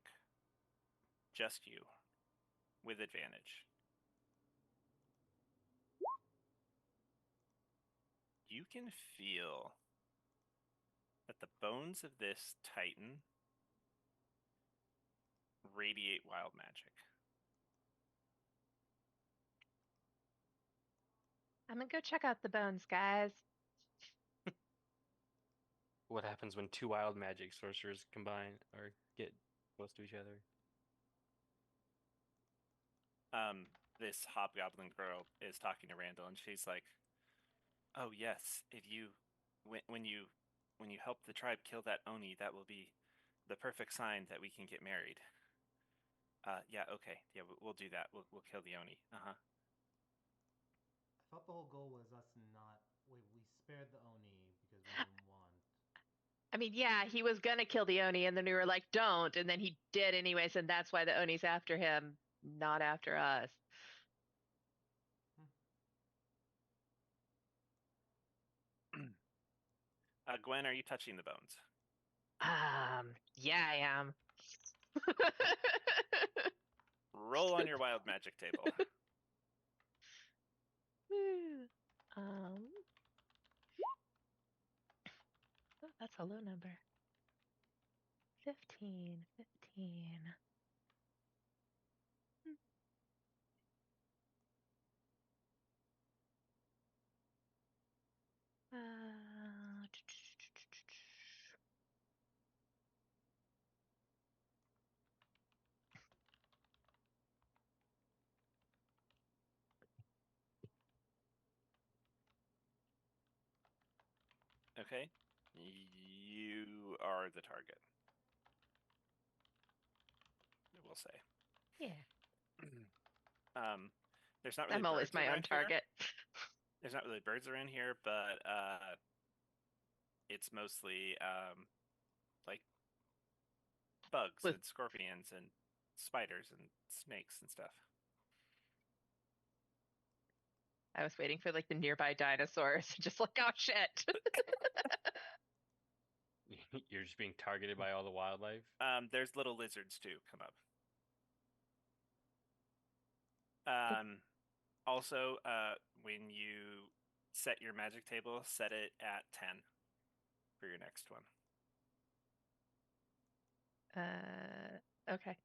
S1: Just you. With advantage. You can feel that the bones of this Titan radiate wild magic.
S2: I'm gonna go check out the bones, guys.
S5: What happens when two wild magic sorcerers combine or get close to each other?
S1: This hobgoblin girl is talking to Randall, and she's like, "Oh yes, if you, when you help the tribe kill that Oni, that will be the perfect sign that we can get married." Yeah, okay, yeah, we'll do that. We'll kill the Oni.
S3: I thought the whole goal was us not. We spared the Oni because we didn't want.
S2: I mean, yeah, he was gonna kill the Oni, and then we were like, don't, and then he did anyways, and that's why the Oni's after him, not after us.
S1: Gwen, are you touching the bones?
S2: Yeah, I am.
S1: Roll on your wild magic table.
S2: Woo. Oh, that's a low number. 15. Uh,
S1: Okay, you are the target. We'll say.
S2: yeah,
S1: There's not really
S2: I'm always
S1: birds
S2: my own
S1: around here.
S2: target.
S1: There's not really birds around here, but it's mostly like bugs
S2: With-
S1: and scorpions and spiders and snakes and stuff.
S2: I was waiting for like the nearby dinosaurs, just like, oh shit.
S5: You're just being targeted by all the wildlife.
S1: There's little lizards too. Come up. Also, when you set your magic table, set it at 10 for your next one.
S2: Okay.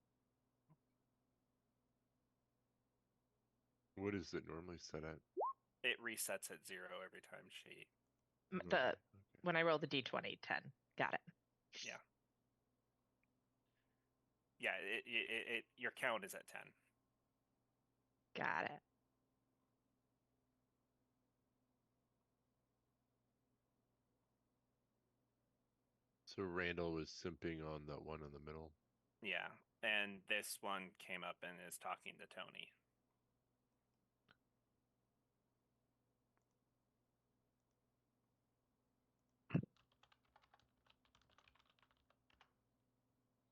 S6: What is it normally set at?
S1: It resets at 0 every time she.
S2: The when I roll the d20, 10. Got it.
S1: Yeah. Yeah, it your count is at 10.
S2: Got it.
S6: So Randall was simping on that one in the middle.
S1: Yeah, and this one came up and is talking to Tony.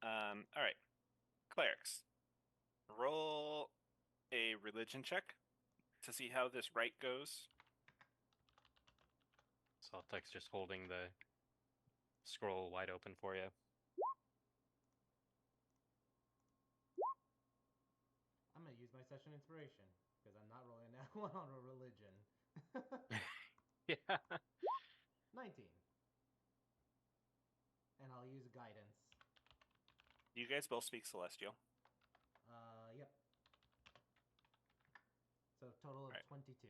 S1: All right, clerics, roll a religion check to see how this rite goes.
S5: Saltek's just holding the scroll wide open for you.
S3: I'm gonna use my session inspiration because I'm not rolling that one on a religion.
S5: Yeah.
S3: 19. And I'll use guidance.
S1: You guys both speak Celestial.
S3: Yep. So total of
S1: Right.
S3: 22.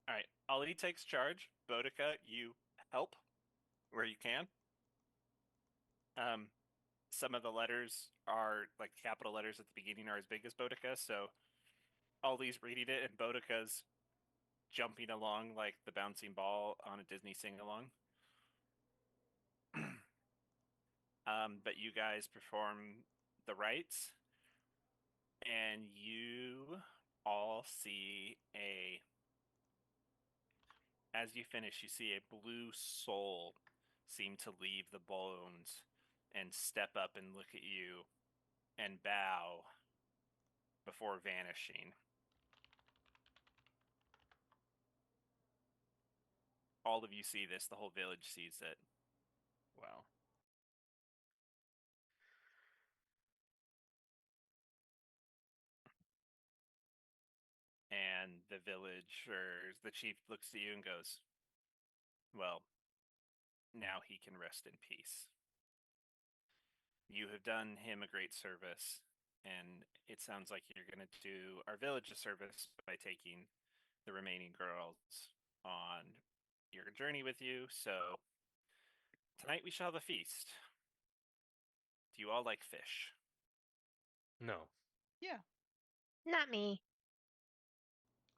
S1: All right, Ali takes charge. Boudica, you help where you can. Some of the letters are like capital letters at the beginning are as big as Boudica, so Ollie's reading it and Boudica's jumping along like the bouncing ball on a Disney sing-along. But you guys perform the rites, and you all see a. As you finish, you see a blue soul seem to leave the bones and step up and look at you and bow before vanishing. All of you see this. The whole village sees it.
S5: Wow.
S1: And the villagers, the chief looks at you and goes, well, now he can rest in peace. You have done him a great service, and it sounds like you're going to do our village a service by taking the remaining girls on your journey with you. So tonight we shall have a feast. Do you all like fish?
S5: No.
S4: Yeah.
S2: Not me.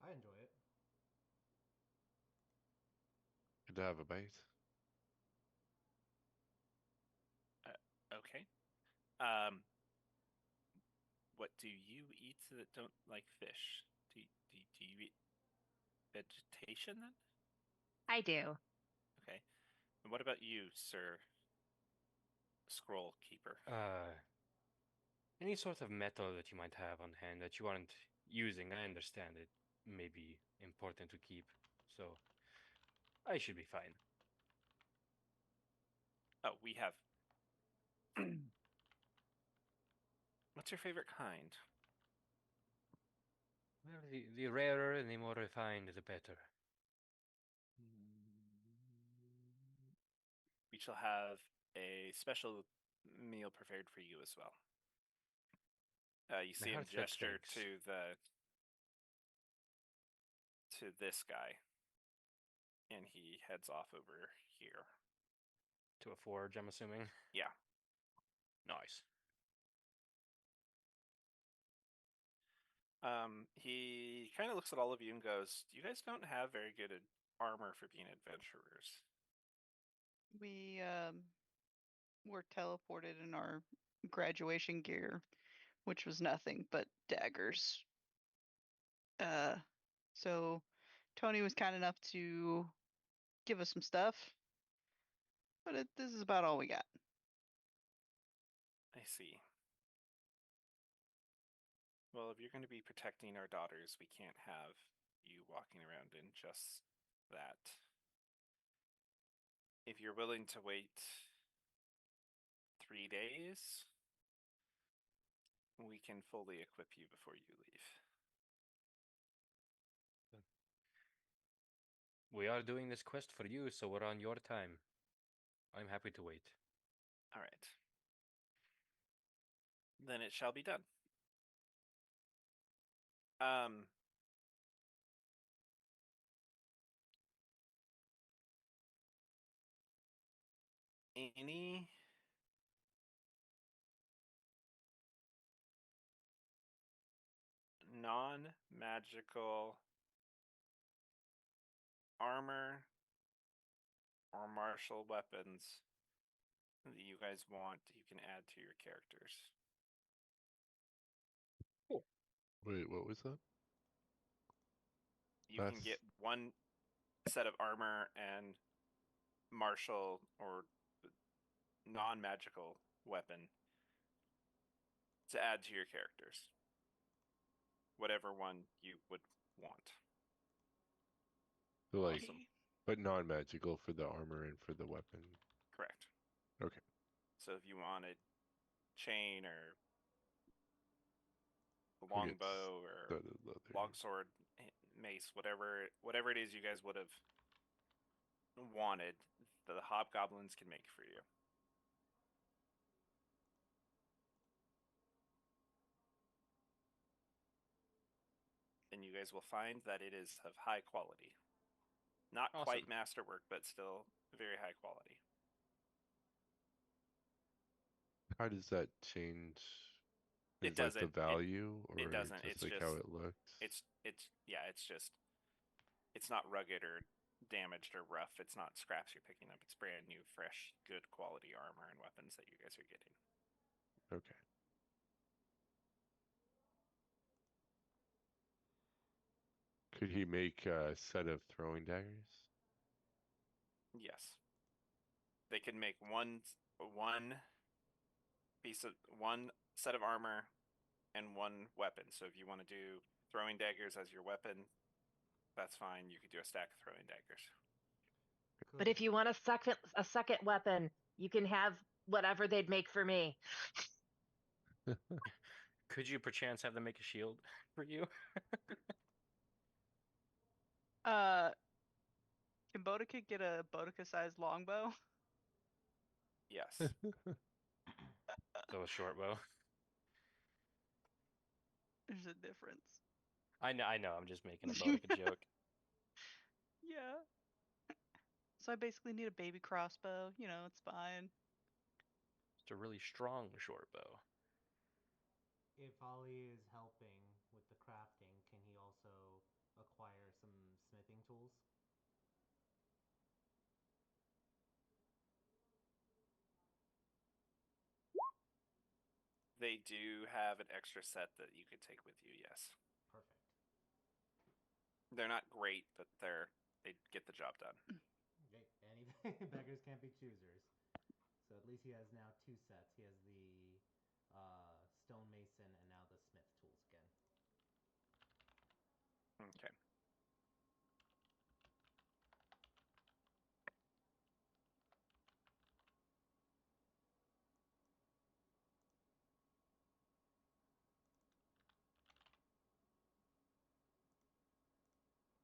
S3: I enjoy it.
S6: Good to have a bite.
S1: Okay. Um, what do you eat that don't like fish? Do you eat vegetation then?
S2: I do.
S1: Okay. And what about you, Sir Scroll Keeper?
S5: Any sort of metal that you might have on hand that you aren't using, I understand it may be important to keep, so I should be fine.
S1: Oh, we have. What's your favorite kind?
S5: Well, the rarer and the more refined, the better.
S1: We shall have a special meal prepared for you as well. You
S5: My
S1: see him
S5: heartfelt
S1: gesture
S5: thanks.
S1: to this guy, and he heads off over here.
S5: To a forge, I'm assuming?
S1: Yeah.
S5: Nice.
S1: He kind of looks at all of you and goes, "You guys don't have very good armor for being adventurers."
S4: We were teleported in our graduation gear, which was nothing but daggers. Uh, so Tony was kind enough to give us some stuff, but this is about all we got.
S1: I see. Well, if you're going to be protecting our daughters, we can't have you walking around in just that. If you're willing to wait 3 days, we can fully equip you before you leave.
S5: We are doing this quest for you, so we're on your time. I'm happy to wait.
S1: All right. Then it shall be done. Um, any non-magical armor or martial weapons that you guys want, you can add to your characters.
S6: Wait, what was that?
S1: You can get one set of armor and martial or non-magical weapon to add to your characters. Whatever one you would want.
S6: So, like,
S1: Awesome.
S6: but non-magical for the armor and for the weapon.
S1: Correct.
S6: Okay.
S1: So if you wanted chain or
S6: I'll get
S1: longbow or
S6: studded leather.
S1: longsword, mace, whatever it is you guys would have wanted, the hobgoblins can make for you. And you guys will find that it is of high quality. Not
S5: Awesome.
S1: quite masterwork, but still very high quality.
S6: How does that change?
S1: It
S6: Is like the
S1: doesn't.
S6: value, or
S1: It doesn't.
S6: just
S1: It's
S6: like
S1: just
S6: how it looks?
S1: it's yeah. It's just it's not rugged or damaged or rough. It's not scraps you're picking up. It's brand new, fresh, good quality armor and weapons that you guys are getting.
S6: Okay. Could he make a set of throwing daggers?
S1: Yes. They can make one one set of armor and one weapon. So if you want to do throwing daggers as your weapon, that's fine. You could do a stack of throwing daggers.
S2: But if you want a second weapon, you can have whatever they'd make for me.
S5: Could you perchance have them make a shield for you?
S4: Can Boudica get a Boudica-sized longbow?
S1: Yes.
S5: So a short bow.
S4: There's a difference.
S5: I know. I'm just making a Boudica joke.
S4: Yeah. So I basically need a baby crossbow. You know, it's fine.
S5: It's a really strong short bow.
S3: If Ali is helping with the crafting, can he also acquire some smithing tools?
S1: They do have an extra set that you could take with you, yes.
S3: Perfect.
S1: They're not great, but they get the job done.
S3: Okay, any beggars can't be choosers. So at least he has now two sets. He has the stonemason and now the smith tools again.
S1: Okay.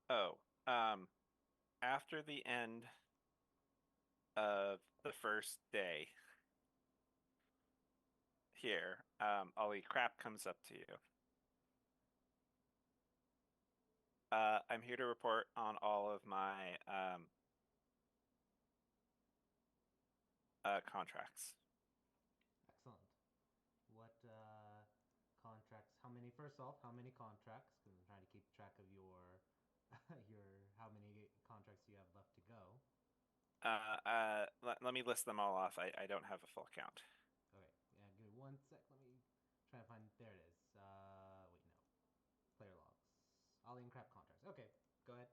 S1: Oh, after the end of the first day here, Ollie, Crap comes up to you. I'm here to report on all of my contracts.
S3: Excellent. What contracts? How many? First off, how many contracts? Because I'm trying to keep track of your how many contracts you have left to go.
S1: Let me list them all off. I don't have a full count.
S3: Okay, yeah, give me 1 sec. Let me try to find. There it is. Wait, no. Player logs. Ollie and Crap contracts. Okay, go ahead.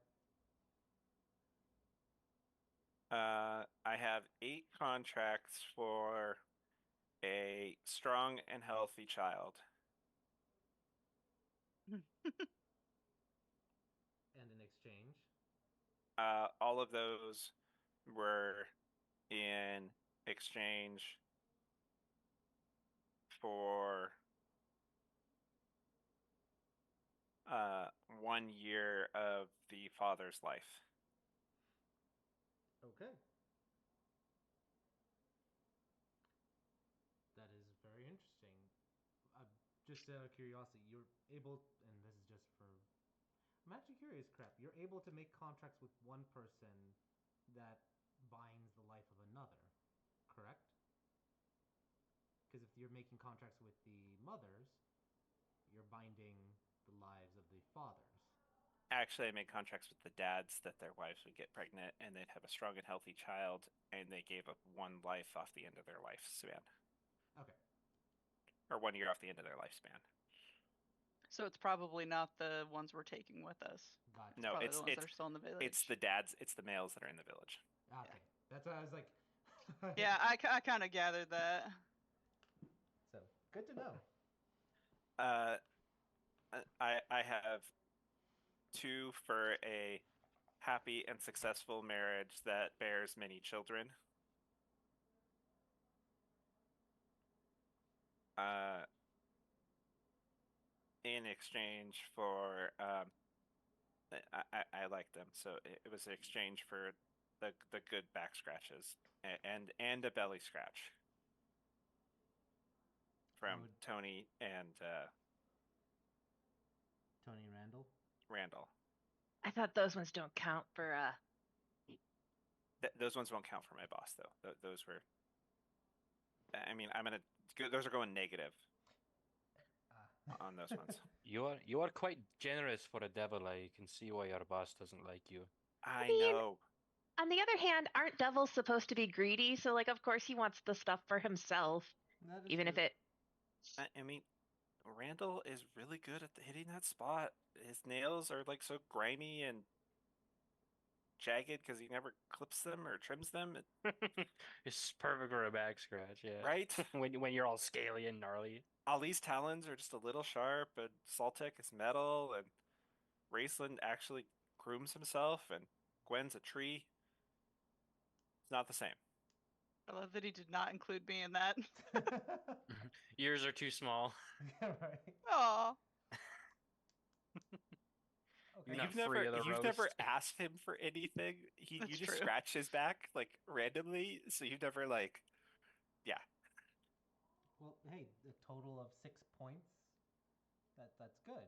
S1: I have 8 contracts for a strong and healthy child.
S3: And in exchange.
S1: All of those were in exchange for 1 year of the father's life.
S3: Okay. That is very interesting. Just out of curiosity, you're able, and this is just for. I'm actually curious, Crap. You're able to make contracts with one person that binds the life of another, correct? Because if you're making contracts with the mothers, you're binding the lives of the fathers.
S1: Actually, I made contracts with the dads that their wives would get pregnant and they'd have a strong and healthy child, and they gave up 1 life off the end of their lifespan,
S3: Okay.
S1: or 1 year off the end of their lifespan.
S4: So it's probably not the ones we're taking with us.
S3: Gotcha.
S1: No,
S4: Probably
S1: it's
S4: the ones that are still in the village.
S1: It's the dads, it's the males that are in the village.
S3: Okay. That's what I was like.
S4: Yeah, I kind of gathered that.
S3: So good to know.
S1: I have 2 for a happy and successful marriage that bears many children. In exchange for I like them, so it was an exchange for the good back scratches and a belly scratch from
S3: Would
S1: Tony and
S3: Tony Randall?
S1: Randall.
S2: I thought those ones don't count for
S1: Those ones won't count for my boss though. Those were. I mean, those are going negative on those ones.
S5: You are quite generous for a devil. I can see why your boss doesn't like you.
S1: I
S2: mean,
S1: know.
S2: on the other hand, aren't devils supposed to be greedy? So, like, of course he wants the stuff for himself,
S3: That is
S2: even if
S3: true.
S2: it.
S1: I mean, Randall is really good at hitting that spot. His nails are like so grimy and jagged because he never clips them or trims them,
S5: It's perfect for a back scratch, yeah.
S1: right?
S5: When you're all scaly and gnarly.
S1: Ali's talons are just a little sharp, and Saltek is metal, and Raceland actually grooms himself, and Gwen's a tree. It's not the same.
S4: I love that he did not include me in that.
S5: Yours are too small.
S3: Yeah, right.
S4: Aw.
S3: Okay.
S5: You're not free of the
S1: You've never
S5: roast.
S1: asked him for anything. You
S4: That's
S1: just
S4: true.
S1: scratch his back like randomly, so you've never like
S3: Well, hey, a total of 6 points. That's good.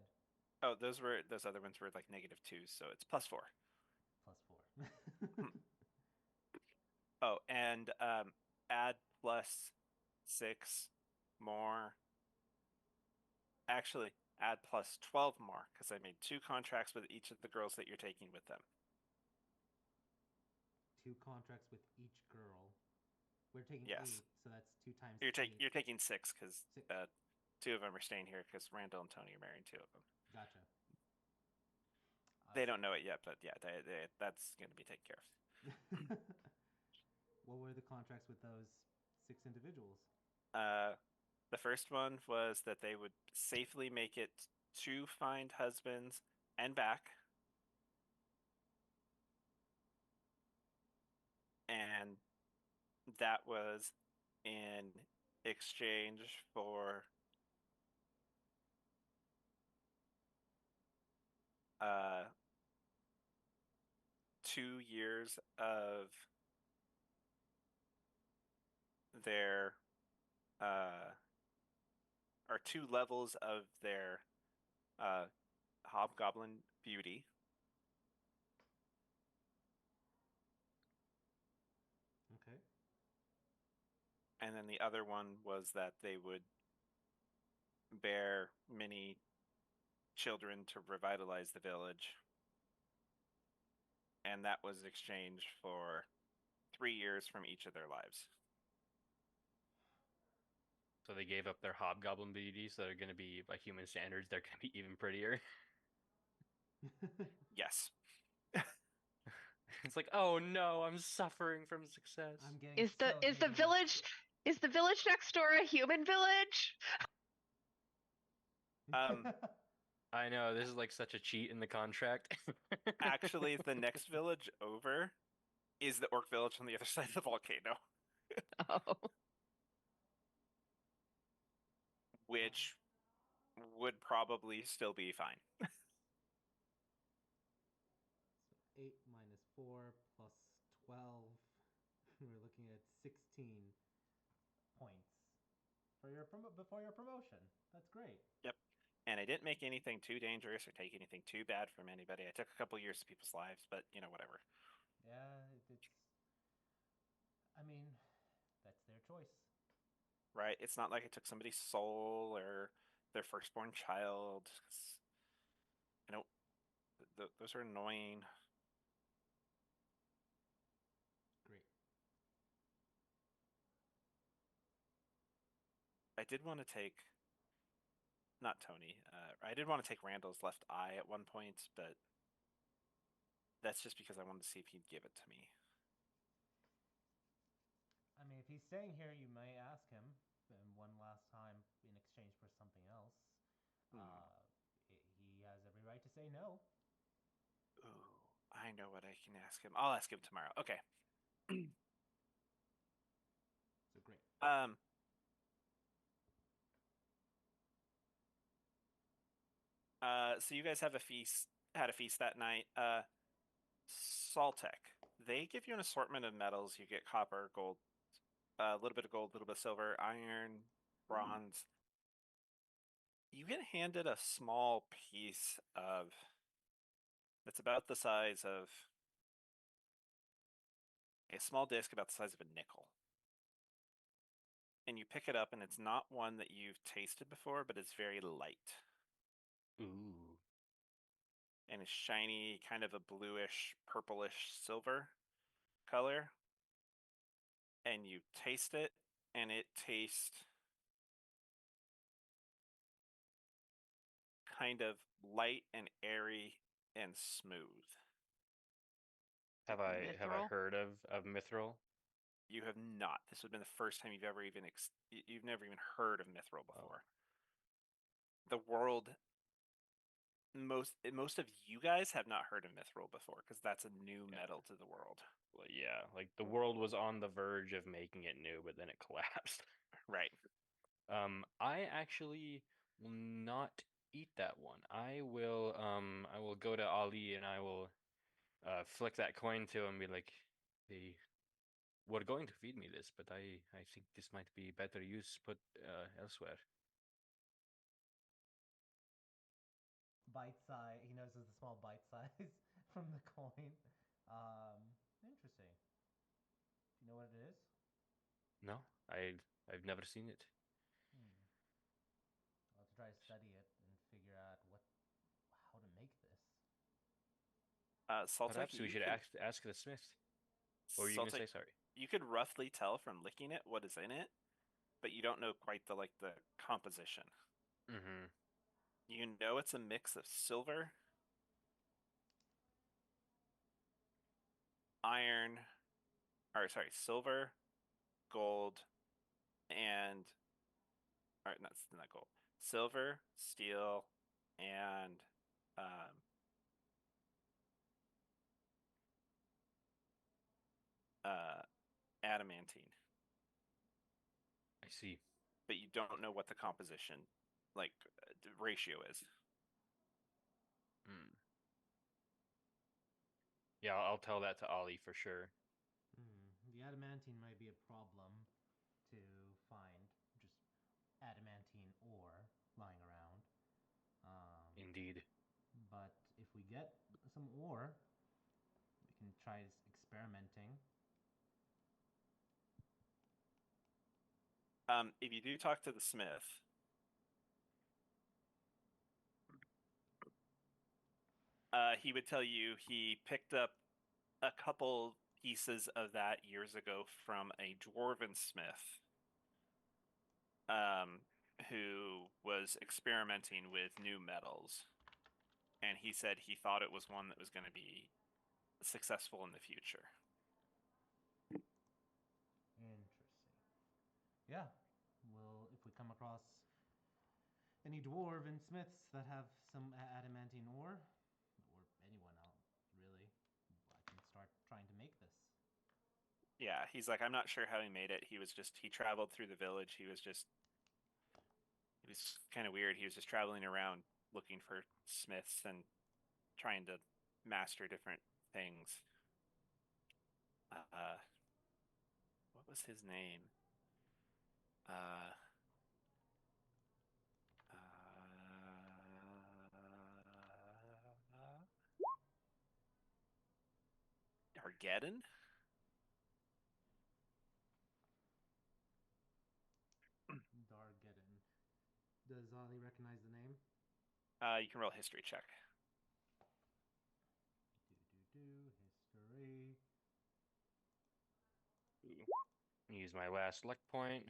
S1: oh those other ones were like -2, so it's +4.
S3: Plus 4.
S1: Oh, and add +6 more. Actually, add +12 more because I made 2 contracts with each of the girls that you're taking with them.
S3: 2 contracts with each girl. We're taking
S1: Yes.
S3: 8, so that's 2 times
S1: You're
S3: 8.
S1: taking 6 because
S3: Six.
S1: 2 of them are staying here because Randall and Tony are marrying 2 of them.
S3: Gotcha.
S1: They don't know it yet, but yeah, that's going to be taken care of.
S3: What were the contracts with those 6 individuals?
S1: The first one was that they would safely make it to find husbands and back, and that was in exchange for uh 2 years of their or 2 levels of their uh hobgoblin beauty,
S3: Okay.
S1: and then the other one was that they would bear many children to revitalize the village, and that was exchanged for 3 years from each of their lives.
S5: So they gave up their hobgoblin beauties that are going to be, by human standards, they're going to be even prettier.
S1: Yes.
S5: It's like, oh no, I'm suffering from success.
S3: I'm getting
S2: Is
S3: so
S2: the
S3: hated.
S2: village next door a human village?
S1: Um,
S5: I know, this is like such a cheat in the contract.
S1: Actually, the next village over is the orc village on the other side of the volcano,
S2: Oh,
S1: which would probably still be fine.
S3: So 8 minus 4 plus 12. We're looking at 16 points for before your promotion. That's great.
S1: Yep. And I didn't make anything too dangerous or take anything too bad from anybody. I took a couple years of people's lives, but whatever.
S3: Yeah, it's. I mean, that's their choice.
S1: Right? It's not like I took somebody's soul or their firstborn child. 'Cause, those are annoying.
S3: Great.
S1: I did want to take, not Tony. I did want to take Randall's left eye at one point, but that's just because I wanted to see if he'd give it to me.
S3: I mean, if he's staying here, you may ask him one last time in exchange for something else. He has every right to say no.
S1: Ooh, I know what I can ask him. I'll ask him tomorrow. Okay.
S3: So great.
S1: So you guys had a feast that night. Saltec. They give you an assortment of metals. You get copper, gold, a little bit of gold, a little bit of silver, iron, bronze. You get handed a small piece of that's about the size of a small disc about the size of a nickel. And you pick it up, and it's not one that you've tasted before, but it's very light.
S5: Ooh.
S1: and is shiny, kind of a bluish, purplish silver color. And you taste it, and it tastes kind of light and airy and smooth.
S5: Have I
S4: Mithril?
S5: heard of mithril?
S1: You have not. This would have been the first time you've ever even you've never even heard of mithril before. The world, most of you guys have not heard of mithril before because that's a new metal to the world.
S5: Well, yeah, like the world was on the verge of making it new, but then it collapsed.
S1: Right.
S5: I actually will not eat that one. I will go to Ali and I will flick that coin to him and be like, they were going to feed me this, but I think this might be better use put elsewhere.
S3: Bite size. He notices the small bite size from the coin. Interesting. Do you know what it is?
S5: No, I've never seen it.
S3: I'll have to try to study it and figure out how to make this.
S1: Saltek,
S5: Perhaps we
S1: you
S5: should
S1: could
S5: ask the smith. What were you gonna
S1: Saltek,
S5: say? Sorry.
S1: you could roughly tell from licking it what is in it, but you don't know quite the composition.
S5: Mm-hmm.
S1: You know it's a mix of silver, iron, or sorry, silver, gold, and all right, not gold, silver, steel, and um, adamantine.
S5: I see.
S1: But you don't know what the composition, like ratio is.
S5: Mm. Yeah, I'll tell that to Ali for sure.
S3: The adamantine might be a problem to find. Just adamantine ore lying around.
S5: Indeed.
S3: But if we get some ore, we can try experimenting.
S1: If you do talk to the smith, he would tell you he picked up a couple pieces of that years ago from a dwarven smith who was experimenting with new metals. And he said he thought it was one that was going to be successful in the future.
S3: Interesting. Yeah. Well, if we come across any dwarven smiths that have some adamantine ore, or anyone else, really, I can start trying to make this.
S1: Yeah, he's like, I'm not sure how he made it. He traveled through the village. It was kind of weird. He was just traveling around looking for smiths and trying to master different things. What was his name? Uh, Argeddon?
S3: Dargeddon. Does Ollie recognize the name?
S1: You can roll a history check.
S3: History.
S5: Use my last luck point,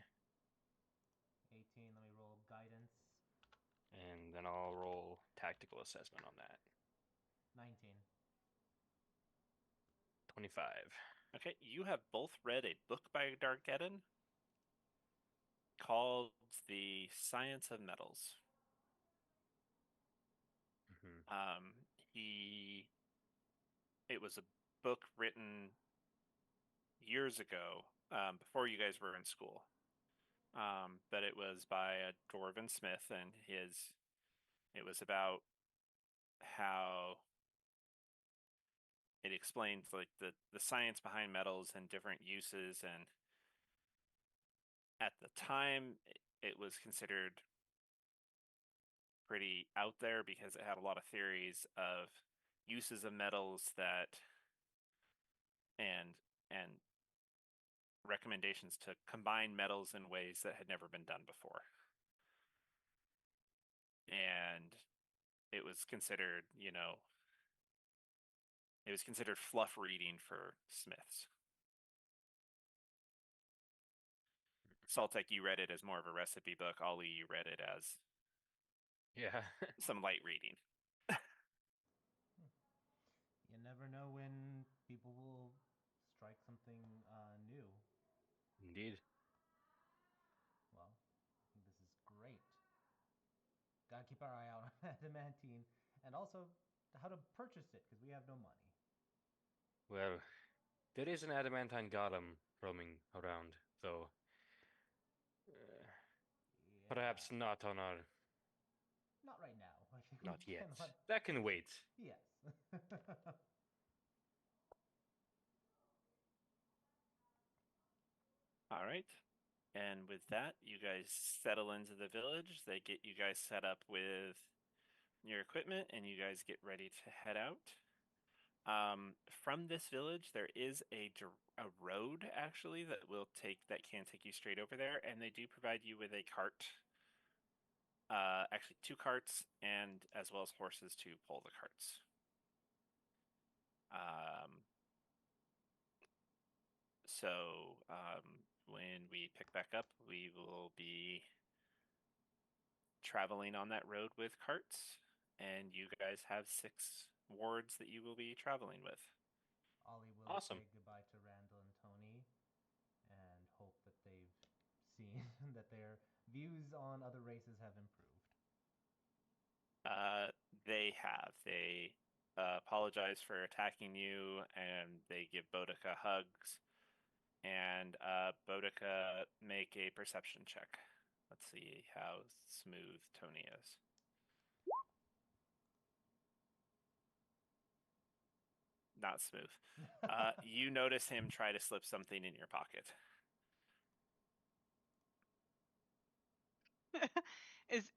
S3: 18. Let me roll guidance.
S5: and then I'll roll tactical assessment on that.
S3: 19.
S5: 25.
S1: Okay, you have both read a book by Dargeddon called The Science of Metals.
S5: Mm-hmm.
S1: It was a book written years ago, before you guys were in school. But it was by a dwarven smith, and it was about how it explains like the science behind metals and different uses, and at the time it was considered pretty out there because it had a lot of theories of uses of metals that and recommendations to combine metals in ways that had never been done before. And it was considered, It was considered fluff reading for Smiths. Saltek, you read it as more of a recipe book. Ollie, you read it as
S5: Yeah.
S1: some light reading.
S3: You never know when people will strike something new.
S5: Indeed.
S3: Well, I think this is great. Gotta keep our eye out on adamantine, and also how to purchase it because we have no money.
S5: Well, there is an adamantine golem roaming around, though. Perhaps
S3: Yeah.
S5: not on our.
S3: Not right now.
S5: Not
S3: We
S5: yet.
S3: cannot-
S5: That can wait.
S3: Yes.
S1: All right. And with that, you guys settle into the village. They get you guys set up with your equipment, and you guys get ready to head out. From this village, there is a road actually that can take you straight over there, and they do provide you with a cart. Actually, two carts, and as well as horses to pull the carts. So when we pick back up, we will be traveling on that road with carts, and you guys have 6 wards that you will be traveling with.
S3: Ollie will
S5: Awesome.
S3: say goodbye to Randall and Tony and hope that they've seen that their views on other races have improved.
S1: They have. They apologize for attacking you, and they give Boudica hugs. And Boudica, make a perception check. Let's see how smooth Tony is. Not smooth. You notice him try to slip something in your pocket.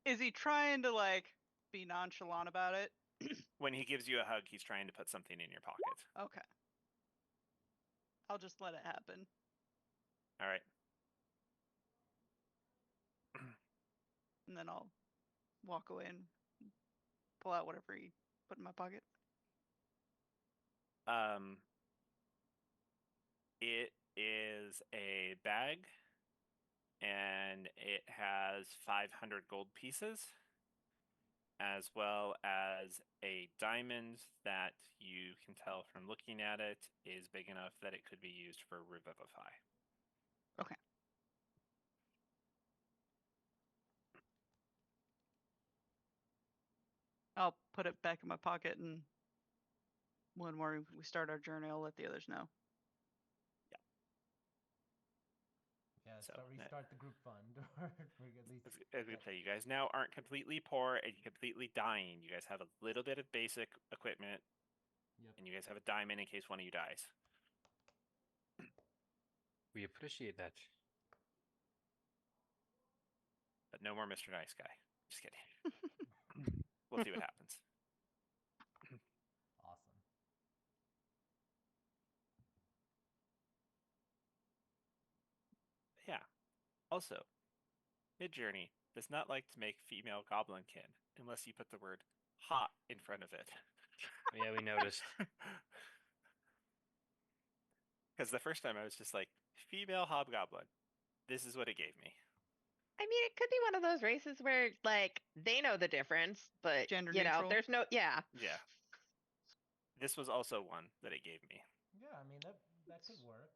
S4: Is he trying to like be nonchalant about it?
S1: When he gives you a hug, he's trying to put something in your pocket.
S4: Okay. I'll just let it happen.
S1: All right.
S4: And then I'll walk away and pull out whatever he put in my pocket.
S1: It is a bag, and it has 500 gold pieces, as well as a diamond that you can tell from looking at it is big enough that it could be used for Revivify.
S4: Okay. I'll put it back in my pocket, and when we start our journey, I'll let the others know.
S3: Yeah,
S1: So,
S3: restart the group fund, or at least.
S1: As we say, you guys now aren't completely poor and completely dying. You guys have a little bit of basic equipment,
S3: Yep.
S1: and you guys have a diamond in case one of you dies.
S5: We appreciate that.
S1: But no more Mr. Nice Guy. Just kidding. We'll see what happens.
S3: Awesome.
S1: Yeah. Also, Midjourney does not like to make female goblinkin unless you put the word hot in front of it.
S5: Yeah, we noticed.
S1: Because the first time I was just like, female hobgoblin. This is what it gave me.
S2: I mean, it could be one of those races where, like, they know the difference, but
S4: Gender
S2: you know,
S4: neutral.
S2: there's no, yeah.
S1: Yeah. This was also one that it gave me.
S3: Yeah, I mean that could work.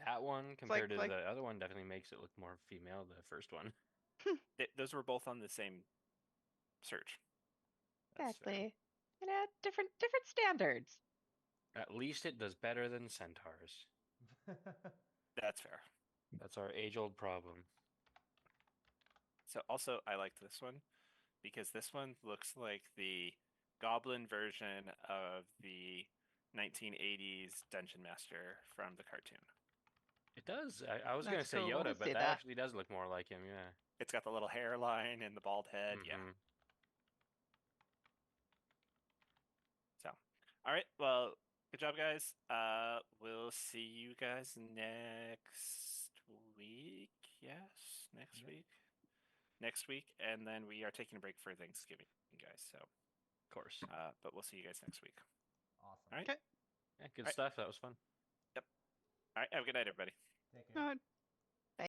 S5: That one compared to
S4: like-
S5: the other one definitely makes it look more female, the first one.
S1: Those were both on the same search.
S5: That's fair.
S2: Exactly. You know, different standards.
S5: At least it does better than centaurs.
S1: That's fair.
S5: That's our age-old problem.
S1: So also, I liked this one because this one looks like the goblin version of the 1980s Dungeon Master from the cartoon.
S5: It does. I was
S4: That's
S5: gonna say
S4: cool.
S5: Yoda,
S2: I
S5: but
S2: see
S5: that
S2: that.
S5: actually does look more like him. Yeah.
S1: It's got the little hairline and the bald head. Yeah.
S5: Mhm.
S1: So, all right. Well, good job, guys. We'll see you guys next week. Yes, next
S3: Yep.
S1: week. Next week, and then we are taking a break for Thanksgiving, guys. So,
S5: course.
S1: But we'll see you guys next week.
S3: Awesome.
S1: All right.
S4: Okay.
S5: Yeah, good
S1: Alright.
S5: stuff. That was fun.
S1: All right. Have a good night, everybody.
S3: Take care.
S4: All right.